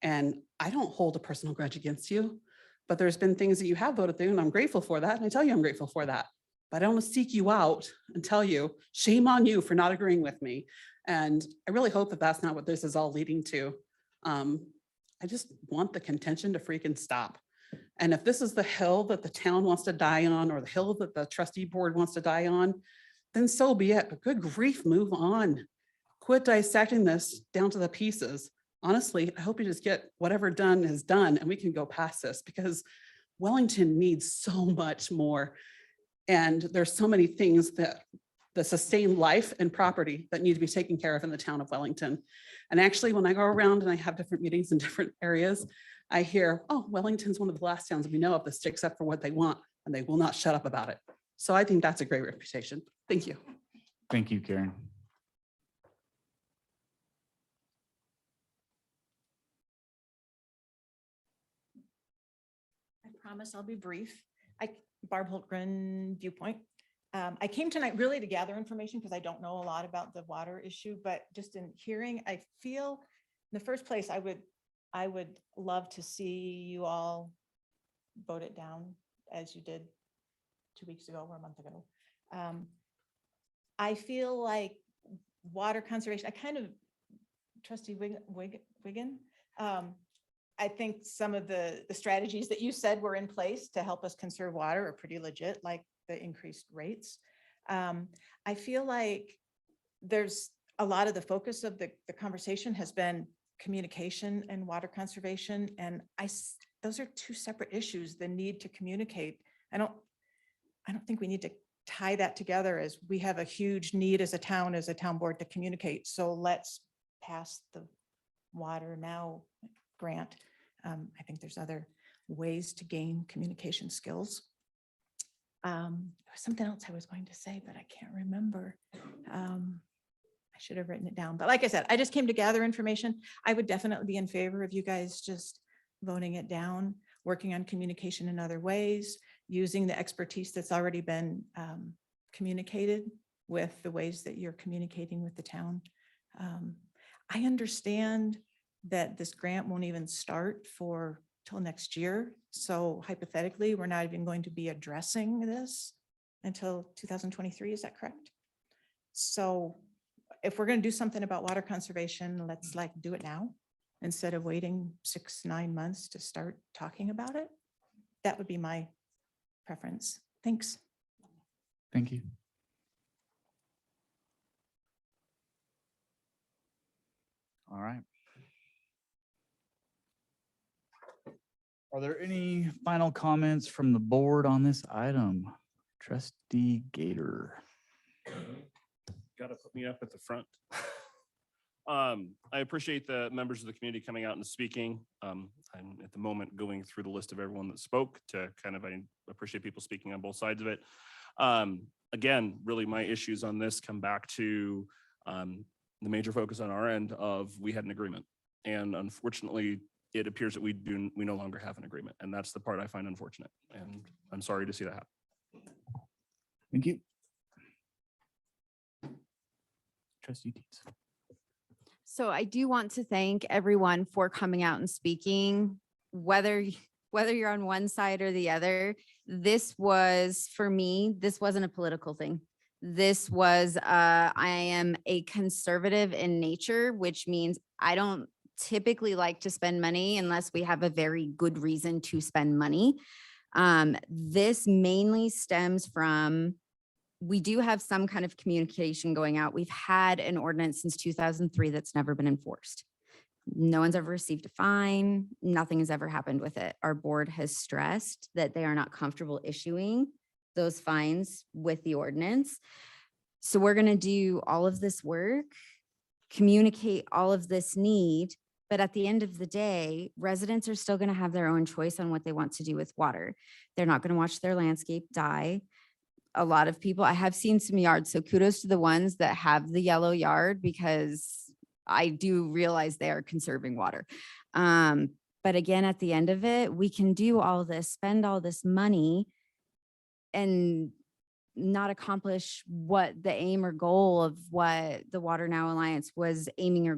and I don't hold a personal grudge against you, but there's been things that you have voted through, and I'm grateful for that, and I tell you I'm grateful for that. But I don't want to seek you out and tell you, shame on you for not agreeing with me. And I really hope that that's not what this is all leading to. I just want the contention to freaking stop. And if this is the hill that the town wants to die on, or the hill that the trustee board wants to die on, then so be it. But good grief, move on. Quit dissecting this down to the pieces. Honestly, I hope you just get whatever done is done and we can go past this, because Wellington needs so much more. And there's so many things that sustain life and property that need to be taken care of in the town of Wellington. And actually, when I go around and I have different meetings in different areas, I hear, oh, Wellington's one of the last towns we know of that sticks up for what they want, and they will not shut up about it. So I think that's a great reputation. Thank you.
Thank you, Karen.
I promise I'll be brief. Barb Holtgren, Viewpoint. I came tonight really to gather information because I don't know a lot about the water issue, but just in hearing, I feel in the first place, I would love to see you all vote it down as you did 2 weeks ago or a month ago. I feel like water conservation, Trustee Wiggin, I think some of the strategies that you said were in place to help us conserve water are pretty legit, like the increased rates. I feel like there's a lot of the focus of the conversation has been communication and water conservation. And those are two separate issues, the need to communicate. I don't think we need to tie that together as we have a huge need as a town board to communicate. So let's pass the WaterNow grant. I think there's other ways to gain communication skills. There was something else I was going to say, but I can't remember. I should have written it down. But like I said, I just came to gather information. I would definitely be in favor of you guys just voting it down, working on communication in other ways, using the expertise that's already been communicated with the ways that you're communicating with the town. I understand that this grant won't even start till next year. So hypothetically, we're not even going to be addressing this until 2023. Is that correct? So if we're going to do something about water conservation, let's do it now instead of waiting 6-9 months to start talking about it. That would be my preference. Thanks.
Thank you. All right. Are there any final comments from the board on this item? Trustee Gator.
Got to put me up at the front. I appreciate the members of the community coming out and speaking. I'm at the moment going through the list of everyone that spoke I appreciate people speaking on both sides of it. Again, really my issues on this come back to the major focus on our end of we had an agreement. And unfortunately, it appears that we no longer have an agreement. And that's the part I find unfortunate. And I'm sorry to see that happen.
Thank you. Trustee Dietz.
So I do want to thank everyone for coming out and speaking, whether you're on one side or the other. This was, for me, this wasn't a political thing. This was, I am a conservative in nature, which means I don't typically like to spend money unless we have a very good reason to spend money. This mainly stems from, we do have some kind of communication going out. We've had an ordinance since 2003 that's never been enforced. No one's ever received a fine. Nothing has ever happened with it. Our board has stressed that they are not comfortable issuing those fines with the ordinance. So we're going to do all of this work, communicate all of this need, but at the end of the day, residents are still going to have their own choice on what they want to do with water. They're not going to watch their landscape die. A lot of people, I have seen some yards, so kudos to the ones that have the yellow yard, because I do realize they are conserving water. But again, at the end of it, we can do all this, spend all this money and not accomplish what the aim or goal of what the WaterNow Alliance was aiming or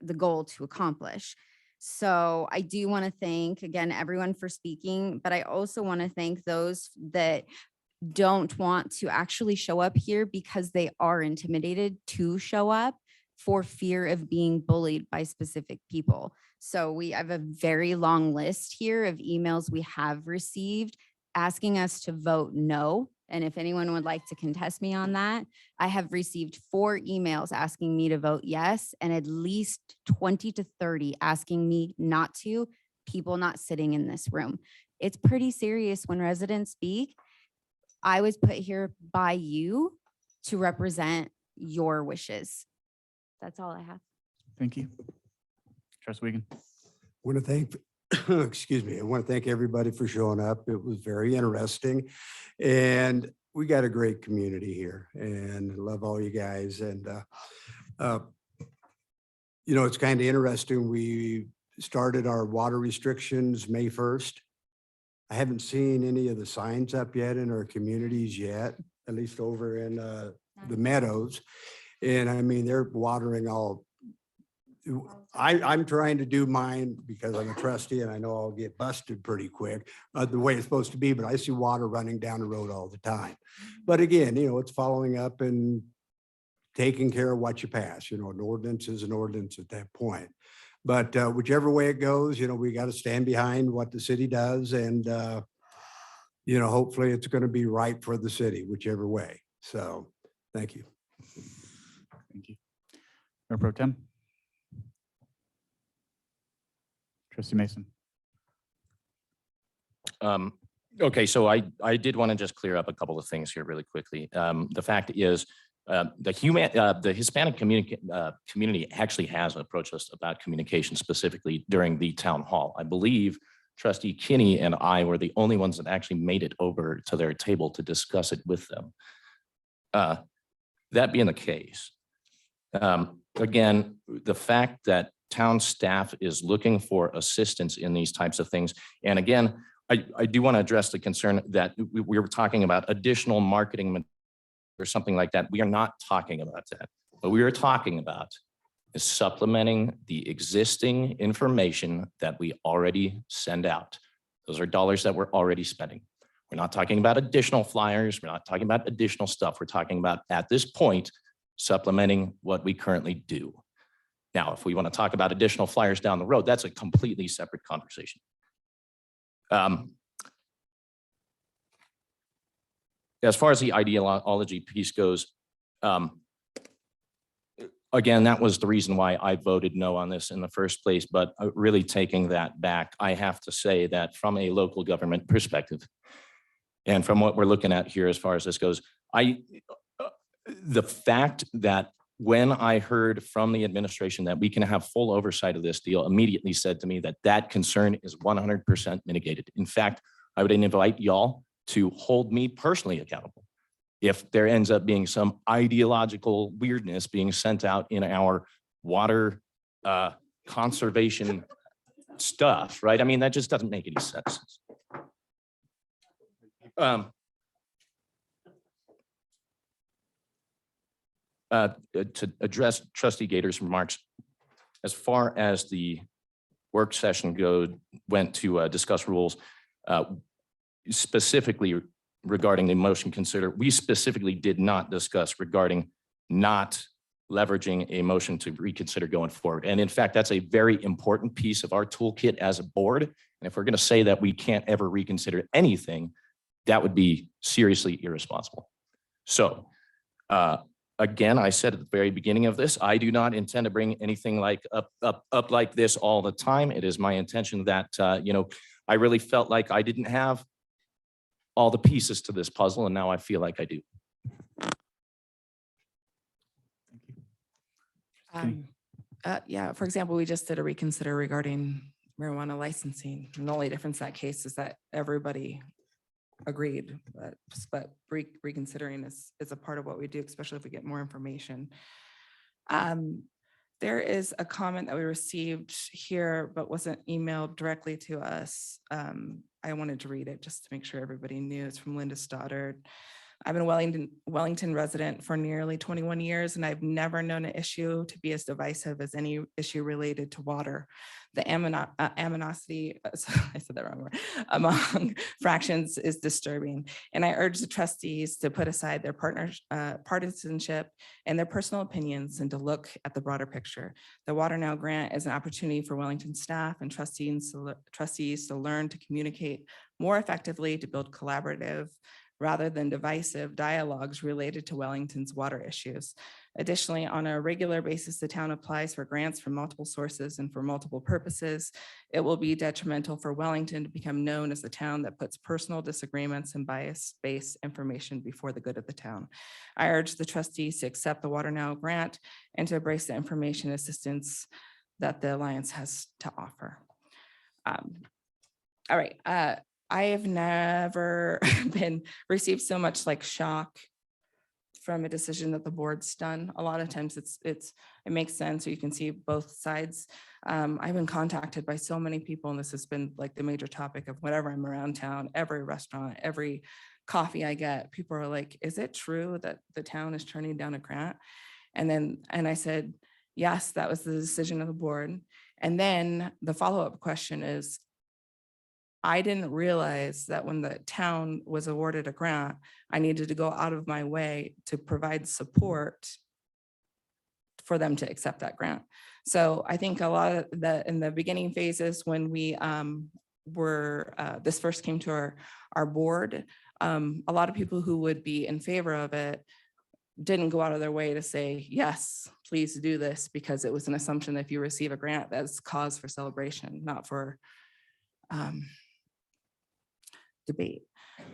the goal to accomplish. So I do want to thank, again, everyone for speaking, but I also want to thank those that don't want to actually show up here because they are intimidated to show up for fear of being bullied by specific people. So we have a very long list here of emails we have received asking us to vote no. And if anyone would like to contest me on that, I have received 4 emails asking me to vote yes, and at least 20 to 30 asking me not to, people not sitting in this room. It's pretty serious when residents speak. I was put here by you to represent your wishes. That's all I have.
Thank you. Trustee Wiegand.
Want to thank, excuse me, I want to thank everybody for showing up. It was very interesting. And we got a great community here and love all you guys. And, it's kind of interesting. We started our water restrictions May 1st. I haven't seen any of the signs up yet in our communities yet, at least over in the meadows. And I mean, they're watering all. I'm trying to do mine because I'm a trustee and I know I'll get busted pretty quick the way it's supposed to be, but I see water running down the road all the time. But again, it's following up and taking care of what you pass. An ordinance is an ordinance at that point. But whichever way it goes, we got to stand behind what the city does. And, hopefully it's going to be right for the city, whichever way. So thank you.
Thank you. Mayor Pro Tem. Trustee Mason.
Okay, so I did want to just clear up a couple of things here really quickly. The fact is, the Hispanic community actually has approached us about communication specifically during the town hall. I believe Trustee Kinney and I were the only ones that actually made it over to their table to discuss it with them. That being the case, again, the fact that town staff is looking for assistance in these types of things, and again, I do want to address the concern that we were talking about additional marketing or something like that. We are not talking about that. What we are talking about is supplementing the existing information that we already send out. Those are dollars that we're already spending. We're not talking about additional flyers. We're not talking about additional stuff. We're talking about, at this point, supplementing what we currently do. Now, if we want to talk about additional flyers down the road, that's a completely separate conversation. As far as the ideology piece goes, again, that was the reason why I voted no on this in the first place, but really taking that back, I have to say that from a local government perspective, and from what we're looking at here as far as this goes, the fact that when I heard from the administration that we can have full oversight of this deal, immediately said to me that that concern is 100% mitigated. In fact, I would invite y'all to hold me personally accountable if there ends up being some ideological weirdness being sent out in our water conservation stuff, right? I mean, that just doesn't make any sense. To address Trustee Gator's remarks, as far as the work session went to discuss rules, specifically regarding the motion consider, we specifically did not discuss regarding not leveraging a motion to reconsider going forward. And in fact, that's a very important piece of our toolkit as a board. And if we're going to say that we can't ever reconsider anything, that would be seriously irresponsible. So again, I said at the very beginning of this, I do not intend to bring anything like up like this all the time. It is my intention that, I really felt like I didn't have all the pieces to this puzzle, and now I feel like I do.
Yeah, for example, we just did a reconsider regarding marijuana licensing. And the only difference in that case is that everybody agreed, but reconsidering is a part of what we do, especially if we get more information. There is a comment that we received here, but wasn't emailed directly to us. I wanted to read it just to make sure everybody knew. It's from Linda Stoddard. I've been a Wellington resident for nearly 21 years, and I've never known an issue to be as divisive as any issue related to water. The animosity, I said that wrong word, among fractions is disturbing. And I urge the trustees to put aside their partisanship and their personal opinions and to look at the broader picture. The WaterNow grant is an opportunity for Wellington staff and trustees to learn to communicate more effectively, to build collaborative rather than divisive dialogues related to Wellington's water issues. Additionally, on a regular basis, the town applies for grants from multiple sources and for multiple purposes. It will be detrimental for Wellington to become known as the town that puts personal disagreements and bias-based information before the good of the town. I urge the trustees to accept the WaterNow grant and to embrace the information assistance that the Alliance has to offer. All right. I have never received so much like shock from a decision that the board's done. A lot of times it makes sense, or you can see both sides. I've been contacted by so many people, and this has been like the major topic of whenever I'm around town, every restaurant, every coffee I get, people are like, is it true that the town is turning down a grant? And I said, yes, that was the decision of the board. And then the follow-up question is, I didn't realize that when the town was awarded a grant, I needed to go out of my way to provide support for them to accept that grant. So I think a lot of in the beginning phases when we this first came to our board, a lot of people who would be in favor of it didn't go out of their way to say, yes, please do this, because it was an assumption that if you receive a grant, that's cause for celebration, not for debate.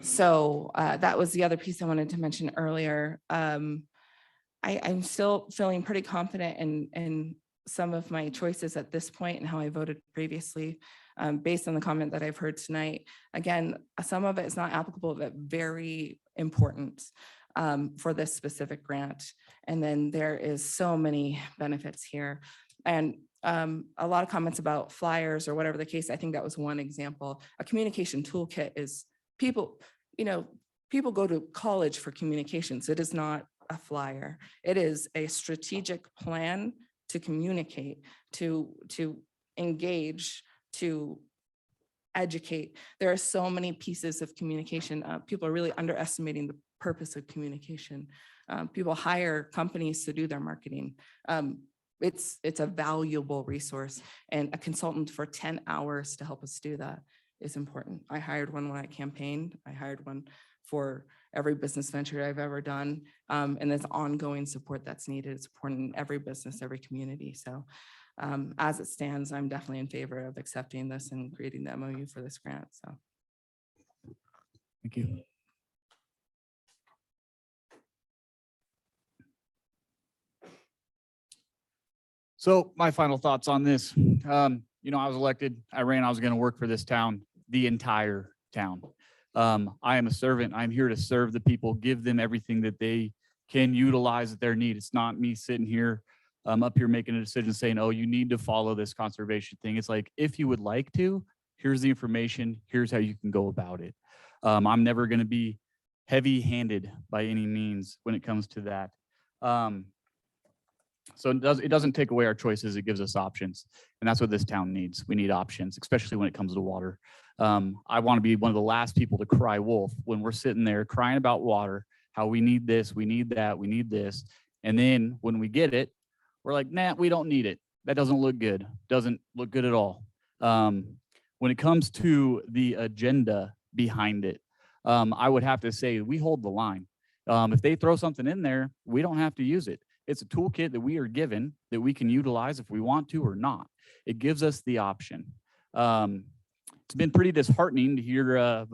So that was the other piece I wanted to mention earlier. I'm still feeling pretty confident in some of my choices at this point and how I voted previously, based on the comment that I've heard tonight. Again, some of it is not applicable, but very important for this specific grant. And then there is so many benefits here. And a lot of comments about flyers or whatever the case. I think that was one example. A communication toolkit is people go to college for communications. It is not a flyer. It is a strategic plan to communicate, to engage, to educate. There are so many pieces of communication. People are really underestimating the purpose of communication. People hire companies to do their marketing. It's a valuable resource, and a consultant for 10 hours to help us do that is important. I hired one when I campaigned. I hired one for every business venture I've ever done. And there's ongoing support that's needed. It's important in every business, every community. So as it stands, I'm definitely in favor of accepting this and creating the MOU for this grant. So.
Thank you. So my final thoughts on this, I was elected, I was going to work for this town, the entire town. I am a servant. I'm here to serve the people, give them everything that they can utilize at their need. It's not me sitting here, up here making a decision saying, oh, you need to follow this conservation thing. It's like, if you would like to, here's the information, here's how you can go about it. I'm never going to be heavy-handed by any means when it comes to that. So it doesn't take away our choices. It gives us options. And that's what this town needs. We need options, especially when it comes to water. I want to be one of the last people to cry wolf when we're sitting there crying about water, how we need this, we need that, we need this. And then when we get it, we're like, nah, we don't need it. That doesn't look good. Doesn't look good at all. When it comes to the agenda behind it, I would have to say we hold the line. If they throw something in there, we don't have to use it. It's a toolkit that we are given that we can utilize if we want to or not. It gives us the option. It's been pretty disheartening to hear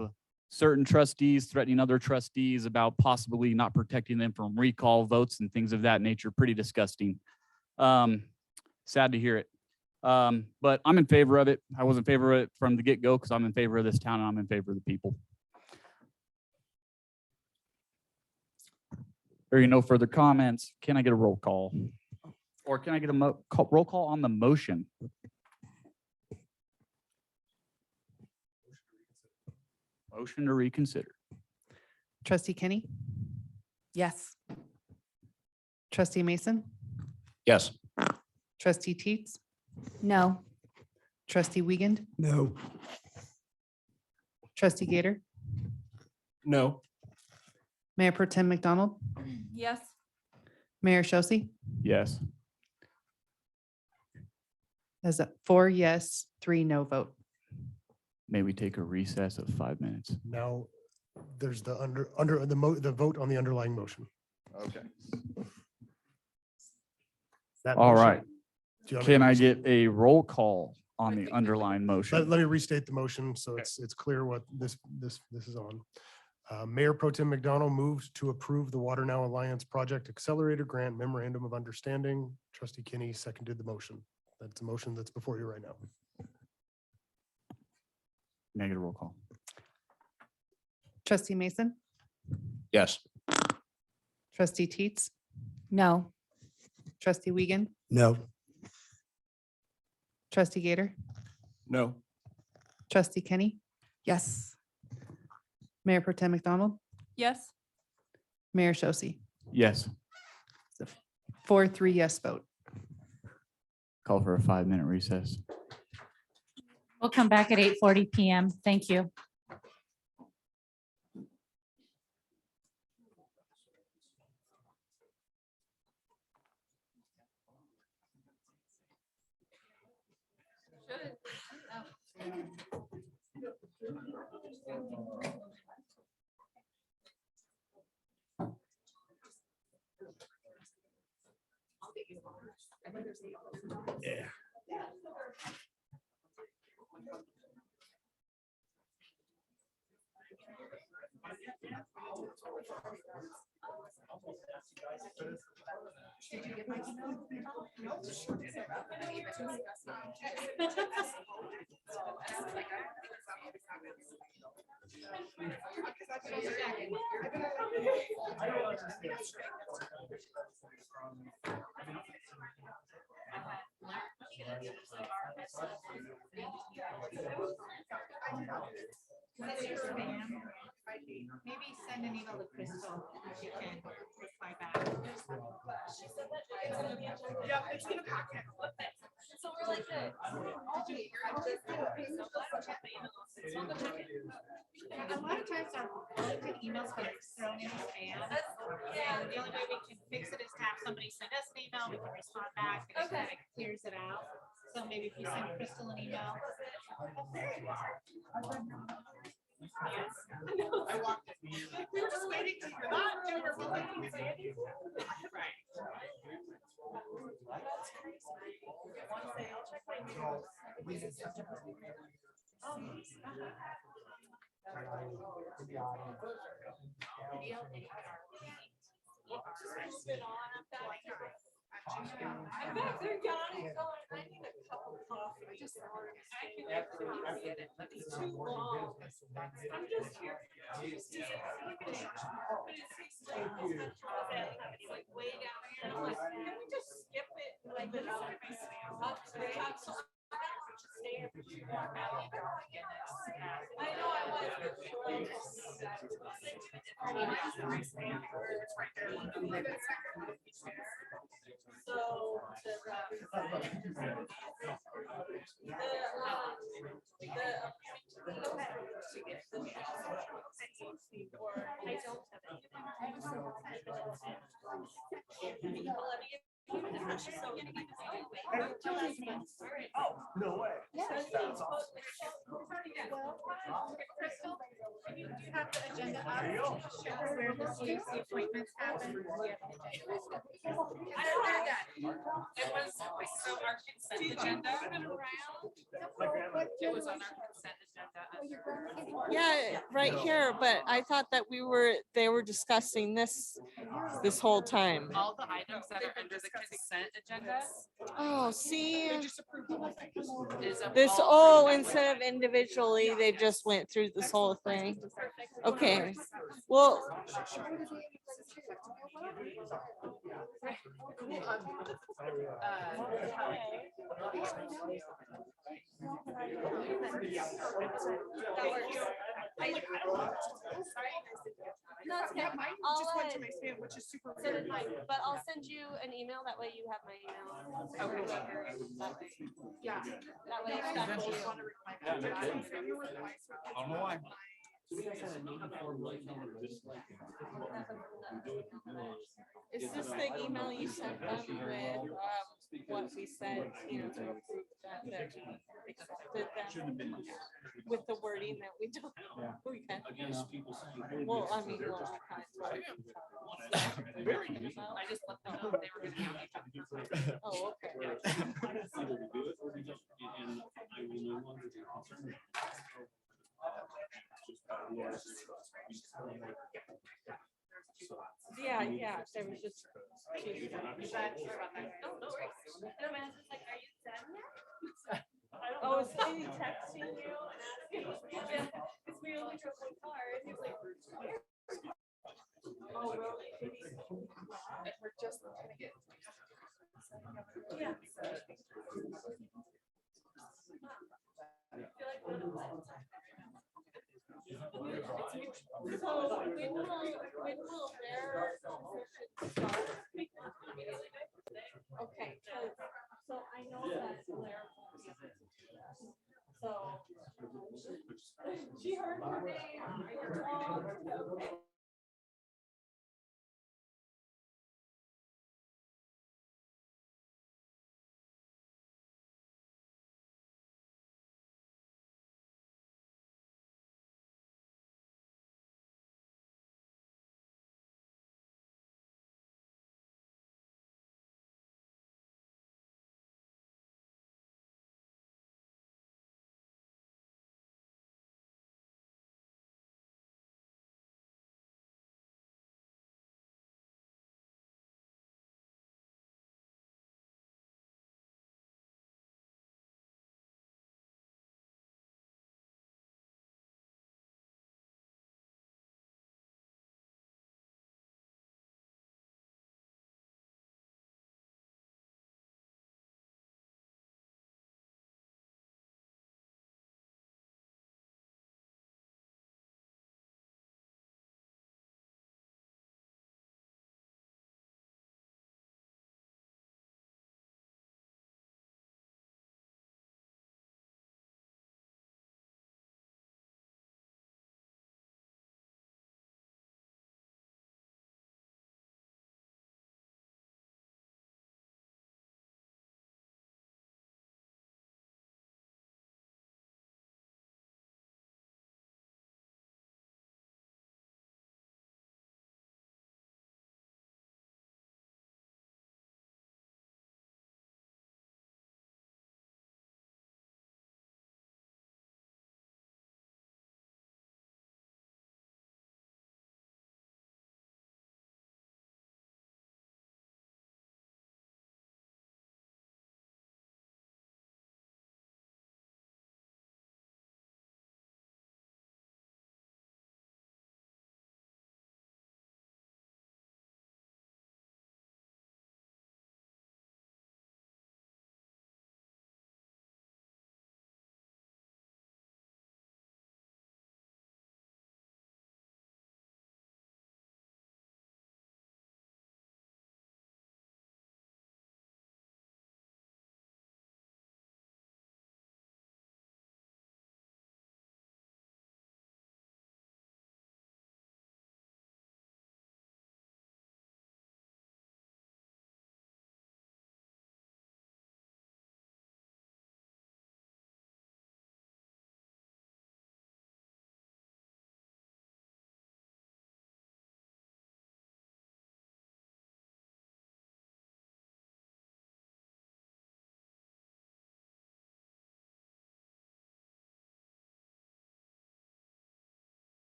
certain trustees threatening other trustees about possibly not protecting them from recall votes and things of that nature. Pretty disgusting. Sad to hear it. But I'm in favor of it. I was in favor of it from the get-go because I'm in favor of this town and I'm in favor of the people. There are no further comments. Can I get a roll call? Or can I get a roll call on the motion? Motion to reconsider.
Trustee Kenny,
Yes.
trustee Mason,
Yes.
trustee Teets,
No.
trustee Wiegand,
No.
trustee Gator,
No.
Mayor Pro Tem McDonald,
Yes.
Mayor Shosse.
Yes.
As a 4 yes, 3 no vote.
May we take a recess of 5 minutes?
Now, there's the the vote on the underlying motion.
Okay.
That
All
motion-
right.
Do you want me
Can
to
I
restate-
get a roll call on the underlying motion?
Let me restate the motion so it's clear what this is on. Mayor Pro Tem McDonald moves to approve the WaterNow Alliance Project Accelerator Grant Memorandum of Understanding. Trustee Kinney seconded the motion. That's a motion that's before you right now.
Negative roll call.
Trustee Mason,
Yes.
trustee Teets,
No.
trustee Wiegand,
No.
trustee Gator,
No.
trustee Kenny,
Yes.
Mayor Pro Tem McDonald,
Yes.
Mayor Shosse.
Yes.
4-3 yes vote.
Call for a 5-minute recess.
We'll come back at 8:40 PM. Thank you.
Yeah.
Maybe send an email to Crystal. She can reply back.
Yeah, it's in a packet.
So we're like, a lot of times our emails get thrown in spam. And the only way we can fix it is to have somebody send us an email, we can respond back, and it kind of clears it out. So maybe if you send Crystal an email. Yes. I walked it. We were just waiting to hear that. We were waiting to say it. Right.
I'm back there yawning, going, I need a cup of coffee. I can get it, but it's too long. I'm just here. But it's like way down here. I'm like, can we just skip it? Like, this is up to the top. So I know I was.
No way.
Crystal, do you have the agenda up? Show her where the CAC appointments happen. I don't know that. It was, so our consent agenda. It was on our consent agenda.
Yeah, right here, but I thought that they were discussing this whole time.
All the items that are under the consent agenda.
Oh, see,
This,
instead of individually, they just went through this whole thing. Okay, well,
No, it's okay. Just went to my spam, which is super weird. But I'll send you an email. That way you have my email. Okay. Yeah. That way it's done for you.
is this the email you sent them with, what we said, you know, to approve that, with the wording that we don't. We can. Well, I mean, well,
I just let them know they were gonna be on.
oh, okay. Yeah, there was just.
No, no worries. And Amanda's like, are you done yet?
Oh, is he texting you?
It's we only drove one car and he's like, oh, really?
We're just gonna get.
Yeah.
So when will their start? Okay, so I know that Blair won't be able to. So she heard her name.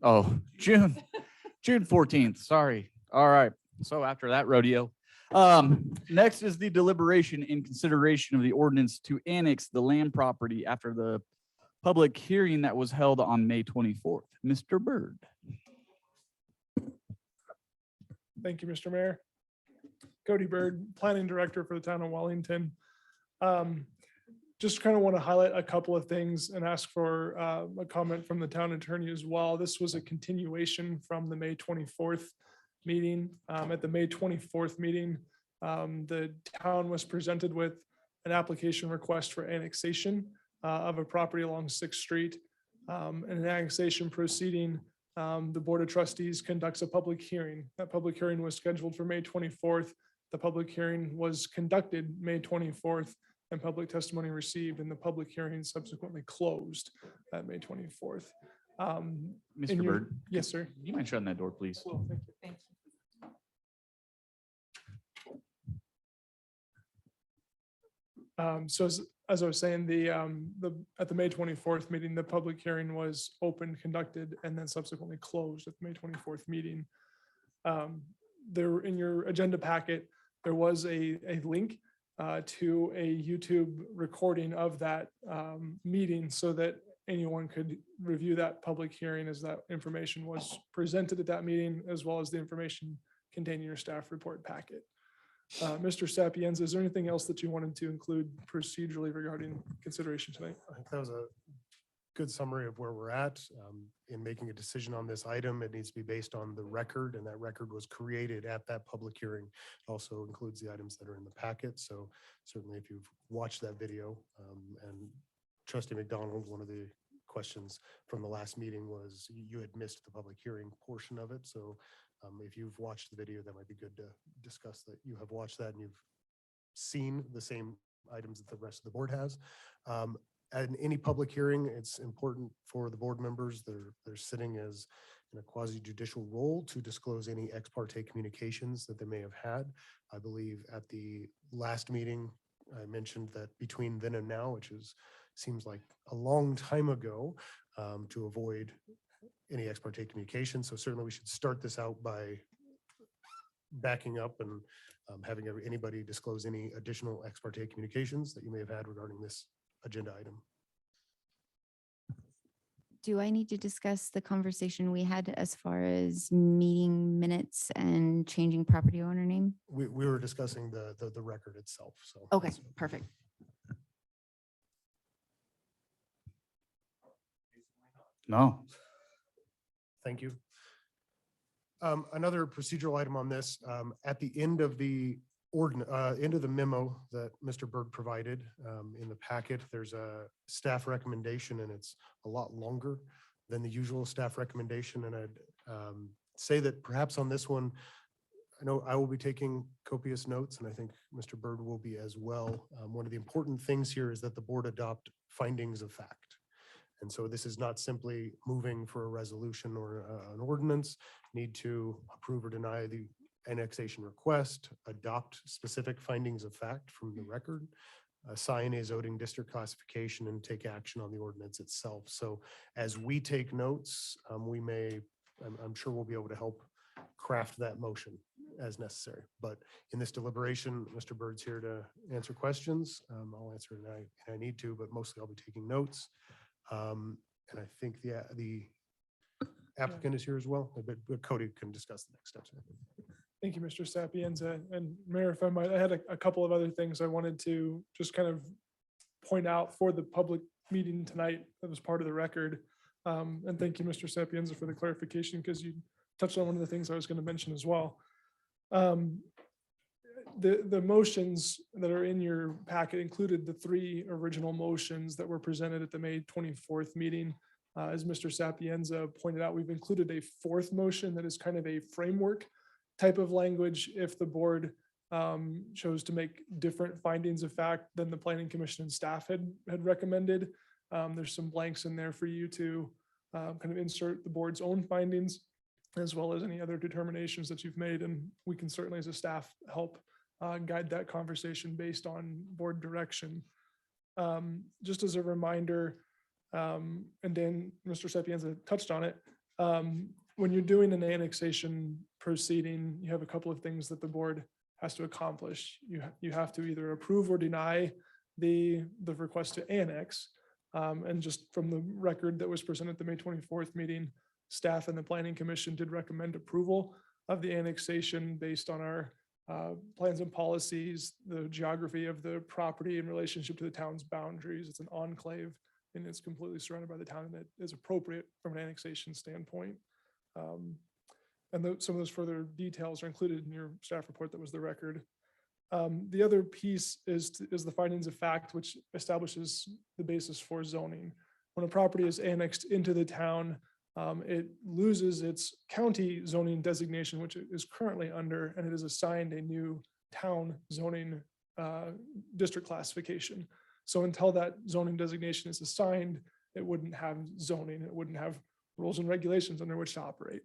Oh, June 14th, sorry. All right, so after that rodeo. Next is the deliberation in consideration of the ordinance to annex the land property after the public hearing that was held on May 24th. Mr. Byrd.
Thank you, Mr. Mayor. Cody Byrd, Planning Director for the town of Wellington. Just kind of want to highlight a couple of things and ask for a comment from the town attorney as well. This was a continuation from the May 24th meeting. At the May 24th meeting, the town was presented with an application request for annexation of a property along 6th Street. In an annexation proceeding, the Board of Trustees conducts a public hearing. That public hearing was scheduled for May 24th. The public hearing was conducted May 24th and public testimony received, and the public hearing subsequently closed at May 24th.
Mr. Byrd.
Yes, sir.
Do you mind shutting that door, please?
Well, thank you.
Thank you.
So as I was saying, at the May 24th meeting, the public hearing was open, conducted, and then subsequently closed at the May 24th meeting. There in your agenda packet, there was a link to a YouTube recording of that meeting so that anyone could review that public hearing as that information was presented at that meeting, as well as the information contained in your staff report packet. Mr. Sapienza, is there anything else that you wanted to include procedurally regarding consideration tonight?
I think that was a good summary of where we're at. In making a decision on this item, it needs to be based on the record, and that record was created at that public hearing. It also includes the items that are in the packet. So certainly if you've watched that video, and Trustee McDonald, one of the questions from the last meeting was you had missed the public hearing portion of it. So if you've watched the video, that might be good to discuss that you have watched that and you've seen the same items that the rest of the board has. At any public hearing, it's important for the board members, they're sitting as in a quasi judicial role to disclose any ex parte communications that they may have had. I believe at the last meeting, I mentioned that between then and now, which seems like a long time ago, to avoid any ex parte communication. So certainly we should start this out by backing up and having anybody disclose any additional ex parte communications that you may have had regarding this agenda item.
Do I need to discuss the conversation we had as far as meeting minutes and changing property owner name?
We were discussing the record itself, so.
Okay, perfect.
No.
Thank you. Another procedural item on this, at the end of the end of the memo that Mr. Byrd provided in the packet, there's a staff recommendation and it's a lot longer than the usual staff recommendation. And I'd say that perhaps on this one, I know I will be taking copious notes and I think Mr. Byrd will be as well. One of the important things here is that the board adopt findings of fact. And so this is not simply moving for a resolution or an ordinance, need to approve or deny the annexation request, adopt specific findings of fact from the record, assign a zoning district classification, and take action on the ordinance itself. So as we take notes, I'm sure we'll be able to help craft that motion as necessary. But in this deliberation, Mr. Byrd's here to answer questions. I'll answer it if I need to, but mostly I'll be taking notes. And I think the applicant is here as well, but Cody can discuss the next steps.
Thank you, Mr. Sapienza. And Mayor, if I might, I had a couple of other things I wanted to just kind of point out for the public meeting tonight that was part of the record. And thank you, Mr. Sapienza, for the clarification, because you touched on one of the things I was going to mention as well. The motions that are in your packet included the 3 original motions that were presented at the May 24th meeting. As Mr. Sapienza pointed out, we've included a 4th motion that is kind of a framework type of language if the board chose to make different findings of fact than the planning commission and staff had recommended. There's some blanks in there for you to kind of insert the board's own findings as well as any other determinations that you've made. And we can certainly as a staff help guide that conversation based on board direction. Just as a reminder, and then Mr. Sapienza touched on it, When you're doing an annexation proceeding, you have a couple of things that the board has to accomplish. You have to either approve or deny the request to annex. And just from the record that was presented at the May 24th meeting, staff and the planning commission did recommend approval of the annexation based on our plans and policies, the geography of the property in relationship to the town's boundaries. It's an enclave and it's completely surrounded by the town, and it is appropriate from an annexation standpoint. And some of those further details are included in your staff report that was the record. The other piece is the findings of fact, which establishes the basis for zoning. When a property is annexed into the town, it loses its county zoning designation, which it is currently under, and it is assigned a new town zoning district classification. So until that zoning designation is assigned, it wouldn't have zoning, it wouldn't have rules and regulations under which to operate.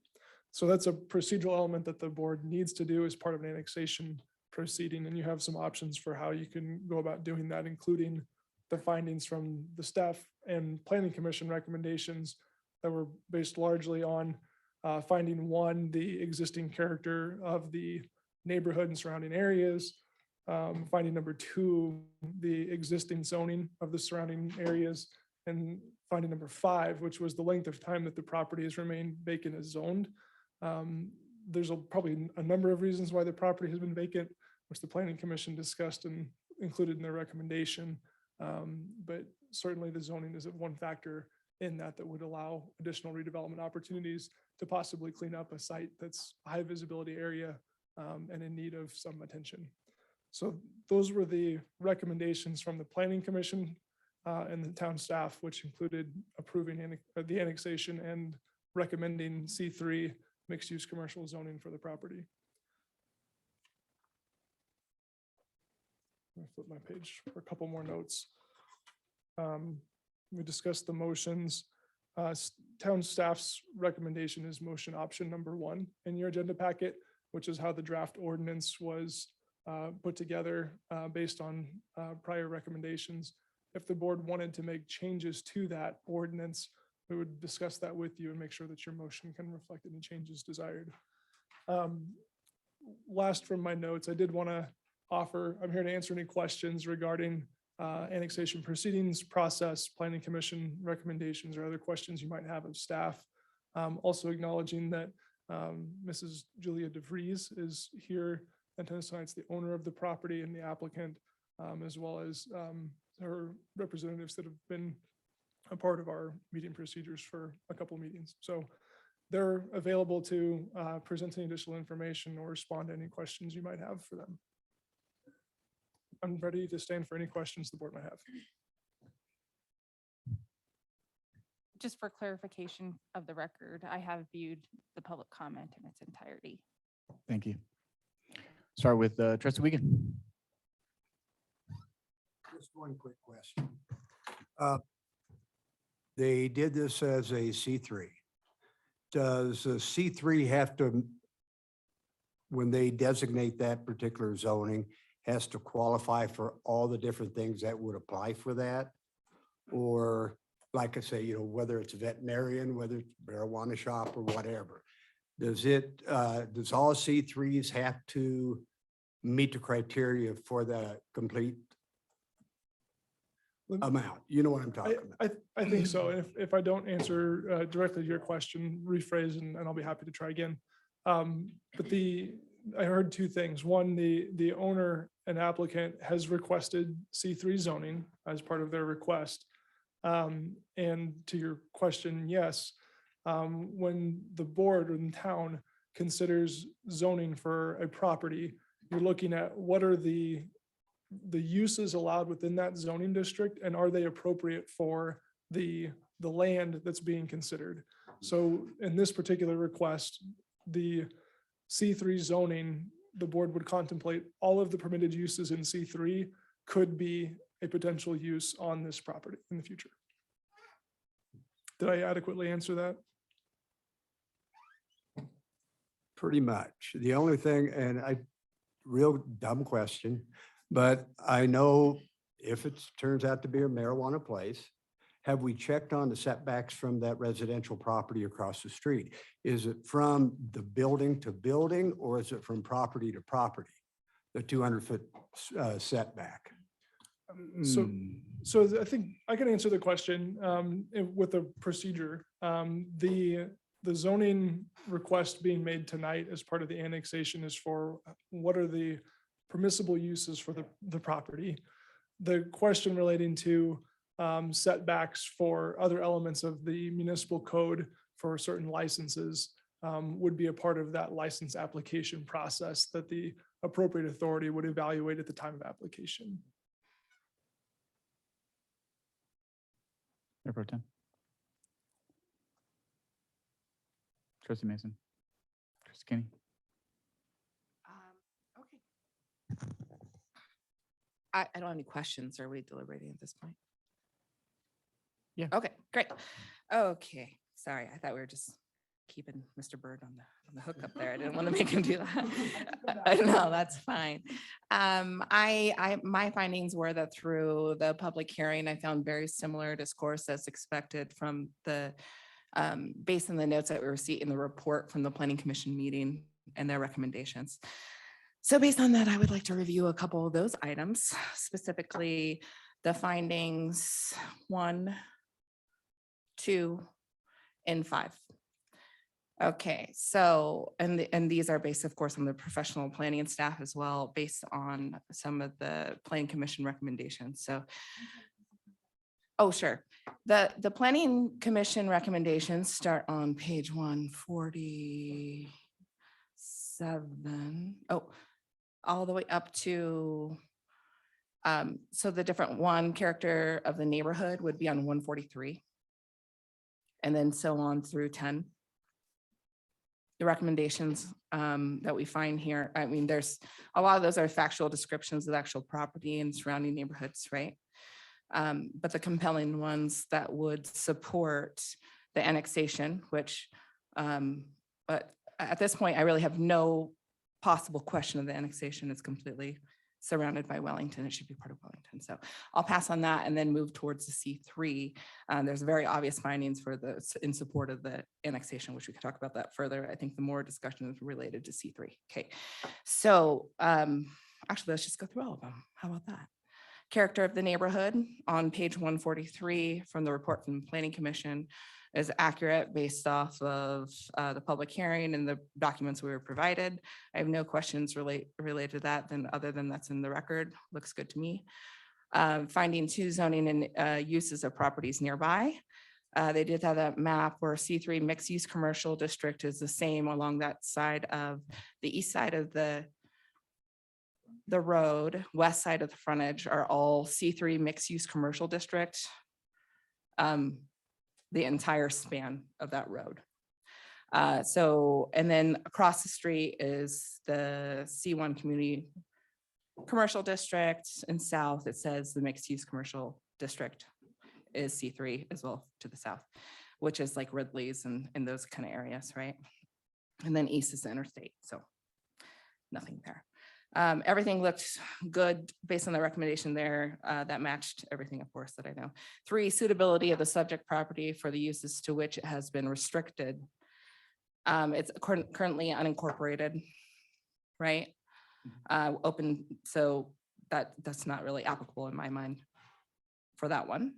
So that's a procedural element that the board needs to do as part of an annexation proceeding, and you have some options for how you can go about doing that, including the findings from the staff and planning commission recommendations that were based largely on finding one, the existing character of the neighborhood and surrounding areas, finding number two, the existing zoning of the surrounding areas, and finding number five, which was the length of time that the property has remained vacant as zoned. There's probably a number of reasons why the property has been vacant, which the planning commission discussed and included in their recommendation. But certainly the zoning is one factor in that would allow additional redevelopment opportunities to possibly clean up a site that's a high visibility area and in need of some attention. So those were the recommendations from the planning commission and the town staff, which included approving the annexation and recommending C3 mixed use commercial zoning for the property. I'll flip my page for a couple more notes. We discussed the motions. Town staff's recommendation is motion option number 1 in your agenda packet, which is how the draft ordinance was put together based on prior recommendations. If the board wanted to make changes to that ordinance, we would discuss that with you and make sure that your motion can reflect any changes desired. Last from my notes, I did want to offer, I'm here to answer any questions regarding annexation proceedings, process, planning commission recommendations, or other questions you might have of staff. Also acknowledging that Mrs. Julia DeVries is here and tonight's the owner of the property and the applicant, as well as her representatives that have been a part of our meeting procedures for a couple of meetings. So they're available to present any additional information or respond to any questions you might have for them. I'm ready to stand for any questions the board might have.
Just for clarification of the record, I have viewed the public comment in its entirety.
Thank you. Start with Trustee Wiegand.
Just one quick question. They did this as a C3. Does a C3 have to, when they designate that particular zoning, has to qualify for all the different things that would apply for that? Or like I say, whether it's a veterinarian, whether it's marijuana shop or whatever, does all C3s have to meet the criteria for the complete amount? You know what I'm talking about?
I think so. If I don't answer directly to your question, rephrase and I'll be happy to try again. But I heard two things. One, the owner and applicant has requested C3 zoning as part of their request. And to your question, yes, when the board in town considers zoning for a property, you're looking at what are the uses allowed within that zoning district and are they appropriate for the land that's being considered. So in this particular request, the C3 zoning, the board would contemplate all of the permitted uses in C3 could be a potential use on this property in the future. Did I adequately answer that?
Pretty much. The only thing, and real dumb question, but I know if it turns out to be a marijuana place, have we checked on the setbacks from that residential property across the street? Is it from the building to building, or is it from property to property? The 200-foot setback?
So, I think I can answer the question with the procedure. The zoning request being made tonight as part of the annexation is for what are the permissible uses for the property. The question relating to setbacks for other elements of the municipal code for certain licenses would be a part of that license application process that the appropriate authority would evaluate at the time of application.
Mayor Pro Tem. Trustee Mason. Trustee Kenny.
Okay. I don't have any questions. Are we deliberating at this point?
Yeah.
Okay, great. Okay, sorry. I thought we were just keeping Mr. Bird on the hook up there. I didn't want to make him do that. No, that's fine. My findings were that through the public hearing, I found very similar discourse as expected from the, based on the notes that we received in the report from the Planning Commission meeting and their recommendations. So based on that, I would like to review a couple of those items, specifically the findings 1, 2, and 5. Okay, so, and these are based, of course, on the professional planning and staff as well, based on some of the Planning Commission recommendations. So, oh, sure. The Planning Commission recommendations start on page 147. Oh, all the way up to, so the different one character of the neighborhood would be on 143. And then so on through 10. The recommendations that we find here, I mean, there's a lot of those are factual descriptions of the actual property and surrounding neighborhoods, right? But the compelling ones that would support the annexation, which, but at this point, I really have no possible question of the annexation. It's completely surrounded by Wellington. It should be part of Wellington. So I'll pass on that and then move towards the C3. There's very obvious findings for the in support of the annexation, which we can talk about that further. I think the more discussion is related to C3. Okay, so actually, let's just go through all of them. How about that? Character of the neighborhood on page 143 from the report from the Planning Commission is accurate based off of the public hearing and the documents we were provided. I have no questions related to that other than that's in the record. Looks good to me. Finding 2, zoning and uses of properties nearby. They did have that map where C3 mixed use commercial district is the same along that side of the east side of the road, west side of the frontage are all C3 mixed use commercial district. The entire span of that road. So, and then across the street is the C1 community commercial district, and south it says the mixed use commercial district is C3 as well to the south, which is like Ridley's and those kind of areas, right? And then east is the interstate, so nothing there. Everything looked good based on the recommendation there that matched everything, of course, that I know. 3, suitability of the subject property for the uses to which it has been restricted. It's currently unincorporated, right? Open, so that's not really applicable in my mind for that one.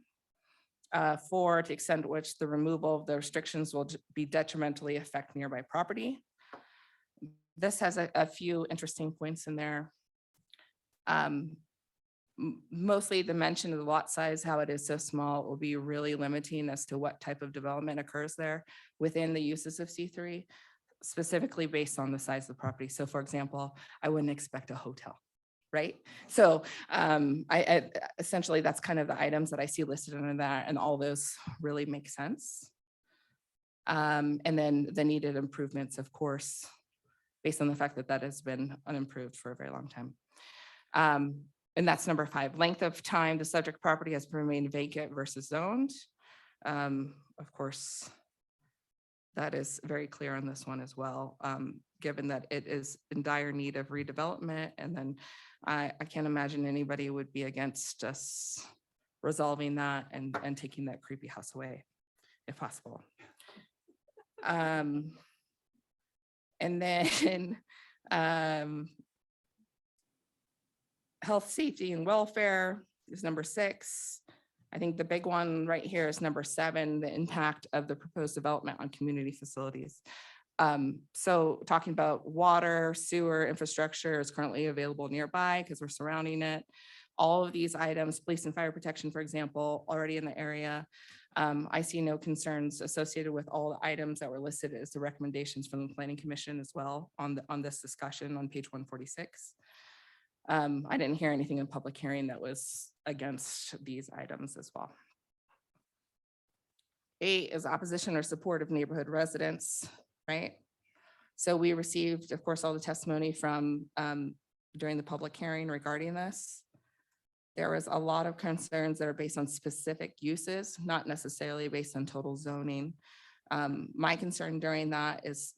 4, to the extent to which the removal of the restrictions will be detrimentally affect nearby property. This has a few interesting points in there. Mostly the mention of the lot size, how it is so small, will be really limiting as to what type of development occurs there within the uses of C3, specifically based on the size of the property. So for example, I wouldn't expect a hotel, right? So I essentially that's kind of the items that I see listed under that, and all those really make sense. And then the needed improvements, of course, based on the fact that that has been unimproved for a very long time. And that's number 5. Length of time the subject property has remained vacant versus zoned. Of course, that is very clear on this one as well, given that it is in dire need of redevelopment. And then I can't imagine anybody would be against us resolving that and taking that creepy house away if possible. And then health, safety, and welfare is number 6. I think the big one right here is number 7, the impact of the proposed development on community facilities. So talking about water, sewer infrastructure is currently available nearby because we're surrounding it. All of these items, police and fire protection, for example, already in the area. I see no concerns associated with all the items that were listed as the recommendations from the Planning Commission as well on this discussion on page 146. I didn't hear anything in public hearing that was against these items as well. 8 is opposition or support of neighborhood residents, right? So we received, of course, all the testimony from during the public hearing regarding this. There was a lot of concerns that are based on specific uses, not necessarily based on total zoning. My concern during that is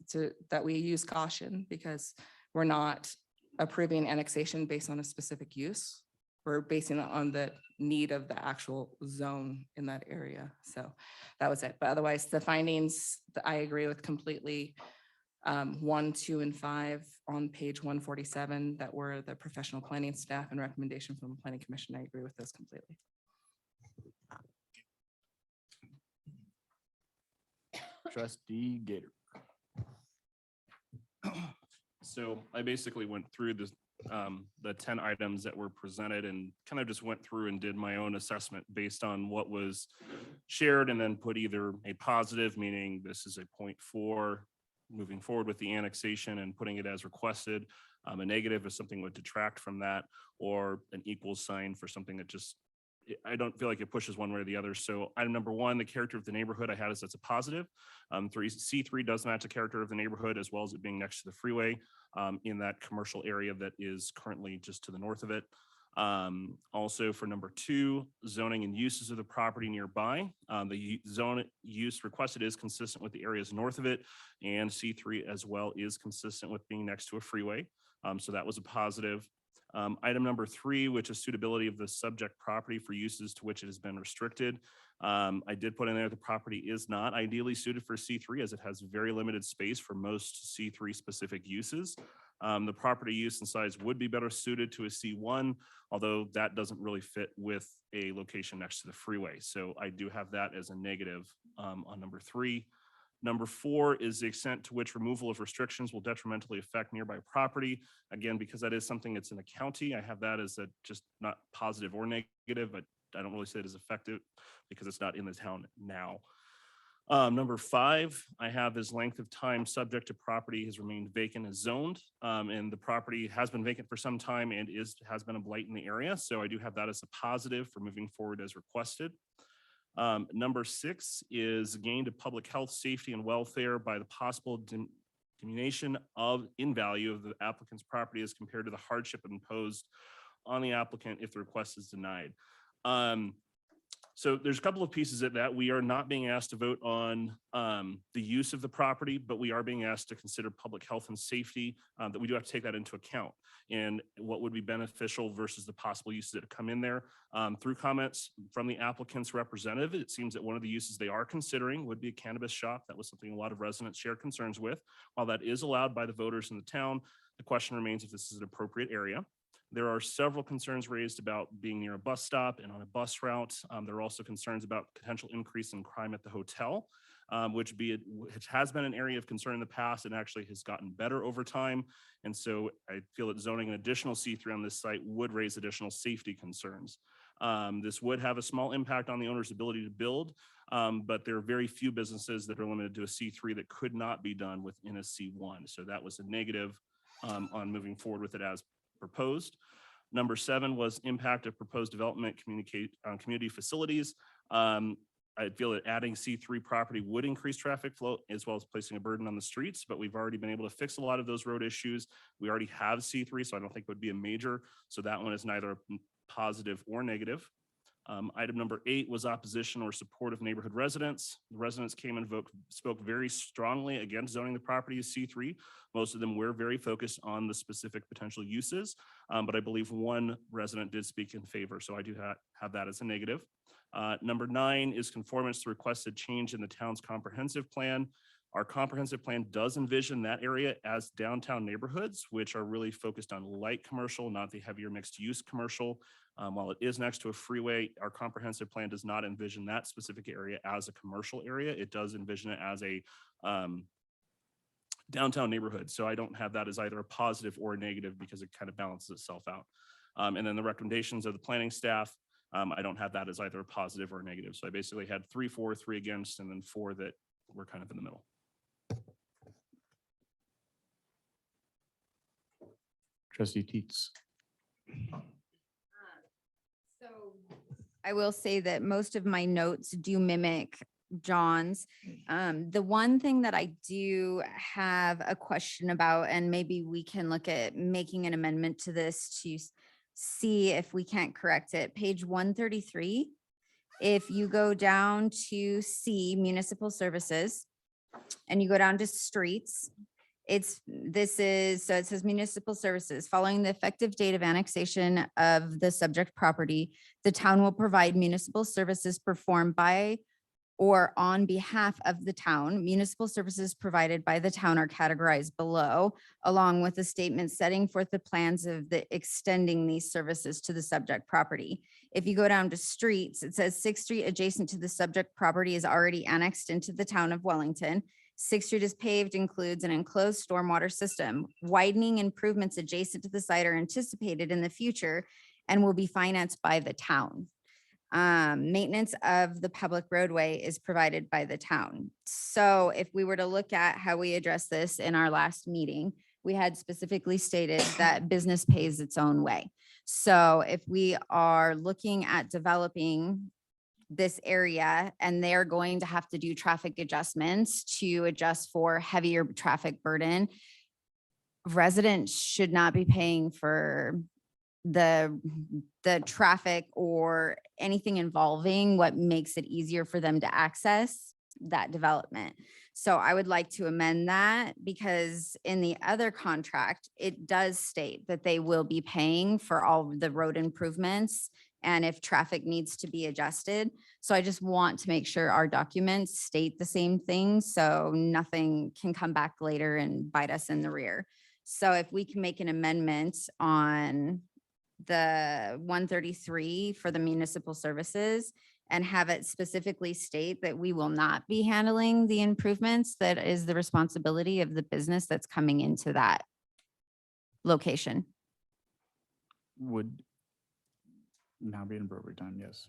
that we use caution because we're not approving annexation based on a specific use. We're basing it on the need of the actual zone in that area. So that was it. But otherwise, the findings that I agree with completely. 1, 2, and 5 on page 147 that were the professional planning staff and recommendation from the Planning Commission. I agree with those completely.
Trustee Gator.
So I basically went through the 10 items that were presented and kind of just went through and did my own assessment based on what was shared and then put either a positive, meaning this is a 0.4, moving forward with the annexation and putting it as requested, a negative if something would detract from that, or an equal sign for something that just, I don't feel like it pushes one way or the other. So item number 1, the character of the neighborhood I had is that's a positive. C3 does match the character of the neighborhood as well as it being next to the freeway in that commercial area that is currently just to the north of it. Also for number 2, zoning and uses of the property nearby. The zone use requested is consistent with the areas north of it, and C3 as well is consistent with being next to a freeway. So that was a positive. Item number 3, which is suitability of the subject property for uses to which it has been restricted. I did put in there the property is not ideally suited for C3 as it has very limited space for most C3 specific uses. The property use and size would be better suited to a C1, although that doesn't really fit with a location next to the freeway. So I do have that as a negative on number 3. Number 4 is the extent to which removal of restrictions will detrimentally affect nearby property. Again, because that is something that's in a county, I have that as a just not positive or negative, but I don't really say it as effective because it's not in the town now. Number 5, I have is length of time subject to property has remained vacant as zoned, and the property has been vacant for some time and has been a blight in the area. So I do have that as a positive for moving forward as requested. Number 6 is gain to public health, safety, and welfare by the possible diminution in value of the applicant's property as compared to the hardship imposed on the applicant if the request is denied. So there's a couple of pieces of that. We are not being asked to vote on the use of the property, but we are being asked to consider public health and safety, that we do have to take that into account and what would be beneficial versus the possible uses that come in there. Through comments from the applicant's representative, it seems that one of the uses they are considering would be a cannabis shop. That was something a lot of residents shared concerns with. While that is allowed by the voters in the town, the question remains if this is an appropriate area. There are several concerns raised about being near a bus stop and on a bus route. There are also concerns about potential increase in crime at the hotel, which has been an area of concern in the past and actually has gotten better over time. And so I feel that zoning an additional C3 on this site would raise additional safety concerns. This would have a small impact on the owner's ability to build, but there are very few businesses that are limited to a C3 that could not be done within a C1. So that was a negative on moving forward with it as proposed. Number 7 was impact of proposed development community facilities. I feel that adding C3 property would increase traffic flow as well as placing a burden on the streets, but we've already been able to fix a lot of those road issues. We already have C3, so I don't think it would be a major. So that one is neither positive or negative. Item number 8 was opposition or support of neighborhood residents. The residents came and spoke very strongly against zoning the property as C3. Most of them were very focused on the specific potential uses, but I believe one resident did speak in favor, so I do have that as a negative. Number 9 is conformance to requested change in the town's comprehensive plan. Our comprehensive plan does envision that area as downtown neighborhoods, which are really focused on light commercial, not the heavier mixed use commercial. While it is next to a freeway, our comprehensive plan does not envision that specific area as a commercial area. It does envision it as a downtown neighborhood. So I don't have that as either a positive or a negative because it kind of balances itself out. And then the recommendations of the planning staff, I don't have that as either a positive or a negative. So I basically had 3 for, 3 against, and then 4 that were kind of in the middle.
Trustee Teets.
So I will say that most of my notes do mimic John's. The one thing that I do have a question about, and maybe we can look at making an amendment to this to see if we can't correct it. Page 133, if you go down to C, municipal services, and you go down to streets, so it says municipal services. Following the effective date of annexation of the subject property, the town will provide municipal services performed by or on behalf of the town. Municipal services provided by the town are categorized below, along with a statement setting forth the plans of extending these services to the subject property. If you go down to streets, it says 6th Street adjacent to the subject property is already annexed into the town of Wellington. 6th Street is paved, includes an enclosed stormwater system. Widening improvements adjacent to the site are anticipated in the future and will be financed by the town. Maintenance of the public roadway is provided by the town. So if we were to look at how we address this in our last meeting, we had specifically stated that business pays its own way. So if we are looking at developing this area and they're going to have to do traffic adjustments to adjust for heavier traffic burden, residents should not be paying for the traffic or anything involving what makes it easier for them to access that development. So I would like to amend that because in the other contract, it does state that they will be paying for all the road improvements and if traffic needs to be adjusted. So I just want to make sure our documents state the same thing so nothing can come back later and bite us in the rear. So if we can make an amendment on the 133 for the municipal services and have it specifically state that we will not be handling the improvements, that is the responsibility of the business that's coming into that location.
Would now be an appropriate time, yes.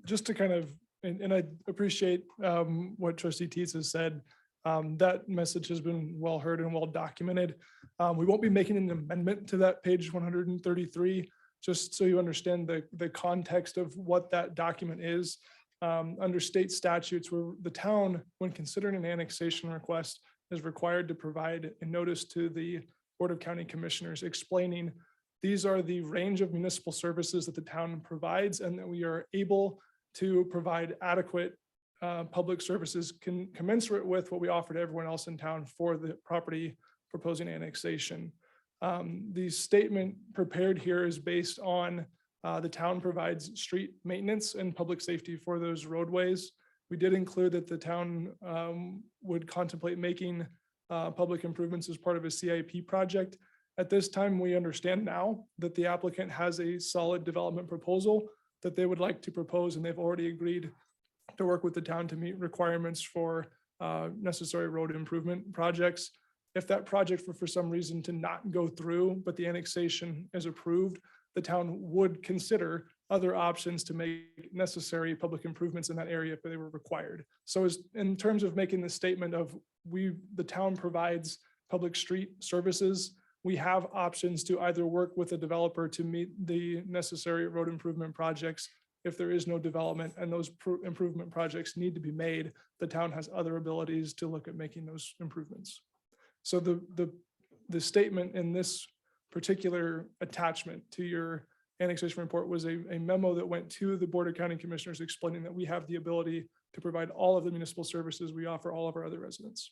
Just to kind of, and I appreciate what Trustee Teets has said. That message has been well heard and well documented. We won't be making an amendment to that page 133, just so you understand the context of what that document is. Under state statutes, where the town, when considering an annexation request, is required to provide a notice to the Board of County Commissioners explaining these are the range of municipal services that the town provides and that we are able to provide adequate public services commensurate with what we offer to everyone else in town for the property proposing annexation. The statement prepared here is based on the town provides street maintenance and public safety for those roadways. We did include that the town would contemplate making public improvements as part of a CIP project. At this time, we understand now that the applicant has a solid development proposal that they would like to propose, and they've already agreed to work with the town to meet requirements for necessary road improvement projects. If that project were for some reason to not go through, but the annexation is approved, the town would consider other options to make necessary public improvements in that area if they were required. So as in terms of making the statement of the town provides public street services, we have options to either work with a developer to meet the necessary road improvement projects. If there is no development and those improvement projects need to be made, the town has other abilities to look at making those improvements. So the statement in this particular attachment to your annexation report was a memo that went to the Board of County Commissioners explaining that we have the ability to provide all of the municipal services we offer all of our other residents.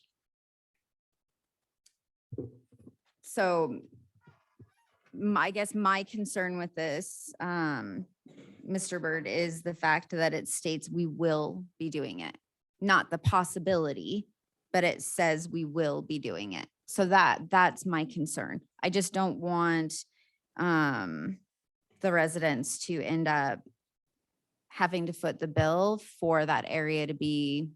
So I guess my concern with this, Mr. Byrd, is the fact that it states we will be doing it, not the possibility, but it says we will be doing it. So that's my concern. I just don't want the residents to end up having to foot the bill for that area to be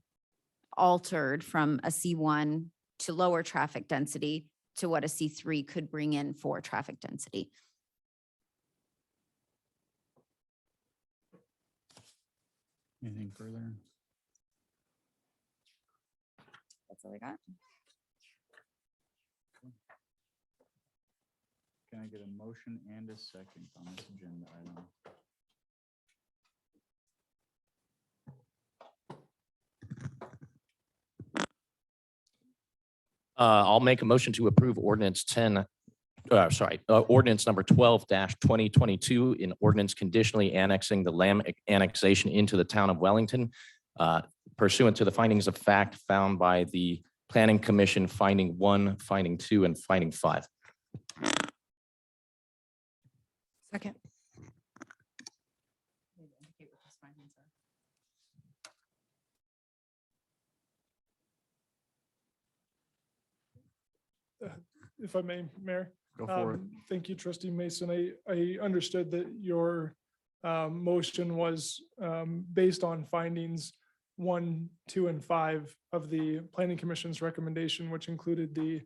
altered from a C1 to lower traffic density to what a C3 could bring in for traffic density.
Anything further?
That's all I got.
Can I get a motion and a second on this agenda item?
I'll make a motion to approve ordinance ordinance number 12-2022 in ordinance conditionally annexing the land annexation into the town of Wellington pursuant to the findings of fact found by the Planning Commission, finding 1, finding 2, and finding 5.
Second.
If I may, Mayor.
Go for it.
Thank you, Trustee Mason. I understood that your motion was based on findings 1, 2, and 5 of the Planning Commission's recommendation, which included the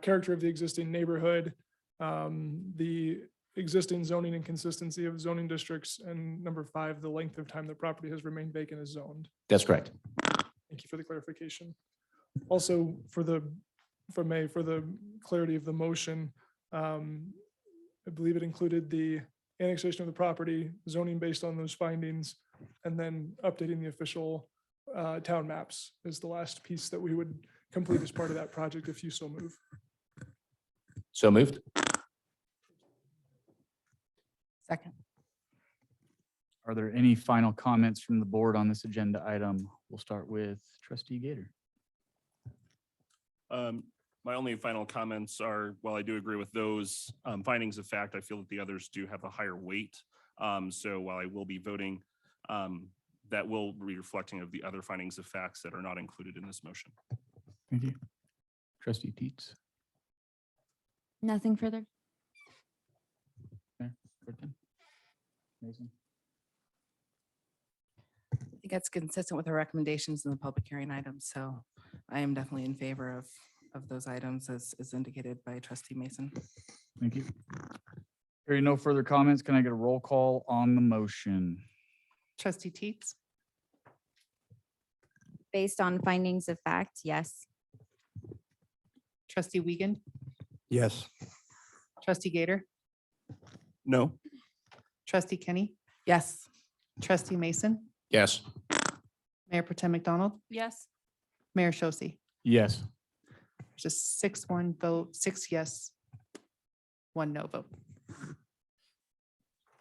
character of the existing neighborhood, the existing zoning and consistency of zoning districts, and number 5, the length of time the property has remained vacant as zoned.
That's correct.
Thank you for the clarification. Also, for the clarity of the motion, I believe it included the annexation of the property, zoning based on those findings, and then updating the official town maps is the last piece that we would complete as part of that project if you so move.
So moved.
Second.
Are there any final comments from the board on this agenda item? We'll start with Trustee Gator.
My only final comments are, while I do agree with those findings of fact, I feel that the others do have a higher weight. So while I will be voting, that will be reflecting of the other findings of facts that are not included in this motion.
Thank you. Trustee Teets.
Nothing further.
Okay. Burton? Mason?
I think that's consistent with our recommendations in the public hearing items. So I am definitely in favor of those items as indicated by Trustee Mason.
Thank you. Hearing no further comments, can I get a roll call on the motion?
Trustee Teets,
Based on findings of fact, yes.
Trustee Wiegand,
Yes.
Trustee Gator,
No.
Trustee Kenny,
Yes.
Trustee Mason,
Yes.
Mayor Pro Tem McDonald,
Yes.
Mayor Shosse.
Yes.
Just 6-1 vote, 6 yes, 1 no vote.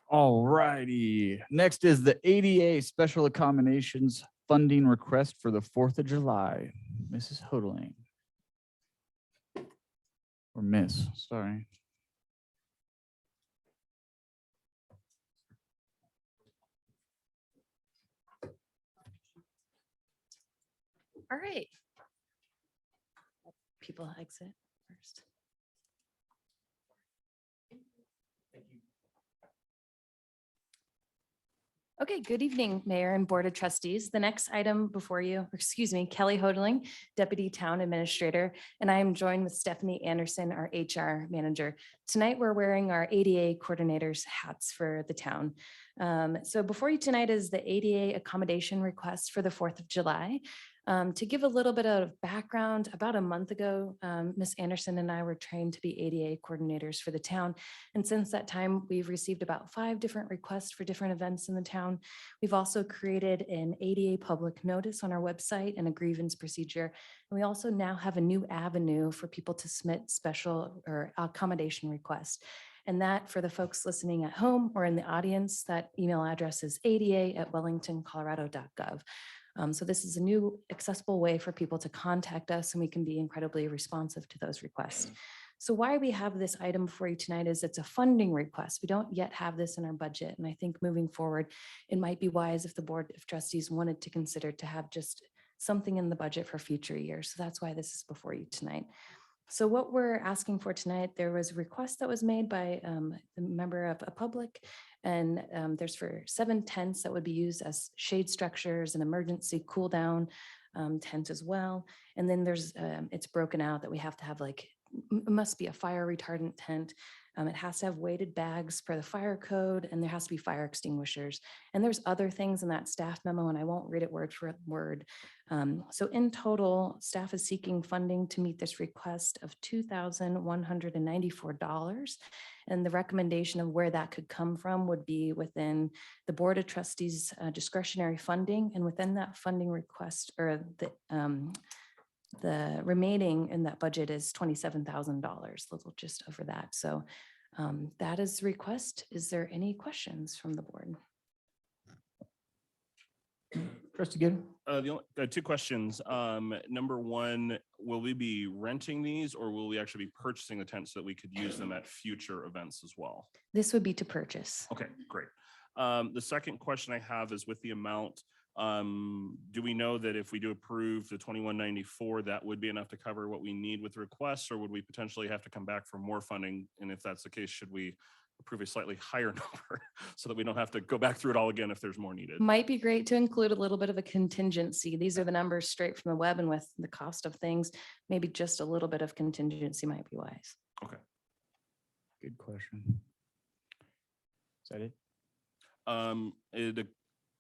All righty. Next is the ADA Special Accommodations Funding Request for the 4th of July. Mrs. Hodling. Or Miss, sorry.
All right. People exit first. Okay, good evening, Mayor and Board of Trustees. The next item before you, or excuse me, Kelly Hodling, Deputy Town Administrator, and I am joined with Stephanie Anderson, our HR Manager. Tonight, we're wearing our ADA coordinators hats for the town. So before you tonight is the ADA accommodation request for the 4th of July. To give a little bit of background, about a month ago, Ms. Anderson and I were trained to be ADA coordinators for the town. And since that time, we've received about 5 different requests for different events in the town. We've also created an ADA public notice on our website and a grievance procedure. And we also now have a new avenue for people to submit special or accommodation requests. And that, for the folks listening at home or in the audience, that email address is ada@wellingtoncolorado.gov. So this is a new accessible way for people to contact us, and we can be incredibly responsive to those requests. So why we have this item for you tonight is it's a funding request. We don't yet have this in our budget. And I think moving forward, it might be wise if the Board of Trustees wanted to consider to have just something in the budget for future years. So that's why this is before you tonight. So what we're asking for tonight, there was a request that was made by a member of a public, and there's for 7 tents that would be used as shade structures and emergency cool down tent as well. And then there's, it's broken out that we have to have like, it must be a fire retardant tent. It has to have weighted bags per the fire code, and there has to be fire extinguishers. And there's other things in that staff memo, and I won't read it word for word. So in total, staff is seeking funding to meet this request of $2,194. And the recommendation of where that could come from would be within the Board of Trustees discretionary funding, and within that funding request, or the remaining in that budget is $27,000, a little just over that. So that is the request. Is there any questions from the board?
Trustee Gitter?
The only, 2 questions. Number one, will we be renting these, or will we actually be purchasing the tents so that we could use them at future events as well?
This would be to purchase.
Okay, great. The second question I have is with the amount. Do we know that if we do approve the 2194, that would be enough to cover what we need with requests, or would we potentially have to come back for more funding? And if that's the case, should we approve a slightly higher number so that we don't have to go back through it all again if there's more needed?
Might be great to include a little bit of a contingency. These are the numbers straight from the web, and with the cost of things, maybe just a little bit of contingency might be wise.
Okay.
Good question. Is that it?
I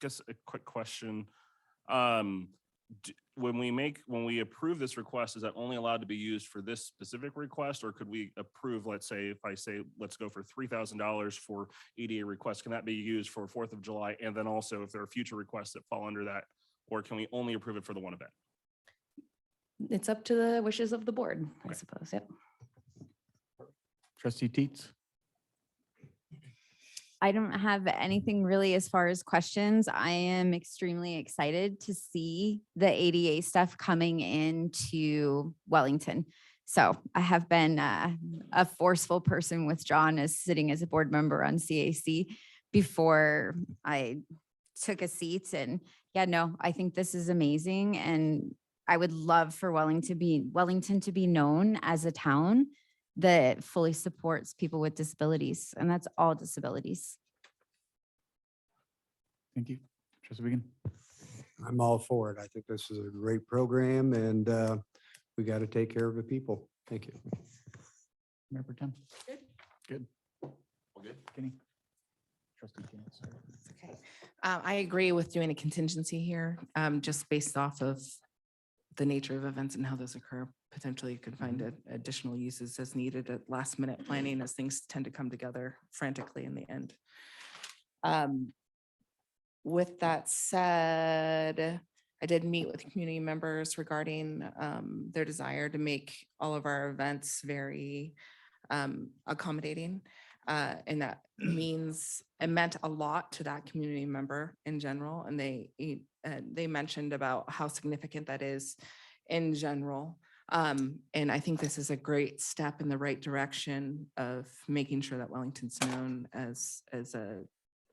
guess a quick question. When we approve this request, is that only allowed to be used for this specific request, or could we approve, let's say, if I say, let's go for $3,000 for ADA requests, can that be used for 4th of July? And then also if there are future requests that fall under that, or can we only approve it for the one event?
It's up to the wishes of the board, I suppose. Yep.
Trustee Teets?
I don't have anything really as far as questions. I am extremely excited to see the ADA stuff coming into Wellington. So I have been a forceful person with John as sitting as a board member on CAC before I took a seat. And yeah, no, I think this is amazing. And I would love for Wellington to be known as a town that fully supports people with disabilities, and that's all disabilities.
Thank you. Trustee Wiegand?
I'm all for it. I think this is a great program, and we got to take care of the people. Thank you.
Mayor Pro Tem?
Good.
Good.
Well, good.
Kenny? Trustee Kenny, sorry.
Okay. I agree with doing a contingency here, just based off of the nature of events and how those occur. Potentially you could find additional uses as needed at last minute planning, as things tend to come together frantically in the end. With that said, I did meet with community members regarding their desire to make all of our events very accommodating. And that means it meant a lot to that community member in general. And they mentioned about how significant that is in general. And I think this is a great step in the right direction of making sure that Wellington's known as a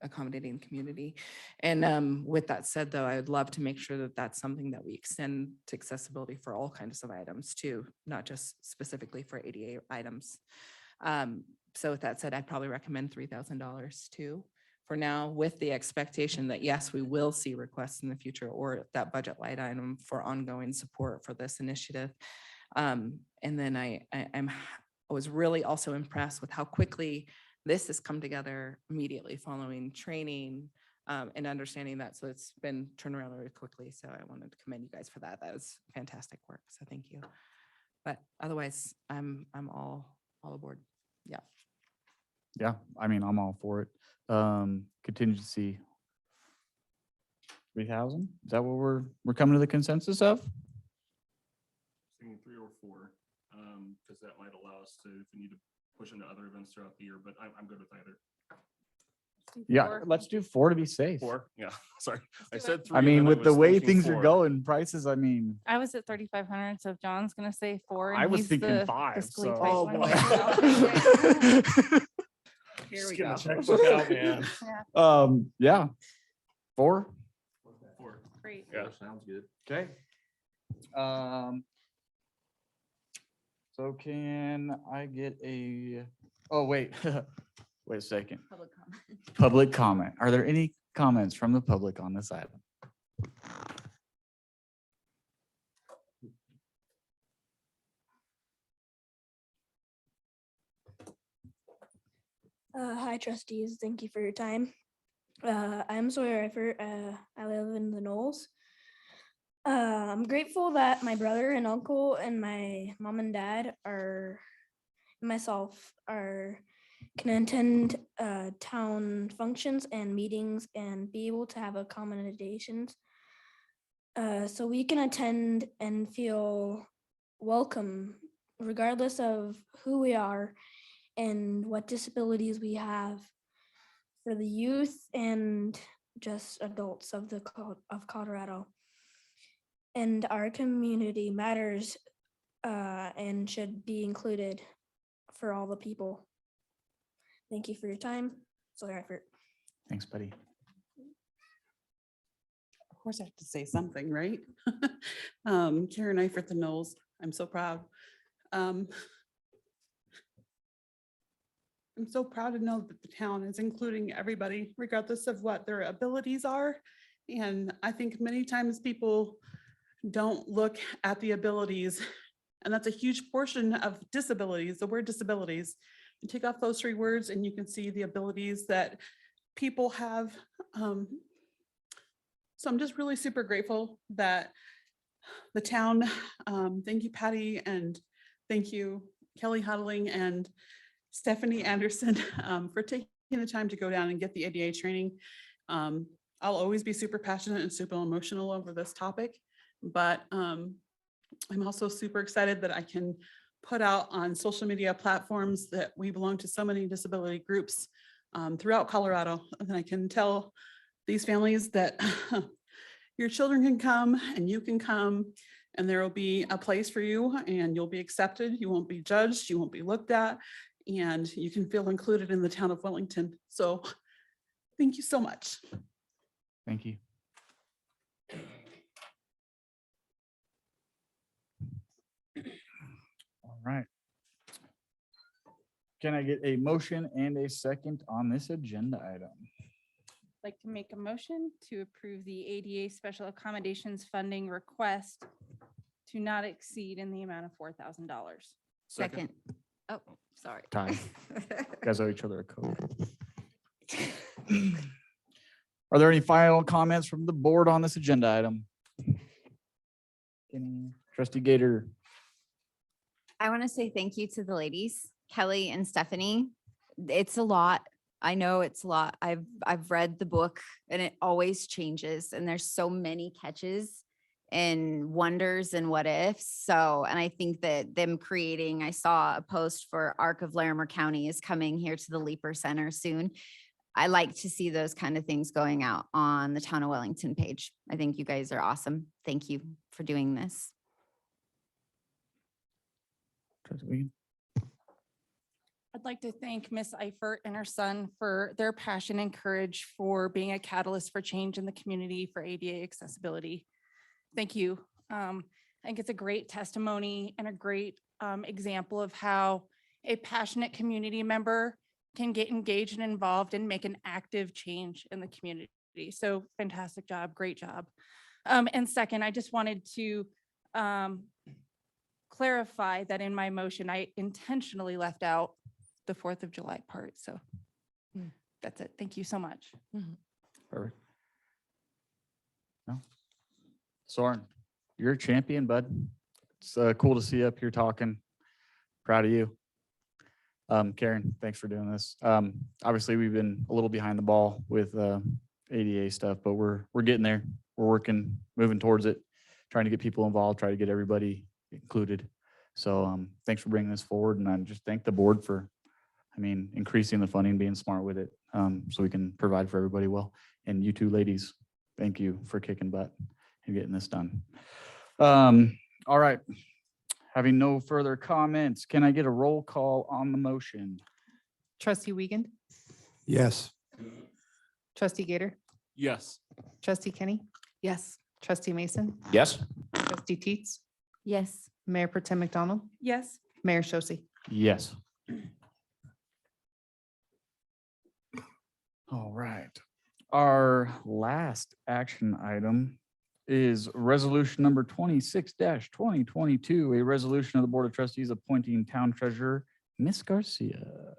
accommodating community. And with that said, though, I would love to make sure that that's something that we extend to accessibility for all kinds of items too, not just specifically for ADA items. So with that said, I'd probably recommend $3,000 too, for now, with the expectation that yes, we will see requests in the future, or that budget line item for ongoing support for this initiative. And then I was really also impressed with how quickly this has come together immediately following training and understanding that. So it's been turned around very quickly. So I wanted to commend you guys for that. That was fantastic work. So thank you. But otherwise, I'm all aboard. Yeah.
Yeah, I mean, I'm all for it. Contingency. 3,000? Is that what we're coming to the consensus of?
Thinking 3 or 4, because that might allow us to, if we need to push into other events throughout the year, but I'm good with either.
Yeah, let's do 4 to be safe.
4, yeah, sorry. I said 3.
I
and
mean,
then
with the
was
way
thinking
things are
4.
going, prices, I mean,
I was at 3,500, so if John's gonna say 4. and
I was
he's
thinking
the
5,
fiscally
so.
tight
Oh,
one.
boy.
Here
Just getting the checkbook out, man.
Yeah. 4?
4.
Great.
Yeah, sounds good.
Okay. So can I get oh, wait, wait a second.
Public comment.
Public comment. Are there any comments from the public on this item?
Hi, trustees. Thank you for your time. I'm Sawyer Eifert. I live in the Knolls. I'm grateful that my brother and uncle and my mom and dad and myself can attend town functions and meetings and be able to have accommodations. So we can attend and feel welcome regardless of who we are and what disabilities we have, for the youth and just adults of Colorado. And our community matters and should be included for all the people. Thank you for your time. Sawyer Eifert.
Thanks, buddy.
Of course, I have to say something, right? Karen Eifert, the Knolls. I'm so proud. I'm so proud to know that the town is including everybody, regardless of what their abilities are. And I think many times people don't look at the abilities, and that's a huge portion of disabilities, the word disabilities. You take off those 3 words and you can see the abilities that people have. So I'm just really super grateful that the town, thank you, Patty, and thank you, Kelly Huddling and Stephanie Anderson, for taking the time to go down and get the ADA training. I'll always be super passionate and super emotional over this topic, but I'm also super excited that I can put out on social media platforms that we belong to so many disability groups throughout Colorado. And I can tell these families that your children can come and you can come, and there will be a place for you and you'll be accepted. You won't be judged. You won't be looked at. And you can feel included in the town of Wellington. So thank you so much.
Thank you. All right. Can I get a motion and a second on this agenda item?
Like to make a motion to approve the ADA Special Accommodations Funding request to not exceed in the amount of $4,000.
Second. Oh, sorry.
Time. Guys owe each other a Coke. Are there any final comments from the board on this agenda item? Trustee Gator.
I want to say thank you to the ladies, Kelly and Stephanie. It's a lot. I know it's a lot. I've read the book and it always changes, and there's so many catches and wonders and what ifs. So, and I think that them creating, I saw a post for Arc of Larimer County is coming here to the Leaper Center soon. I like to see those kind of things going out on the Town of Wellington page. I think you guys are awesome. Thank you for doing this.
I'd like to thank Miss Eifert and her son for their passion and courage for being a catalyst for change in the community for ADA accessibility. Thank you. I think it's a great testimony and a great example of how a passionate community member can get engaged and involved and make an active change in the community. So fantastic job, great job. And second, I just wanted to clarify that in my motion, I intentionally left out the 4th of July part. So that's it. Thank you so much.
Perfect. No. Soren, you're a champion, bud. It's cool to see you up here talking. Proud of you. Karen, thanks for doing this. Obviously, we've been a little behind the ball with ADA stuff, but we're getting there. We're working, moving towards it, trying to get people involved, try to get everybody included. So thanks for bringing this forward, and I just thank the board for I mean, increasing the funding, being smart with it, so we can provide for everybody well. And you two ladies, thank you for kicking butt and getting this done. All right. Having no further comments, can I get a roll call on the motion?
Trustee Wiegand,
Yes.
trustee Gator,
Yes.
trustee Kenny. Yes. Trustee Mason,
Yes?
trustee Teets,
Yes.
Mayor Pro Tem McDonald. Yes. Mayor Shosse.
Yes. All right. Our last action item is resolution number 26-2022, a resolution of the Board of Trustees appointing town treasurer, Miss Garcia.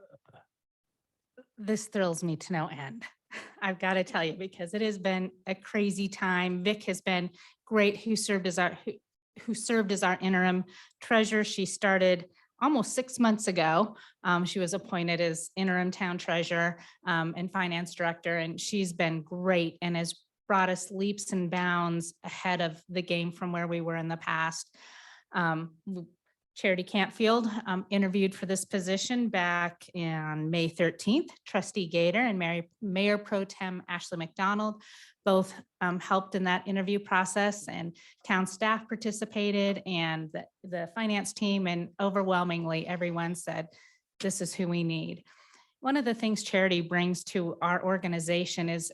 This thrills me to no end. I've got to tell you, because it has been a crazy time. Vic has been great, who served as our interim treasurer. She started almost 6 months ago. She was appointed as interim town treasurer and finance director, and she's been great and has brought us leaps and bounds ahead of the game from where we were in the past. Charity Cantfield interviewed for this position back on May 13th. Trustee Gator and Mayor Pro Tem Ashley McDonald both helped in that interview process, and town staff participated, and the finance team, and overwhelmingly everyone said, this is who we need. One of the things Charity brings to our organization is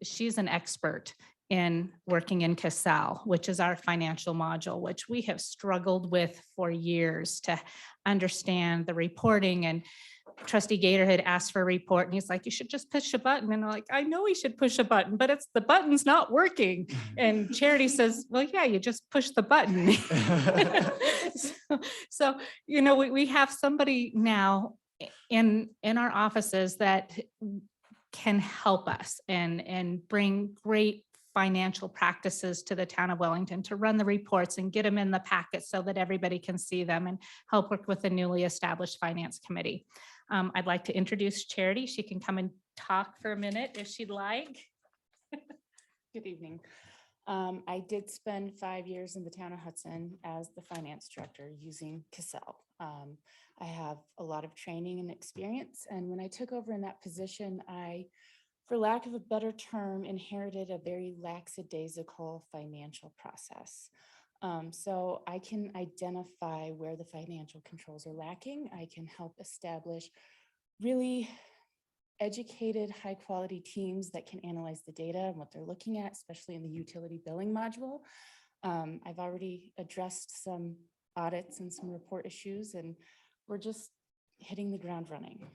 she's an expert in working in CASAL, which is our financial module, which we have struggled with for years to understand the reporting. And Trustee Gator had asked for a report, and he's like, you should just push a button. And I'm like, I know we should push a button, but the button's not working. And Charity says, well, yeah, you just push the button. So, we have somebody now in our offices that can help us and bring great financial practices to the town of Wellington to run the reports and get them in the packet so that everybody can see them, and help work with the newly established finance committee. I'd like to introduce Charity. She can come and talk for a minute if she'd like.
Good evening. I did spend 5 years in the town of Hudson as the finance director using CASAL. I have a lot of training and experience, and when I took over in that position, I, for lack of a better term, inherited a very lackadaisical financial process. So I can identify where the financial controls are lacking. I can help establish really educated, high-quality teams that can analyze the data and what they're looking at, especially in the utility billing module. I've already addressed some audits and some report issues, and we're just hitting the ground running.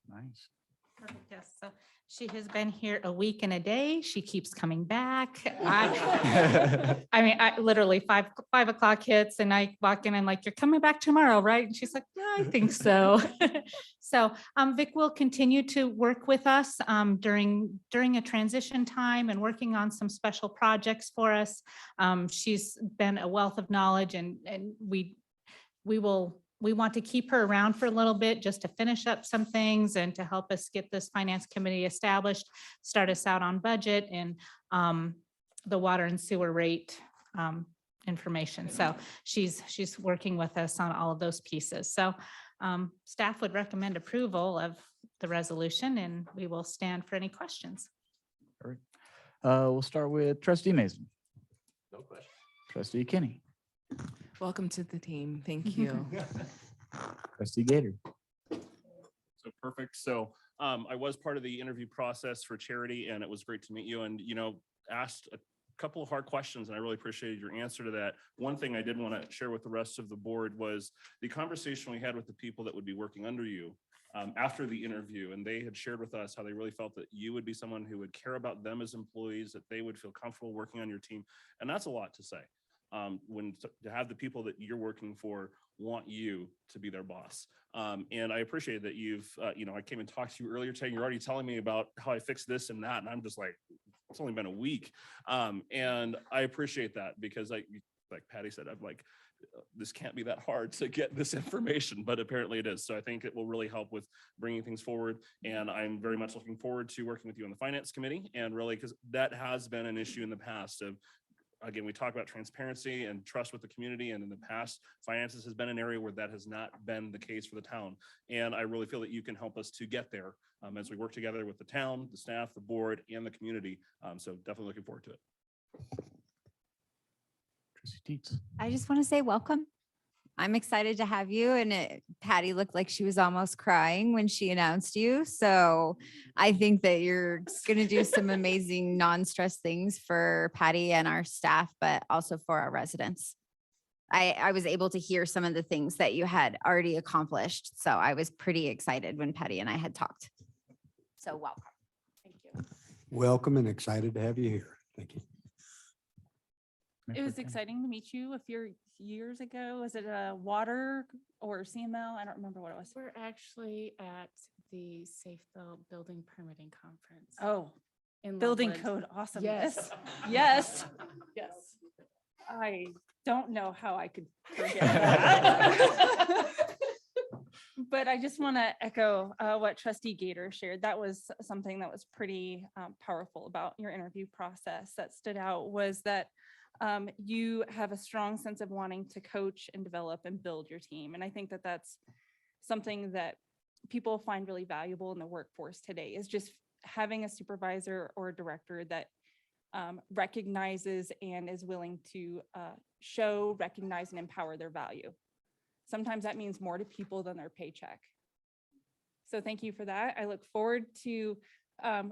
Nice.
Perfect. Yes. So she has been here a week and a day. She keeps coming back. I literally 5 o'clock hits and I walk in and like, you're coming back tomorrow, right? And she's like, yeah, I think so. So Vic will continue to work with us during a transition time and working on some special projects for us. She's been a wealth of knowledge, and we want to keep her around for a little bit just to finish up some things and to help us get this finance committee established, start us out on budget and the water and sewer rate information. So she's working with us on all of those pieces. So staff would recommend approval of the resolution, and we will stand for any questions.
All right. We'll start with Trustee Mason.
No question.
Trustee Kenny.
Welcome to the team. Thank you.
Trustee Gator.
So perfect. So I was part of the interview process for Charity, and it was great to meet you, and asked a couple of hard questions, and I really appreciated your answer to that. One thing I did want to share with the rest of the board was the conversation we had with the people that would be working under you after the interview, and they had shared with us how they really felt that you would be someone who would care about them as employees, that they would feel comfortable working on your team, and that's a lot to say. To have the people that you're working for want you to be their boss. And I appreciate that I came and talked to you earlier today, and you're already telling me about how I fixed this and that. And I'm just like, it's only been a week. And I appreciate that, because like Patty said, I'm like, this can't be that hard to get this information, but apparently it is. So I think it will really help with bringing things forward. And I'm very much looking forward to working with you on the finance committee, and really, because that has been an issue in the past of again, we talk about transparency and trust with the community, and in the past, finances has been an area where that has not been the case for the town. And I really feel that you can help us to get there as we work together with the town, the staff, the board, and the community. So definitely looking forward to it.
Trustee Teets.
I just want to say welcome. I'm excited to have you. And Patty looked like she was almost crying when she announced you. So I think that you're going to do some amazing non-stress things for Patty and our staff, but also for our residents. I was able to hear some of the things that you had already accomplished. So I was pretty excited when Patty and I had talked. So welcome.
Thank you.
Welcome and excited to have you here. Thank you.
It was exciting to meet you a few years ago. Was it a water or CML? I don't remember what it was.
We're actually at the Safe Building Permitting Conference.
Oh,
in
building
Loveland.
code awesomeness.
Yes.
Yes. Yes. I don't know how I could forget that. But I just want to echo what Trustee Gator shared. That was something that was pretty powerful about your interview process that stood out, was that you have a strong sense of wanting to coach and develop and build your team. And I think that that's something that people find really valuable in the workforce today, is just having a supervisor or a director that recognizes and is willing to show, recognize, and empower their value. Sometimes that means more to people than their paycheck. So thank you for that. I look forward to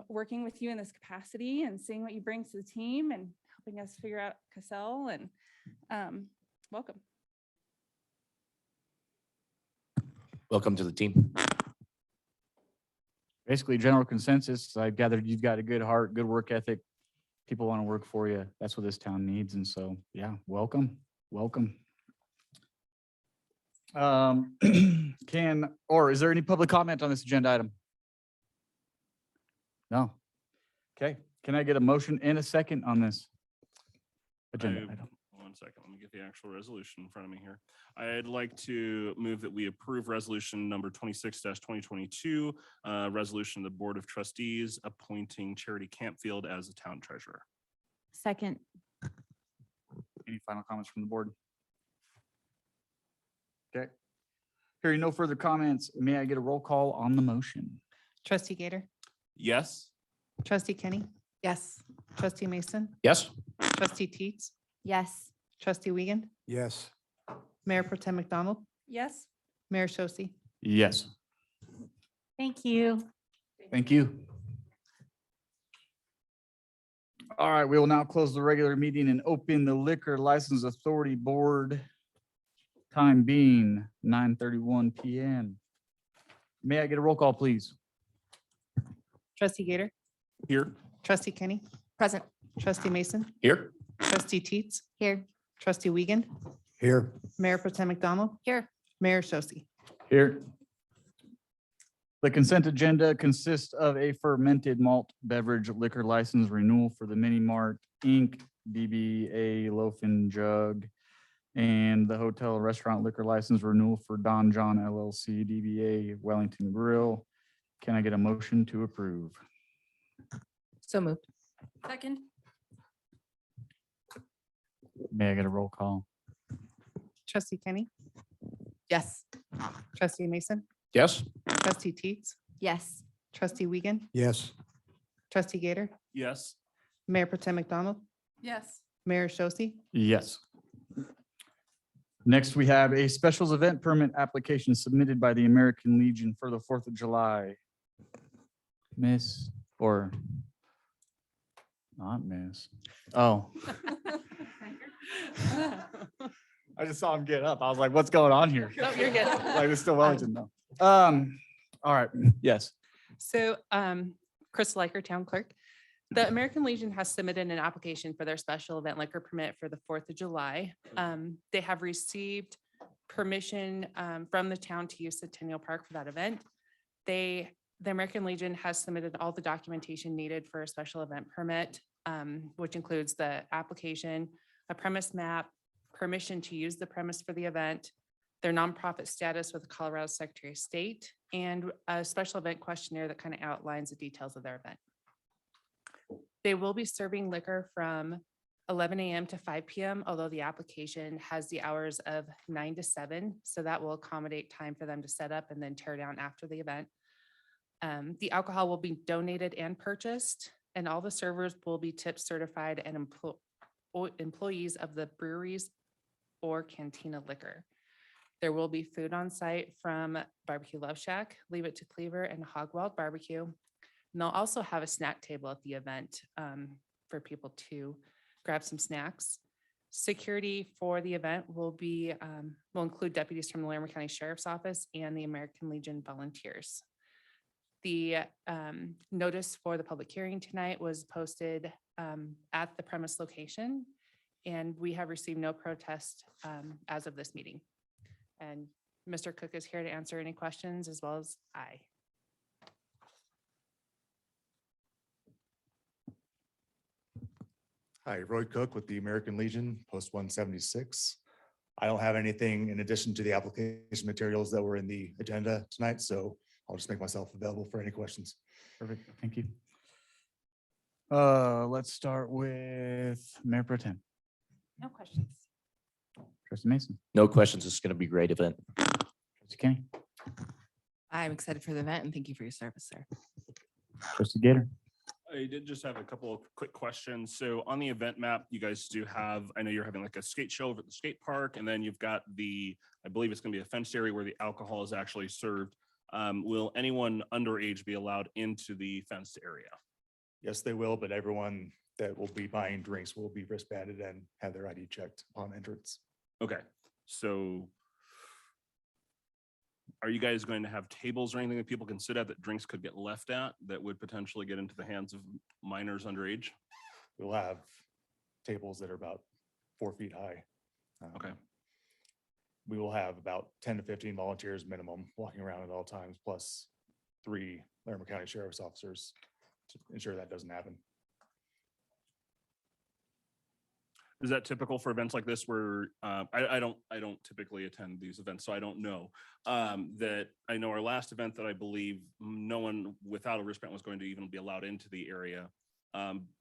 working with you in this capacity and seeing what you bring to the team and helping us figure out Cassell, and welcome.
Welcome to the team.
Basically, general consensus. I gathered you've got a good heart, good work ethic. People want to work for you. That's what this town needs. And so, yeah, welcome, welcome. Is there any public comment on this agenda item? No. Okay. Can I get a motion and a second on this agenda item?
1 second, let me get the actual resolution in front of me here. I'd like to move that we approve resolution number 26-2022, resolution of the Board of Trustees appointing Charity Campfield as the town treasurer.
Second.
Any final comments from the board? Okay. Hearing no further comments, may I get a roll call on the motion?
Trustee Gator,
Yes.
trustee Kenny,
Yes.
trustee Mason,
Yes.
trustee Teets,
Yes.
trustee Wiegand,
Yes.
Mayor Pro Tem McDonald,
Yes.
Mayor Shosse.
Yes.
Thank you.
Thank you. All right, we will now close the regular meeting and open the Liquor License Authority Board. Time being 9:31 PM. May I get a roll call, please?
Trustee Gator,
Here.
trustee Kenny,
Present.
trustee Mason,
Here.
trustee Teets,
Here.
trustee Wiegand,
Here.
Mayor Pro Tem McDonald,
Here.
Mayor Shosse.
Here. The consent agenda consists of a fermented malt beverage liquor license renewal for the Mini Mart Inc., DBA Loaf and Jug, and the hotel and restaurant liquor license renewal for Don John LLC, DBA Wellington Grill. Can I get a motion to approve?
So moved.
Second.
May I get a roll call?
Trustee Kenny,
Yes.
trustee Mason,
Yes.
trustee Teets,
Yes.
trustee Wiegand,
Yes.
trustee Gator,
Yes.
Mayor Pro Tem McDonald,
Yes.
Mayor Shosse.
Yes. Next, we have a specials event permit application submitted by the American Legion for the 4th of July. Miss or not miss? Oh. I just saw him get up. I was like, what's going on here?
No, you're good.
Like, it's still Wellington though. All right, yes.
So Chris Liker, Town Clerk. The American Legion has submitted an application for their special event liquor permit for the 4th of July. They have received permission from the town to use Centennial Park for that event. The American Legion has submitted all the documentation needed for a special event permit, which includes the application, a premise map, permission to use the premise for the event, their nonprofit status with the Colorado Secretary of State, and a special event questionnaire that kind of outlines the details of their event. They will be serving liquor from 11 a.m. to 5 p.m., although the application has the hours of 9 to 7. So that will accommodate time for them to set up and then tear down after the event. The alcohol will be donated and purchased, and all the servers will be tip certified and employees of the breweries or cantina liquor. There will be food on site from Barbecue Love Shack, Leave It to Cleaver, and Hog Wild Barbecue. And they'll also have a snack table at the event for people to grab some snacks. Security for the event will include deputies from the Larimer County Sheriff's Office and the American Legion volunteers. The notice for the public hearing tonight was posted at the premise location, and we have received no protest as of this meeting. And Mr. Cook is here to answer any questions, as well as I.
Hi, Roy Cook with the American Legion, Post 176. I don't have anything in addition to the application materials that were in the agenda tonight, so I'll just make myself available for any questions.
Perfect. Thank you. Let's start with Mayor Pro Tem.
No questions.
Trustee Mason.
No questions. It's going to be a great event.
Trustee Kenny.
I'm excited for the event and thank you for your service, sir.
Trustee Gator.
I did just have a couple of quick questions. So on the event map, you guys do have, I know you're having like a skate show over at the skate park, and then you've got I believe it's going to be a fenced area where the alcohol is actually served. Will anyone underage be allowed into the fenced area?
Yes, they will, but everyone that will be buying drinks will be wristbanded and have their ID checked upon entrance.
Okay, so are you guys going to have tables or anything that people can sit at that drinks could get left at that would potentially get into the hands of minors underage?
We'll have tables that are about 4 feet high.
Okay.
We will have about 10 to 15 volunteers minimum walking around at all times, plus 3 Larimer County Sheriff's officers to ensure that doesn't happen.
Is that typical for events like this where I don't typically attend these events, so I don't know. That I know our last event that I believe no one without a wristband was going to even be allowed into the area.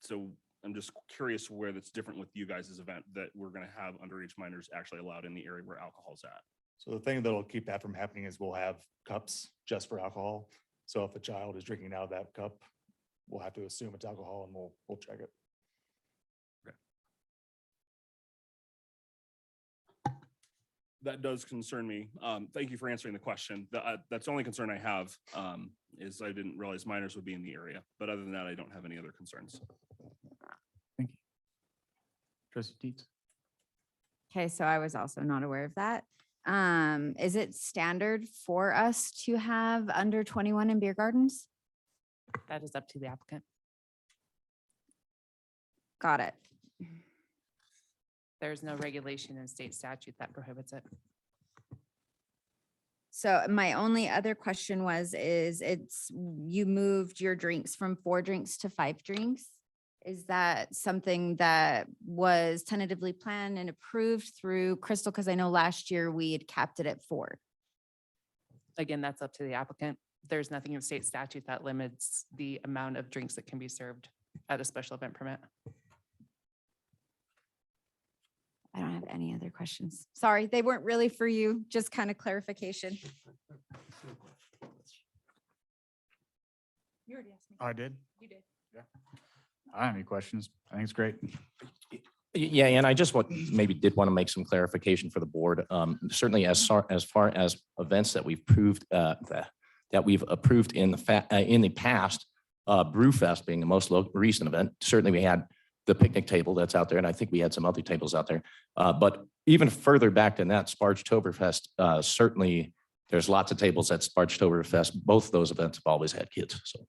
So I'm just curious where that's different with you guys' event, that we're going to have underage minors actually allowed in the area where alcohol's at.
So the thing that'll keep that from happening is we'll have cups just for alcohol. So if a child is drinking out of that cup, we'll have to assume it's alcohol and we'll check it.
That does concern me. Thank you for answering the question. That's the only concern I have, is I didn't realize minors would be in the area. But other than that, I don't have any other concerns.
Thank you. Trustee Dietz.
Okay, so I was also not aware of that. Is it standard for us to have under 21 in beer gardens?
That is up to the applicant.
Got it.
There's no regulation in state statute that prohibits it.
So my only other question you moved your drinks from 4 drinks to 5 drinks. Is that something that was tentatively planned and approved through Crystal? Because I know last year we had capped it at 4.
Again, that's up to the applicant. There's nothing in state statute that limits the amount of drinks that can be served at a special event permit.
I don't have any other questions. Sorry, they weren't really for you, just kind of clarification.
You already asked me.
I did.
You did.
Yeah. I don't have any questions. I think it's great.
Yeah, and I just maybe did want to make some clarification for the board. Certainly as far as events that we've proved that we've approved in the past, Brewfest being the most recent event. Certainly we had the picnic table that's out there, and I think we had some other tables out there. But even further back than that, Spargetoberfest, certainly there's lots of tables at Spargetoberfest. Both of those events have always had kids. So.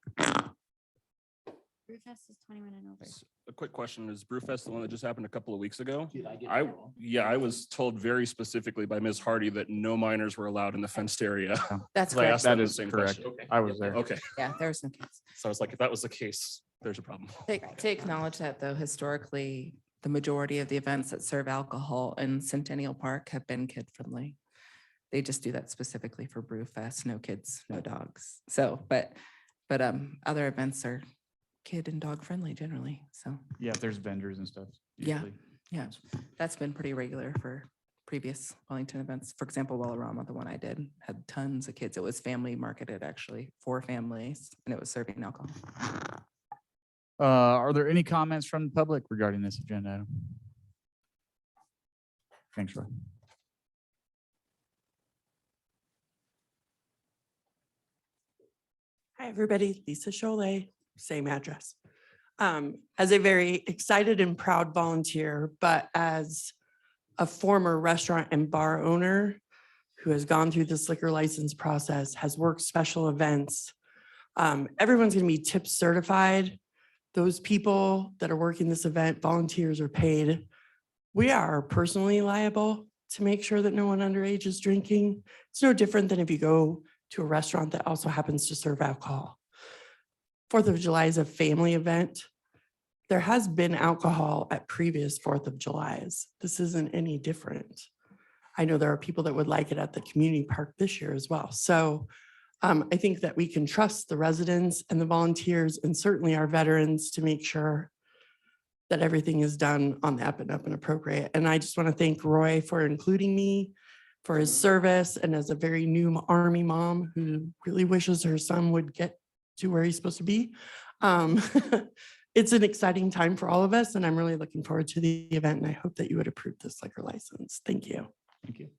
Brewfest is 21 and over.
A quick question, is Brewfest the one that just happened a couple of weeks ago? I was told very specifically by Ms. Hardy that no minors were allowed in the fenced area.
That's
I
correct.
asked them
That
the
is
same
correct.
question. Okay.
I was there.
Okay,
Yeah, there was some kids.
so I was like, if that was the case, there's a problem.
To acknowledge that though, historically, the majority of the events that serve alcohol in Centennial Park have been kid friendly. They just do that specifically for Brewfest, no kids, no dogs. So, but other events are kid and dog friendly generally, so.
Yeah, if there's vendors and stuff.
Yeah.
usually?
Yeah, that's been pretty regular for previous Wellington events. For example, Wellarama, the one I did, had tons of kids. It was family marketed, actually, for families, and it was serving alcohol.
Are there any comments from the public regarding this agenda item? Thanks, Roy.
Hi, everybody. Lisa Cholet, same address. As a very excited and proud volunteer, but as a former restaurant and bar owner who has gone through this liquor license process, has worked special events, everyone's going to be tip certified. Those people that are working this event, volunteers are paid. We are personally liable to make sure that no one underage is drinking. It's no different than if you go to a restaurant that also happens to serve alcohol. 4th of July is a family event. There has been alcohol at previous 4th of Julys. This isn't any different. I know there are people that would like it at the community park this year as well. So I think that we can trust the residents and the volunteers and certainly our veterans to make sure that everything is done on the up and up and appropriate. And I just want to thank Roy for including me, for his service, and as a very new Army mom who really wishes her son would get to where he's supposed to be. It's an exciting time for all of us, and I'm really looking forward to the event, and I hope that you would approve this liquor license. Thank you.
Thank you.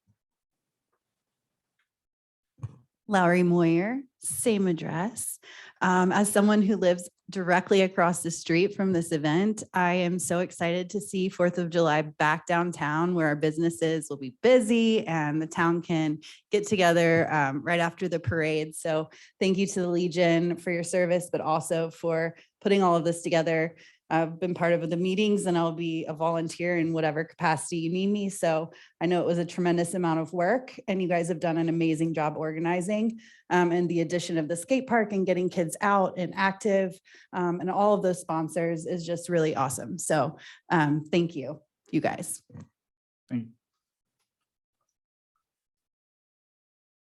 Lowry Moyer, same address. As someone who lives directly across the street from this event, I am so excited to see 4th of July back downtown where our businesses will be busy and the town can get together right after the parade. So thank you to the Legion for your service, but also for putting all of this together. I've been part of the meetings and I'll be a volunteer in whatever capacity you need me. So I know it was a tremendous amount of work and you guys have done an amazing job organizing and the addition of the skate park and getting kids out and active and all of those sponsors is just really awesome. So thank you, you guys.
Thank you.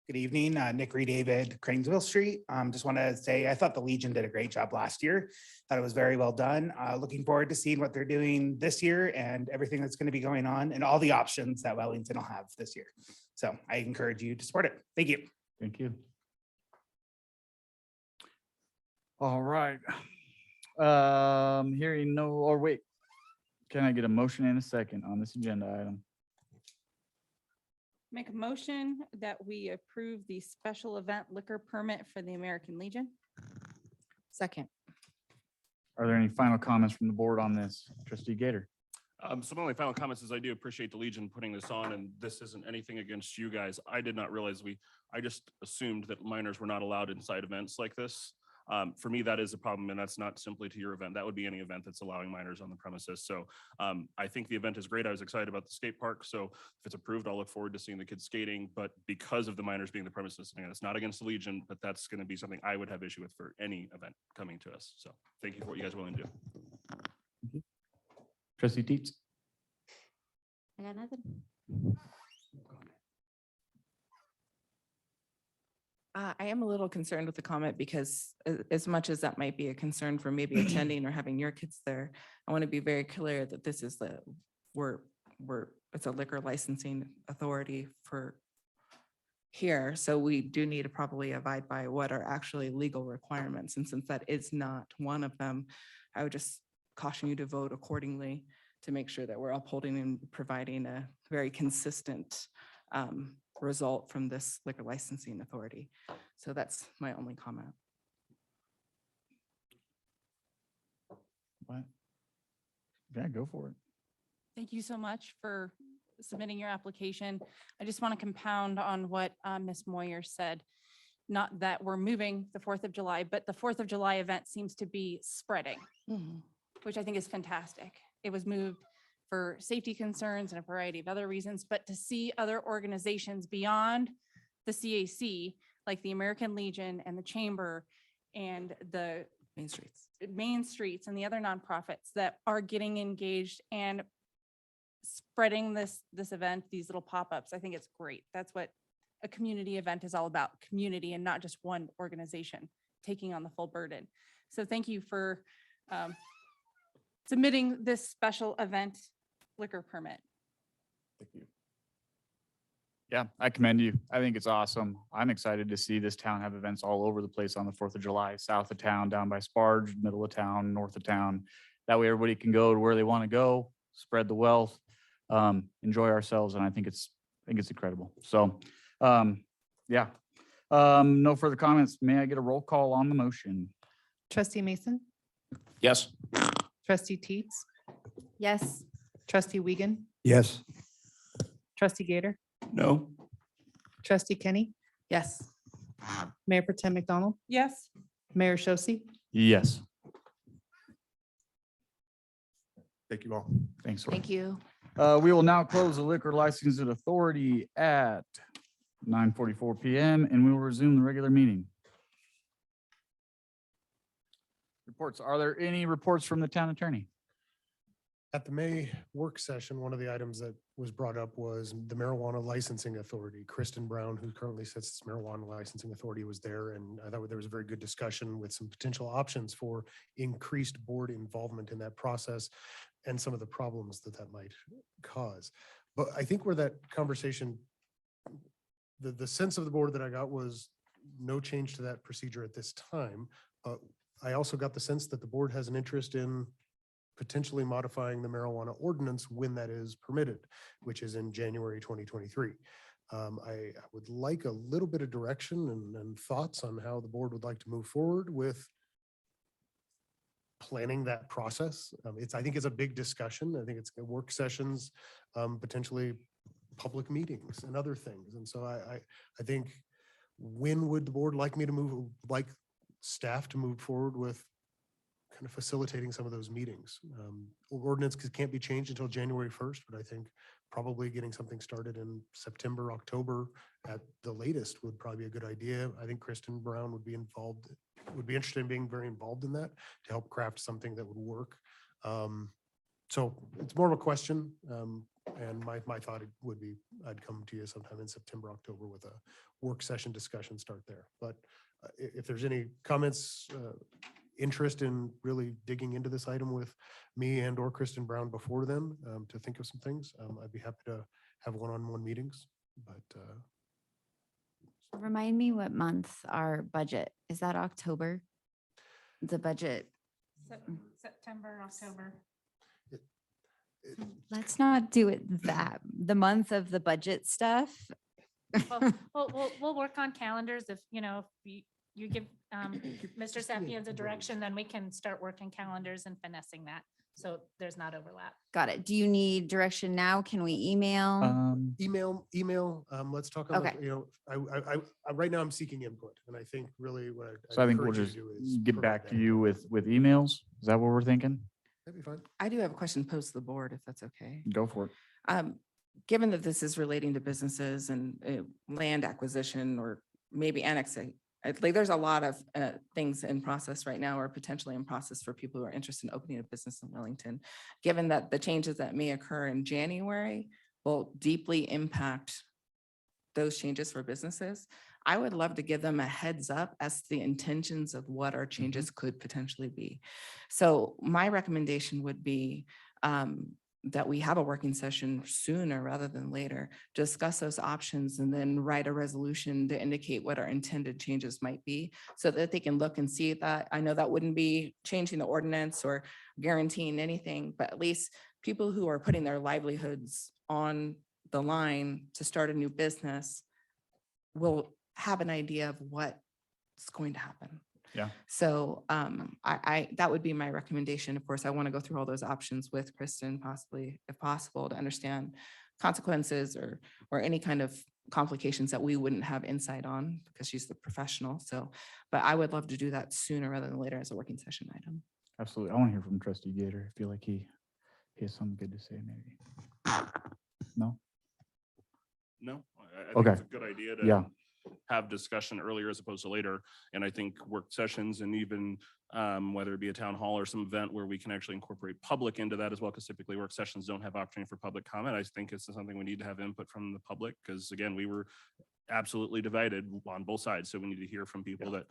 Good evening, Nick Reed, David, Cranesville Street. Just want to say I thought the Legion did a great job last year. Thought it was very well done. Looking forward to seeing what they're doing this year and everything that's going to be going on and all the options that Wellington will have this year. So I encourage you to support it. Thank you.
Thank you. All right. Hearing no, or wait, can I get a motion and a second on this agenda item?
Make a motion that we approve the special event liquor permit for the American Legion.
Second.
Are there any final comments from the board on this? Trustee Gator.
So my only final comments is I do appreciate the Legion putting this on, and this isn't anything against you guys. I did not realize I just assumed that minors were not allowed inside events like this. For me, that is a problem, and that's not simply to your event. That would be any event that's allowing minors on the premises. So I think the event is great. I was excited about the skate park. So if it's approved, I'll look forward to seeing the kids skating. But because of the minors being the premises, again, it's not against the Legion, but that's going to be something I would have issue with for any event coming to us. So thank you for what you guys are willing to do.
Trustee Teets.
I got nothing.
I am a little concerned with the comment because as much as that might be a concern for maybe attending or having your kids there, I want to be very clear that this is it's a liquor licensing authority for here. So we do need to probably abide by what are actually legal requirements. And since that is not one of them, I would just caution you to vote accordingly to make sure that we're upholding and providing a very consistent result from this liquor licensing authority. So that's my only comment.
What? Yeah, go for it.
Thank you so much for submitting your application. I just want to compound on what Ms. Moyer said. Not that we're moving the 4th of July, but the 4th of July event seems to be spreading, which I think is fantastic. It was moved for safety concerns and a variety of other reasons, but to see other organizations beyond the CAC, like the American Legion and the Chamber and the Main Streets and the other nonprofits that are getting engaged and spreading this event, these little pop-ups, I think it's great. That's what a community event is all about, community and not just one organization taking on the full burden. So thank you for submitting this special event liquor permit.
Thank you. Yeah, I commend you. I think it's awesome. I'm excited to see this town have events all over the place on the 4th of July, south of town, down by Sparge, middle of town, north of town. That way everybody can go to where they want to go, spread the wealth, enjoy ourselves. And I think it's incredible. So, yeah. No further comments. May I get a roll call on the motion?
Trustee Mason,
Yes.
trustee Teets,
Yes.
trustee Wiegand,
Yes.
trustee Gator,
No.
trustee Kenny,
Yes.
Mayor Pro Tem McDonald,
Yes.
Mayor Shosse.
Yes.
Thank you all.
Thanks.
Thank you.
We will now close the liquor licensing authority at 9:44 PM and we will resume the regular meeting. Reports. Are there any reports from the town attorney?
At the May work session, one of the items that was brought up was the marijuana licensing authority. Kristen Brown, who currently sits as marijuana licensing authority, was there, and I thought there was a very good discussion with some potential options for increased board involvement in that process and some of the problems that that might cause. But I think where that conversation, the sense of the board that I got was no change to that procedure at this time. I also got the sense that the board has an interest in potentially modifying the marijuana ordinance when that is permitted, which is in January 2023. I would like a little bit of direction and thoughts on how the board would like to move forward with planning that process. I think it's a big discussion. I think it's work sessions, potentially public meetings and other things. And so I think, when would the board like me to move, like staff to move forward with kind of facilitating some of those meetings? Ordinance can't be changed until January 1st, but I think probably getting something started in September, October at the latest would probably be a good idea. I think Kristen Brown would be interested in being very involved in that to help craft something that would work. So it's more of a question. And my thought would be, I'd come to you sometime in September, October with a work session discussion start there. But if there's any comments, interest in really digging into this item with me and or Kristen Brown before then, to think of some things, I'd be happy to have one-on-one meetings, but
Remind me what month our budget, is that October? The budget,
September, October.
let's not do it the month of the budget stuff.
We'll work on calendars. If, if you give Mr. Sapienza direction, then we can start working calendars and finessing that. So there's not overlap.
Got it. Do you need direction now? Can we email?
email, let's talk on,
Okay.
I right now I'm seeking input, and I think really what
So I think we'll just get back to you with emails. Is that what we're thinking?
That'd be fine.
I do have a question posed to the board, if that's okay.
Go for it.
Given that this is relating to businesses and land acquisition or maybe annexing, like there's a lot of things in process right now or potentially in process for people who are interested in opening a business in Wellington. Given that the changes that may occur in January will deeply impact those changes for businesses, I would love to give them a heads up as to the intentions of what our changes could potentially be. So my recommendation would be that we have a working session sooner rather than later, discuss those options and then write a resolution to indicate what our intended changes might be so that they can look and see that. I know that wouldn't be changing the ordinance or guaranteeing anything, but at least people who are putting their livelihoods on the line to start a new business will have an idea of what's going to happen.
Yeah.
So that would be my recommendation. Of course, I want to go through all those options with Kristen, possibly, if possible, to understand consequences or any kind of complications that we wouldn't have insight on because she's the professional. So, but I would love to do that sooner rather than later as a working session item.
Absolutely. I want to hear from Trustee Gator. I feel like he has something good to say, maybe. No?
No, I think
Okay.
it's a good idea to
Yeah.
have discussion earlier as opposed to later. And I think work sessions and even whether it be a town hall or some event where we can actually incorporate public into that as well, because typically work sessions don't have opportunity for public comment. I think it's something we need to have input from the public because again, we were absolutely divided on both sides. So we need to hear from people that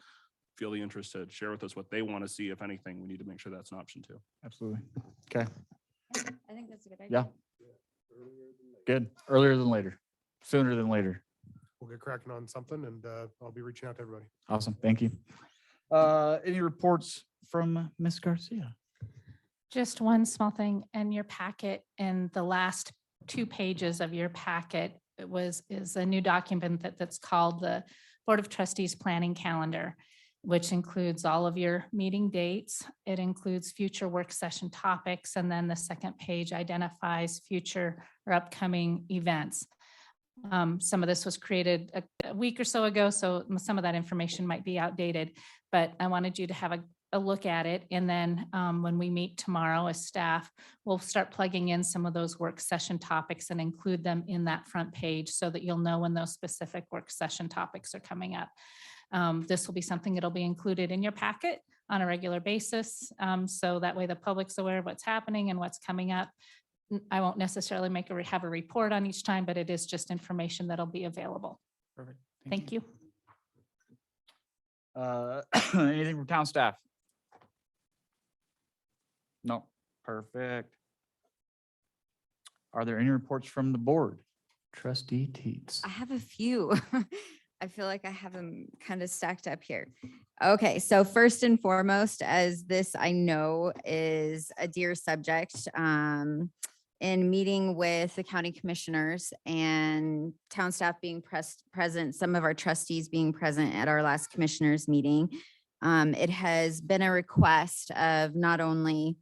feel the interest to share with us what they want to see, if anything, we need to make sure that's an option too.
Absolutely. Okay.
I think that's a good
Yeah. Good. Earlier than later, sooner than later.
We'll get cracking on something and I'll be reaching out to everybody.
Awesome. Thank you. Any reports from Ms. Garcia?
Just one small thing in your packet, in the last 2 pages of your packet, is a new document that's called the Board of Trustees Planning Calendar, which includes all of your meeting dates. It includes future work session topics, and then the second page identifies future or upcoming events. Some of this was created a week or so ago, so some of that information might be outdated, but I wanted you to have a look at it. And then when we meet tomorrow as staff, we'll start plugging in some of those work session topics and include them in that front page so that you'll know when those specific work session topics are coming up. This will be something that'll be included in your packet on a regular basis. So that way the public's aware of what's happening and what's coming up. I won't necessarily have a report on each time, but it is just information that'll be available.
Perfect.
Thank you.
Anything from town staff? No. Perfect. Are there any reports from the board? Trustee Teets.
I have a few. I feel like I have them kind of stacked up here. Okay, so first and foremost, as this I know is a dear subject, in meeting with the county commissioners and town staff being present, some of our trustees being present at our last commissioners meeting, it has been a request of not only